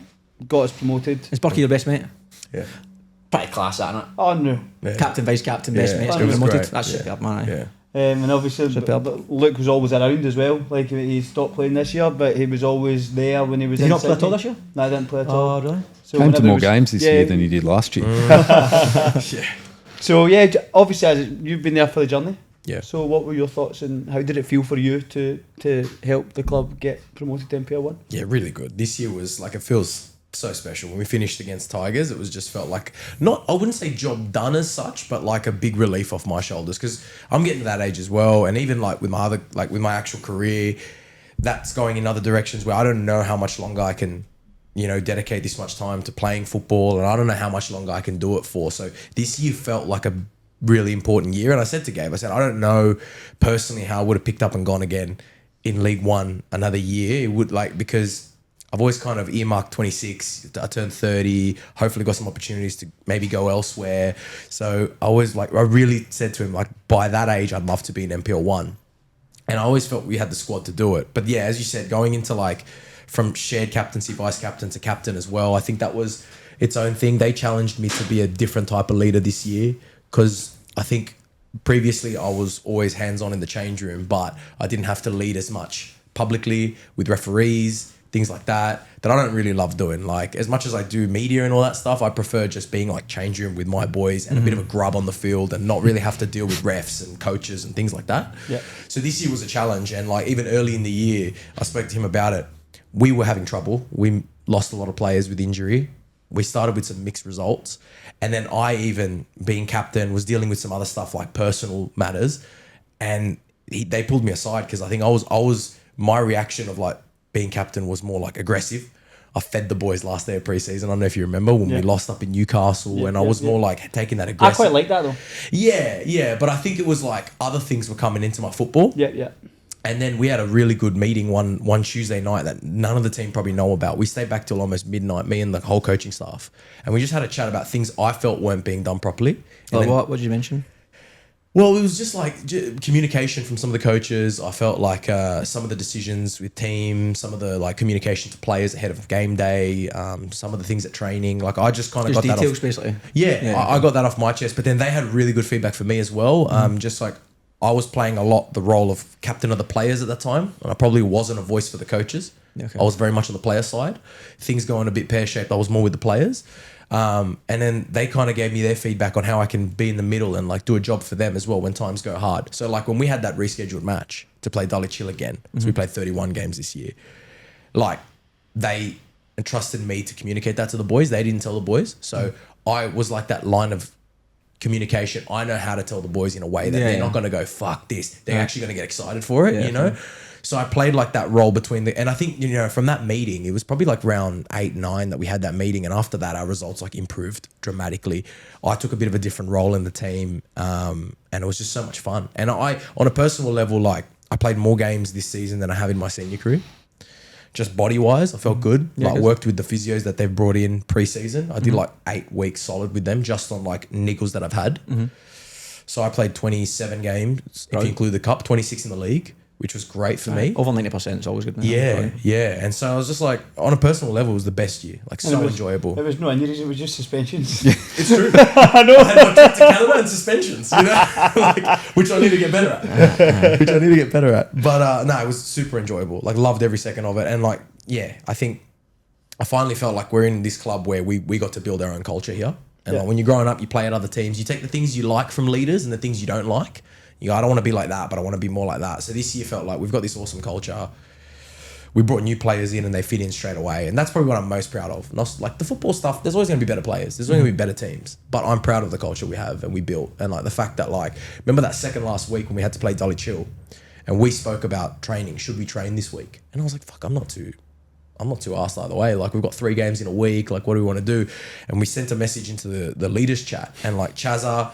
got us promoted. is Bucky your best mate? Yeah. Pretty class, that, isn't it? Oh no. Yeah. Captain, vice captain, best Yeah, mates, it getting was promoted. great. That's Yeah. superb, man. Yeah. And obviously Superb. but Luke was always around as well. Like he stopped playing this year, but he was always there when he was. Did in he not play at all Sydney. this year? No, I didn't play at all. Oh, really? So Came to whenever more it was- games this yeah, year than he did last year. So yeah, obviously you've been there for the journey. Yeah. So what were your thoughts, and how did it feel for you to help the club get promoted to NPL 1? Yeah, really good. This year was like, it feels so special. When we finished against Tigers, it was just felt like, not, I wouldn't say job done as such, but like a big relief off my shoulders, because I'm getting to that age as well. And even like with my other, like with my actual career, that's going in other directions where I don't know how much longer I can, you know, dedicate this much time to playing football, and I don't know how much longer I can do it for. So this year felt like a really important year. And I said to Gabe, I said, I don't know personally how I would have picked up and gone again in League One another year. It would, like, because I've always kind of earmarked 26, I turned 30, hopefully got some opportunities to maybe go elsewhere. So I always, like, I really said to him, like, by that age, I'd love to be in NPL 1. And I always felt we had the squad to do it. But yeah, as you said, going into like from shared captaincy, vice captain to captain as well, I think that was its own thing. They challenged me to be a different type of leader this year, because I think previously I was always hands-on in the change room, but I didn't have to lead as much publicly with referees, things like that I don't really love doing. Like, as much as I do media and all that stuff, I prefer just being like change room with my boys and a bit of a grub on the field, and not really have to deal with refs and coaches and things like that. Yeah. So this year was a challenge, and like even early in the year, I spoke to him about it. We were having trouble. We lost a lot of players with injury. We started with some mixed results, and then I, even being captain, was dealing with some other stuff like personal matters, and they pulled me aside, because I think I was my reaction of like being captain was more like aggressive. I fed the boys last day of pre-season. I don't know if you remember when we lost up in Newcastle, and I was more like taking that I aggressive. quite like that though. Yeah, but I think it was like other things were coming into my football. Yeah. And then we had a really good meeting one Tuesday night that none of the team probably know about. We stayed back till almost midnight, me and the whole coaching staff, and we just had a chat about things I felt weren't being done properly. Like what did you mention? Well, it was just like communication from some of the coaches. I felt like some of the decisions with team, some of the like communication to players ahead of game day, some of the things at training. Like, I just kind of got Details, that off. basically. Yeah, I got that off my chest. But then they had really good feedback for me as well. Just like I was playing a lot the role of captain of the players at that time, and I probably wasn't a voice for the coaches. Okay. I was very much on the player side. Things going a bit pear-shaped, I was more with the players. And then they kind of gave me their feedback on how I can be in the middle and like do a job for them as well when times go hard. So like when we had that rescheduled match to play Dully Chill again, so we played 31 games this year, like they entrusted me to communicate that to the boys. They didn't tell the boys. So I was like that line of communication. I know how to tell the boys in a way that they're not going to go, fuck this. They're actually going to get excited for it, you know? So I played like that role between and I think, you know, from that meeting, it was probably like round 8, 9 that we had that meeting. And after that, our results like improved dramatically. I took a bit of a different role in the team. And it was just so much fun. And I, on a personal level, like I played more games this season than I have in my senior career. Just body wise, I felt good. Yeah, like worked with the physios that they've brought in pre-season. I did like 8 weeks solid with them just on like niggles that I've had. So I played 27 games, if you include the cup, 26 in the league, which was great for me. Over 90% is always good. Yeah. And so I was just like, on a personal level, it was the best year. Like, so enjoyable. There was no injuries, it was just suspensions. It's true. I know. I had my trip to Canada and suspensions, you know, like, which I need to get better at. But no, it was super enjoyable. Like, loved every second of it. And like, yeah, I think I finally felt like we're in this club where we got to build our own culture here. And like, when you're growing up, you play at other teams. You take the things you like from leaders and the things you don't like. You go, I don't want to be like that, but I want to be more like that. So this year felt like we've got this awesome culture. We brought new players in and they fit in straight away. And that's probably what I'm most proud of. Not like the football stuff, there's always going to be better players. There's always going to be better teams. But I'm proud of the culture we have and we built. And like the fact that like, remember that second last week when we had to play Dully Chill and we spoke about training. Should we train this week? And I was like, fuck, I'm not too I'm not too arsed either way. Like, we've got 3 games in a week. Like, what do we want to do? And we sent a message into the leaders chat, and like Chazza,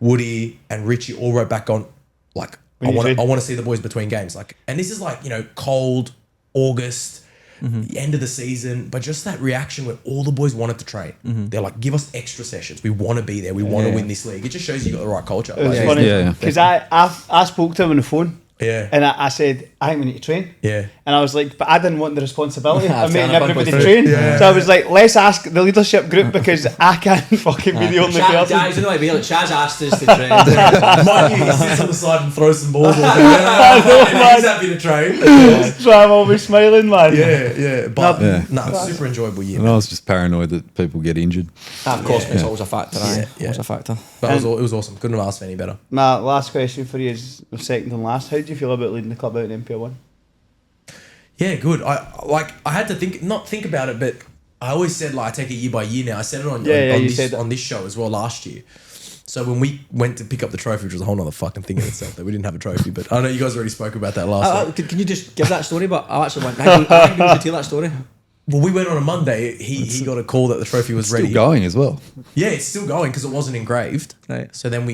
Woody, and Richie all wrote back on, like, I want to see the boys between games. Like, and this is like, you know, cold August, the end of the season, but just that reaction when all the boys wanted to train. They're like, give us extra sessions. We want to be there. We want to win this league. It just shows you got the right culture. It was Like, funny because I spoke to him on the phone. Yeah. And I said, I think we need to train. Yeah. And I was like, but I didn't want the responsibility of making everybody through. train. So I was like, let's ask the leadership group because I can't fucking be the only person. Guys, you know what I mean? Like, Chaz asked us to train. Mind you, he sits on the side and throws some balls. He's happy to train. So I'm always smiling, man. Yeah. But super enjoyable year. And I was just paranoid that people get injured. Of course, it's always a factor. Always a factor. But it was awesome. Couldn't have asked for any better. My last question for you is the second and last. How do you feel about leading the club out in NPL 1? Yeah, good. I had to not think about it, but I always said, like, I take it year by year now. I said it on this show as well last year. So when we went to pick up the trophy, which was a whole other fucking thing in itself, that we didn't have a trophy, but I know you guys already spoke about that last week. Can you just give that story? But I actually went, how do you tell that story? Well, we went on a Monday. He got a call that the trophy was ready. Still going as well. Yeah, it's still going because it wasn't engraved. Right. So then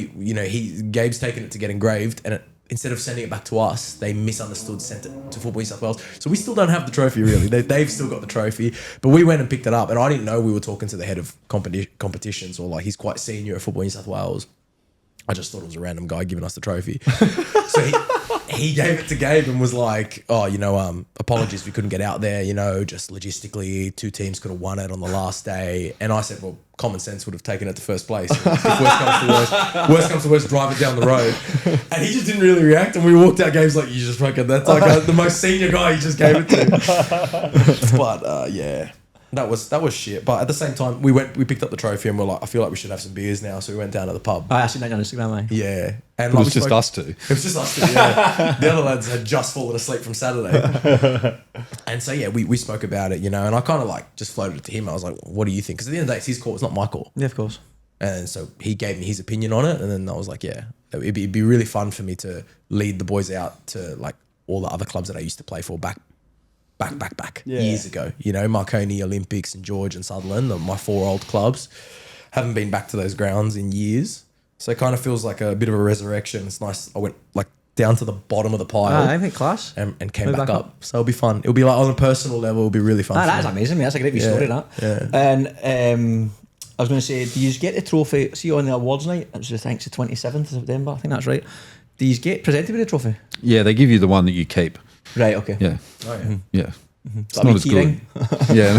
Gabe's taken it to get engraved, and instead of sending it back to us, they misunderstood, sent it to Football New South Wales. So we still don't have the trophy, really. They've still got the trophy. But we went and picked it up, and I didn't know we were talking to the head of competitions, or like he's quite senior at Football New South Wales. I just thought it was a random guy giving us the trophy. So he gave it to Gabe and was like, oh, apologies we couldn't get out there, just logistically 2 teams could have won it on the last day. And I said, well, common sense would have taken it to first place. If worst comes to worst, drive it down the road. And he just didn't really react. And we walked out, Gabe's like, you just fucking, that's like the most senior guy you just gave it to. But yeah. That was shit. But at the same time, we picked up the trophy and we're like, I feel like we should have some beers now. So we went down to the pub. I seen that on Instagram, mate. Yeah. And It was just us two. It was just us two, yeah. The other lads had just fallen asleep from Saturday. And so, yeah, we spoke about it, and I kind of like just floated it to him. I was like, what do you think? Because at the end of the day, it's his call. It's not my call. Yeah, of course. And so he gave me his opinion on it. And then I was like, yeah, it'd be really fun for me to lead the boys out to like all the other clubs that I used to play for back years ago. Marconi, Olympics, and George and Sutherland, my 4 old clubs. Haven't been back to those grounds in years. So it kind of feels like a bit of a resurrection. It's nice. I went like down to the bottom of the pile. I think class. And came back up. So it'll be fun. It'll be like on a personal level, it'll be really fun. That is amazing, mate. That's a great wee story, that. Yeah. And I was going to say, do you get the trophy, see on the awards night? It was, I think it's the 27th of September. I think that's right. Do you get presented with a trophy? Yeah, they give you the one that you keep. Right, okay. Yeah. Oh, yeah. Yeah. It's Got a not wee as key good. ring? Yeah.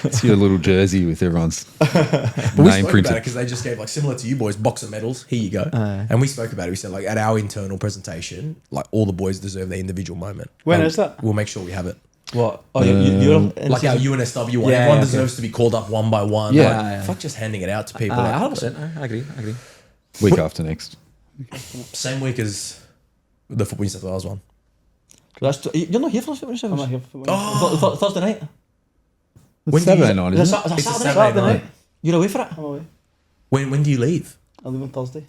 It's your little jersey with everyone's But we name spoke printed. about it because they just gave, like, similar to you boys, box of medals. Here you go. And we spoke about it. We said, like, at our internal presentation, like, all the boys deserve their individual moment. When is that? We'll make sure we have it. What? Oh, you're Like our UNSW one. Yeah, Everyone okay. deserves to be called up one by one. Yeah. Like, fuck just handing it out to people. 100%. I agree. Week after next. Same week as the Football New South Wales one. You're not here for the I'm not here for Thursday night? When Saturday night, Is isn't it it? It's a Saturday Saturday night? night. You're away for it? I'm away. When do you leave? I leave on Thursday.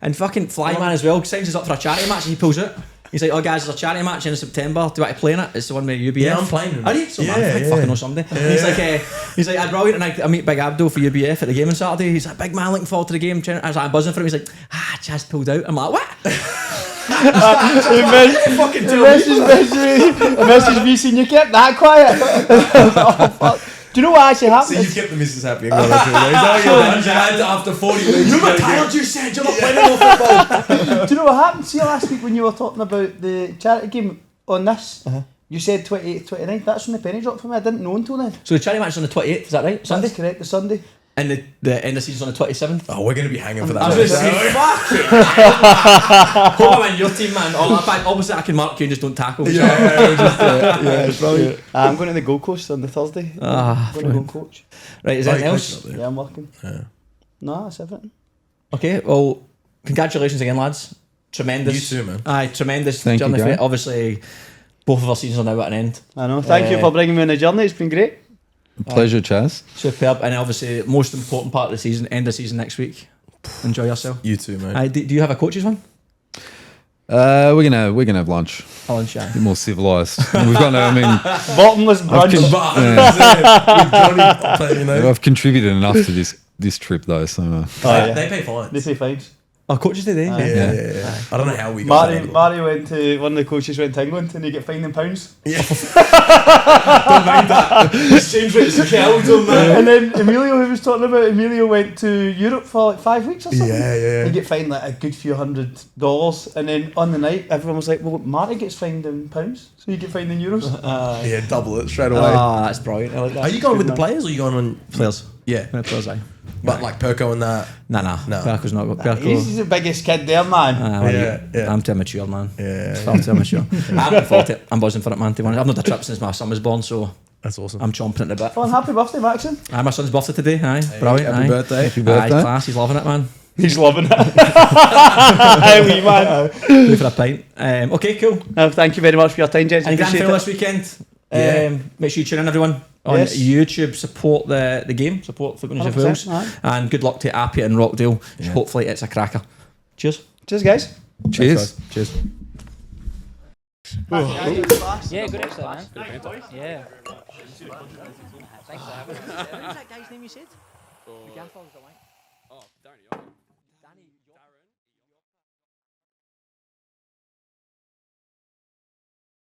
And fucking Flyman as well signs us up for a charity match and he pulls out. He's like, oh guys, there's a charity match in September. Do you want to play in it? It's the one with UBF. Yeah, I'm playing in it. Are you? So man, Yeah, I yeah. fucking know somebody. He's like, brilliant. And I meet Big Abdo for UBF at the game on Saturday. He's like, big man, looking forward to the game. I was like, I'm buzzing for him. He's like, Chaz pulled out. I'm like, what? Message me saying you kept that quiet. Oh, fuck. Do you know what actually happened? So you kept the missus happy. After 40 weeks. You're tired, you said. You're not playing more football. Do you know what happened? See last week when you were talking about the charity game on this? You said 28th, 29th. That's when the penny dropped for me. I didn't know until then. So the charity match is on the 28th, is that right? Sunday? That's correct, the Sunday. And the end of the season's on the 27th? Oh, we're going to be hanging for that. I was going to say, fuck it. Come on, your team, man. Obviously, I can mark you and just don't tackle. It's brilliant. I'm going to the Gold Coast on the Thursday. I'm going to go and coach. Right, is there anything else? Yeah, I'm working. No, that's everything. Okay, well, congratulations again, lads. Tremendous. You too, man. Aye, tremendous Thank you, journey. Grant. Obviously, both of our seasons are now at an end. I know. Thank you for bringing me on the journey. It's been great. Pleasure, Chaz. Superb. And obviously, most important part of the season, end of season next week. Enjoy yourself. You too, mate. Aye, do you have a coach's one? We're gonna have lunch. Lunch, yeah. A bit more civilised. We've got no. I mean, Bottomless brunch. I've contributed enough to this trip though. So They pay fines. They say fines. Oh, coaches did, eh? Yeah. I don't know how we got that. Mari went to, one of the coaches went to England and he get fined in pounds. Yeah. Don't mind that. Exchange rates killed him, man. And then Emilio, who was talking about, Emilio went to Europe for like 5 weeks or something. Yeah. He get fined like a good few $100, and then on the night everyone was like, well, Mari gets fined in pounds, so you get fined in euros. Yeah, double it straight away. Oh, that's brilliant. I like that. Are you going with the players or are you going on Players? Yeah. Players, aye. But like Perko and that. No. Perko's not good. Perko. He's the biggest kid there, man. Yeah. I'm too immature, man. Yeah. Far too immature. I'm looking forward to it. I'm buzzing for it, man. To be honest. I've not had a trip since my son was born, so That's awesome. I'm chomping at the bit. Well, happy birthday, Maxon. My son's birthday today. Aye, brilliant. happy aye. birthday. happy birthday. Aye, class. He's loving it, man. He's loving it. Wee man. Go for a pint. Okay, cool. No, thank you very much for your time, gents. And grand Appreciate final it. this weekend. Yeah. Make sure you tune in, everyone, on Yes. YouTube. Support the game. Support Football News of 100%, Wales. aye. And good luck to Appia and Rockdale. Yeah. Hopefully it's a cracker. Cheers. Cheers, guys. cheers. Cheers. Yeah, good episode, man. Yeah. Thanks for having us. What was that guy's name you said? The gaffer was the white.